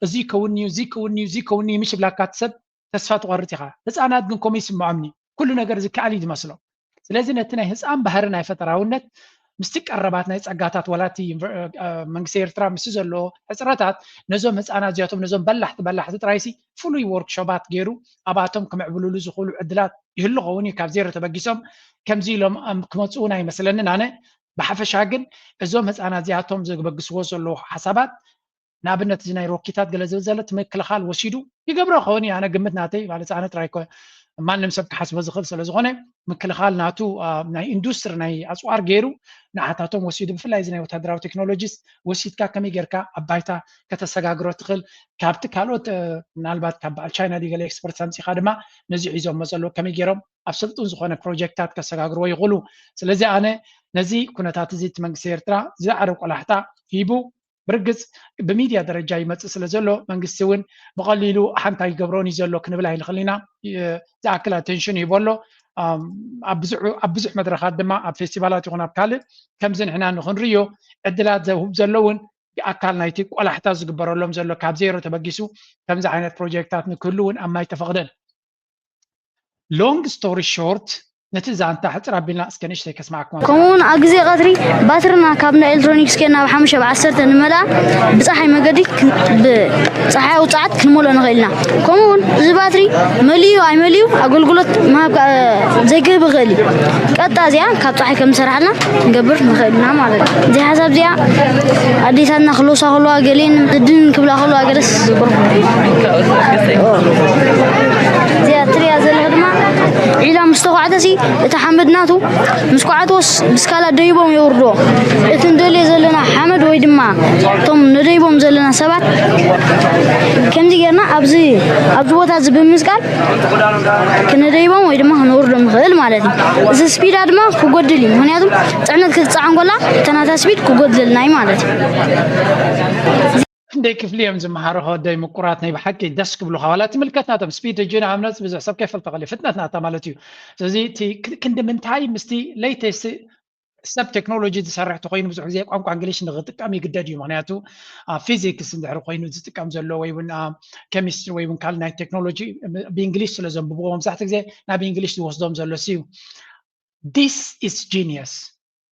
እዚ ይከውን እዩ እዚ ይከውን እዩ እዚ ይከውን እዩ ምሽ ብላካ ትሰብ ተስፋ ትቆርጥ ኢኻ ህፃናት ግን ከምኡ ይስምዖምኒ ኩሉ ነገር ዝከኣል እዩ ዝመስሎ ስለዚ ነቲ ናይ ህፃን ባህሪ ናይ ፈጠራውነት ምስቲ ቀረባት ናይ ፀጋታት ወላቲ መንግስቲ ኤርትራ ምስ ዘለዎ ሕፅረታት ነዞም ህፃናት እዚኣቶም ነዞም በላሕቲ ጥራይሲ ፍሉይ ወርክሾባት ገይሩ ኣባቶም ክምዕብልሉ ዝኽእሉ ዕድላት ይህሉ ኸውን እዩ ካብ ዜሮ ተበጊሶም ከምዚ ኢሎም ክመፅኡን ኣይመስለንን ኣነ ብሓፈሻ ግን እዞም ህፃናት እዚኣቶም ዝበግስዎ ዘለዉ ሓሳባት ንኣብነት እዚ ናይ ሮኬታት ገለ ዝብል ዘሎ ምክልኻል ወሲዱ ይገብሮ ኸውን እዩ ኣነ ግምት ናተይ ማለት ኣነ ጥራይ ማንም ሰብ ክሓስቦ ዝኽእል ስለ ዝኾነ ምክልኻል ናቱ ናይ ኢንዱስትሪ ናይ ኣፅዋር ገይሩ ንዓታቶም ወሲዱ ብፍላይ እዚ ናይ ወታደራዊ ቴክኖሎጂስ ወሲድካ ከመይ ጌርካ ኣብ ባይታ ከተሰጋግሮ ትኽእል ካብቲ ካልኦት ምናልባት ካብ በዓል ቻይና ዲገለ ኤክስፐርት ኣምፂኻ ድማ ነዚ ሒዞሞ ዘለዉ ከመይ ገይሮም ኣብ ስልጡን ዝኾነ ፕሮጀክታት ከሰጋግርዎ ይኽእሉ ስለዚ ኣነ ነዚ ኩነታት እዚ እቲ መንግስቲ ኤርትራ ዝዓረ ቆላሕታ ሂቡ ብርግፅ ብሚድያ ደረጃ ይመፅእ ስለ ዘሎ መንግስቲ እውን ብቐሊሉ ሓንታ ይገብሮን እዩ ዘሎ ክንብል ኣይንኽእል ኢና ዝኣክል ኣቴንሽን ይህቦ ኣሎ ኣብ ብዙሕ መድረኻት ድማ ኣብ ፌስቲቫላት ይኹን ኣብ ካልእ ከምዚ ንሕና ንክንርዮ ዕድላት ዘህብ ዘለውን ኣካል ናይቲ ቆላሕታ ዝግበረሎም ዘሎ ካብ ዜሮ ተበጊሱ ከምዚ ዓይነት ፕሮጀክታት ንክህሉ እውን ኣብ ማይ ተፈቕደን ሎንግ ስቶሪ ሾርት ነቲ ዛንታ ሕፅር ኣቢልና እስከ ንእሽተይ ከስማዕኩም ከምኡውን ኣብ ግዜ ቀትሪ ባትርና ካብ ናይ ኤሌክትሮኒክስ ኬና ኣብ 5 ብ10 ንመልኣ ብፀሓይ መገዲ ብፀሓይ ውፅዓት ክንመልኦ ንኽእል ኢና ከምኡውን እዚ ባትሪ መሊኡ ኣይመሊኡ ኣገልግሎት ዘይክህብ ይኽእል እዩ ቀጣ እዚኣ ካብ ፀሓይ ከም ዝሰርሓልና ክንገብር ንኽእል ኢና ማለት እዩ እዚ ሓሳብ እዚኣ ኣዴታትና ክለውሳ ከለዋ ገሌን ድን ክብላ ከለዋ ገለስ እዚኣ ትሪያ ዘለኹ ድማ ዒላ ምስ ተኳዕተሲ እቲ ሓመድ ናቱ ምስ ኳዕቶስ ብስካላ ደይቦም የውርድዎ እቲ እንደልዮ ዘለና ሓመድ ወይ ድማ እቶም ነደይቦም ዘለና ሰባት ከምዚ ጌርና ኣብዚ ቦታ እዚ ብምስቃል ክነደይቦም ወይ ድማ ክንወርዶም ንኽእል ማለት እዩ እዚ ስፒዳ ድማ ክጎድል እዩ ምክንያቱም ፅዕነት ክትፀዓን ኮላ ተናታ ስፒድ ክጎድለልና እዩ ማለት እዩ ክንደይ ክፍሊ እዮም ዝመሃሩ ከወደይ ምቁራት ናይ ብሓቂ ደስ ክብሉካ ዋላ ትምልከትናቶም ስፒድ እጅና ኣምነፅ ብዙሕ ሰብ ከይፈልጥ ኽእል ፍጥነትናታ ማለት እዩ ስለዚ ክንዲ ምንታይ ምስቲ ሌተስት ሰብ ቴክኖሎጂ ዝሰርሕ ተኮይኑ ብዙሕ ግዜ ቋንቋ እንግሊሽ ንክጥቀም ይግደድ እዩ ምክንያቱ ፊዚክስ እንድሕር ኮይኑ ዝጥቀም ዘሎ ወይ እውን ኬሚስትሪ ወይ እውን ካልእ ናይ ቴክኖሎጂ ብእንግሊሽ ስለ ዘንብብዎ መብዛሕትኡ ግዜ ናብ እንግሊሽ ዝወስዶም ዘሎ እዩ ዲስ ኢስ ጂኒየስ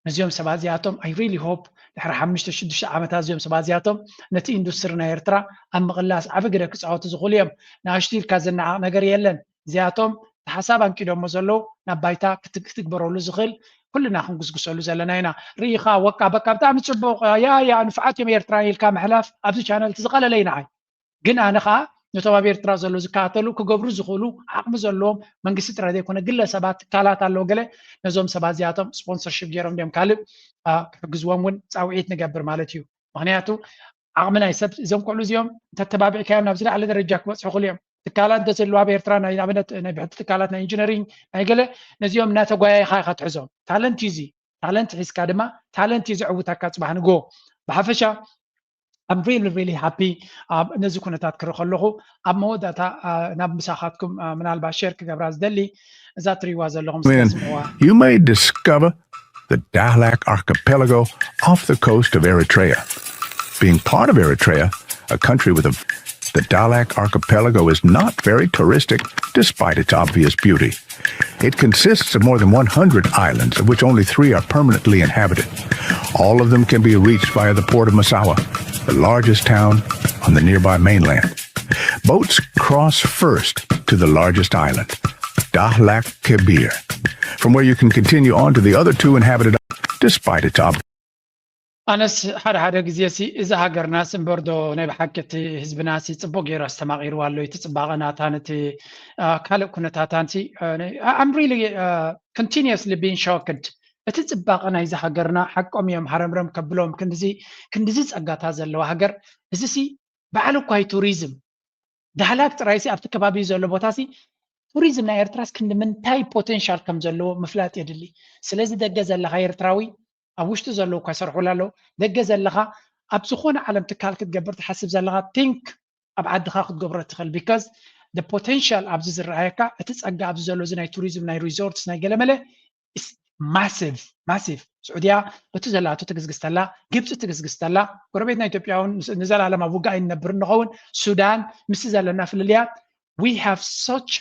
ነዚኦም ሰባት እዚኣቶም ኣይ ሪሊ ሆፕ ድሕሪ 5-6 ዓመታት እዚኦም ሰባት እዚኣቶም ነቲ ኢንዱስትሪ ናይ ኤርትራ ኣብ ምቕላስ ዓብ ግደ ክፃወቱ ዝኽእሉ እዮም ንኣሽቱ ኢልካ ዘነዓቕ ነገር የለን እዚኣቶም ሓሳብ ኣንቂዶሞ ዘለዉ ናብ ባይታ ክትግበረሉ ዝኽእል ኩልና ክንጉስጉሰሉ ዘለና ኢና ርኢኻ ወቃ በቃ ብጣዕሚ ፅቡቕ ያ ንፍዓት እዮም ኤርትራ ኢልካ ምሕላፍ ኣብዚ ቻነል እቲ ዝቐለለ ኢና ግን ኣነ ከዓ ነቶም ኣብ ኤርትራ ዘሎ ዝከታተሉ ክገብሩ ዝኽእሉ ዓቕሚ ዘለዎም መንግስቲ ጥራይ ዘይኮነ ግለሰባት ትካላት ኣለዎ ገለ ነዞም ሰባት እዚኣቶም ስፖንሰርሺፕ ገይሮም ድዮም ካልእ ክሕግዝዎም እውን ፃውዒት ንገብር ማለት እዩ ምክንያቱ ዓቕሚ ናይ ሰብ እዞም ቆልዑ እዚኦም ተተባቢዕካዮም ናብ ዝለዓለ ደረጃ ክበፅሑ ይኽእሉ እዮም ትካላት እንተዘለዋ ኣብ ኤርትራ ናይ ኣብነት ናይ ብሕቲ ትካላት ናይ ኢንጂነሪንግ ናይ ገለ ነዚኦም እናተጓያይካ ኢኻ ትሕዞም ታለንት እዩ እዚ ታለንት ሒዝካ ድማ ታለንት እዩ ዘዕውተካ ፅባሕ ንጎ ብሓፈሻ I'm really happy ነዚ ኩነታት ክርኢ ከለኹ ኣብ መወዳእታ ናብ ምሳኻትኩም ምናልባት ሼር ክገብራ ዝደሊ እዛ ትሪእዋ ዘለኹም You may discover the Dahlak archipelago off the coast of Eritrea. Being part of Eritrea, a country with the Dahlak archipelago is not very touristic despite its obvious beauty. It consists of more than 100 islands, of which only 3 are permanently inhabited. All of them can be reached via the port of Massawa, the largest town on the nearby mainland. Boats cross first to the largest island, Dahlak Kebir, from where you can continue on to the other 2 inhabited islands despite its obvious. ኣነስ ሓደ ግዜ ሲ እዚ ሃገርና ስንበርዶ ናይ ብሓቂ ህዝብና ሲ ፅቡቅ ገይሩ ኣስተማቒርዋ ኣሎ እቲ ፅባቐ ናታን እቲ ካልእ ኩነታታን ሲ I'm really continuously being shocked እቲ ፅባቐ ናይዚ ሃገርና ሓቆም እዮም ሃረምረም ከብሎም ክንዲዚ ፀጋታት ዘለዋ ሃገር እዚ ሲ በዓል እኳ ቱሪዝም ዳህላክ ጥራይ ሲ ኣብቲ ከባቢ ዘሎ ቦታ ሲ ቱሪዝም ናይ ኤርትራስ ክንዲ ምንታይ ፖቴንሻል ከም ዘለዎ ምፍላጥ የድሊ ስለዚ ደገ ዘለኻ ኤርትራዊ ኣብ ውሽጢ ዘለዉ እኳ ይሰርሑላ ኣለዉ ደገ ዘለኻ ኣብ ዝኾነ ዓለም ትካል ክትገብር ትሓስብ ዘለኻ ቲንክ ኣብ ዓድኻ ክትገብሮ ትኽእል ቢካዝ the potential ኣብዚ ዝረኣየካ እቲ ፀጋ ኣብዚ ዘሎ እዚ ናይ ቱሪዝም ናይ ሪዞርትስ ናይ ገለመለ ማሲቭ ስዑድያ በቲ ዘላቶ ትግዝግዝተላ ግብፂ ትግዝግዝተላ ጎረቤትና ኢትዮጵያ እውን ንዘላለም ኣብ ውጋእ ይነብር ንኸውን ሱዳን ምስ ዘለና ፍልልያት we have such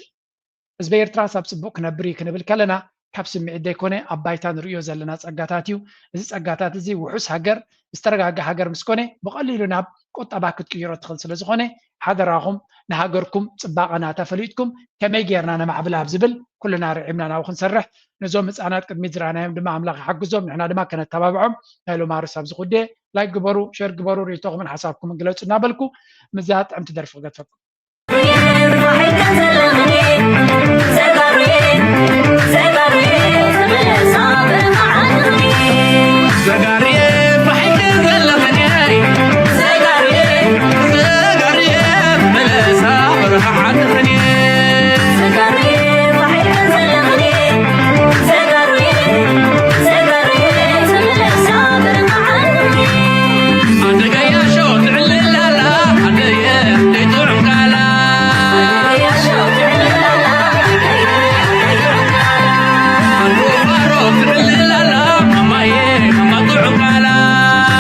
ህዝቢ ኤርትራ ሳብ ፅቡቅ ክነብር ክንብል ከለና ካብ ስምዒት ዘይኮነ ኣብ ባይታ ንሪኦ ዘለና ፀጋታት እዩ እዚ ፀጋታት እዚ ውሑስ ሃገር ዝተረጋጋ ሃገር ምስ ኮነ ብቐሊሉ ናብ ቁጠባ ክትቅይሮ ትኽእል ስለ ዝኾነ ሓደራኹም ንሃገርኩም ፅባቐ ናተፈሊጥኩም ከመይ ጌርና ነማዕብላ ዝብል ኩልና ርዒምና ናብኡ ክንሰርሕ ነዞም ህፃናት ቅድሚት ዝረኣናዮም ድማ ኣምላኽ ይሓግዞም ንሕና ድማ ከነተባብዖም ናይ ሎማ ርዕስ ኣብ ዝኹዴ ላይክ ግበሩ ሼር ግበሩ ርእቶኹምን ሓሳብኩምን ግለፁ እናበልኩ ምዛ ጥዕምቲ ደርፊ ክገድፈኩም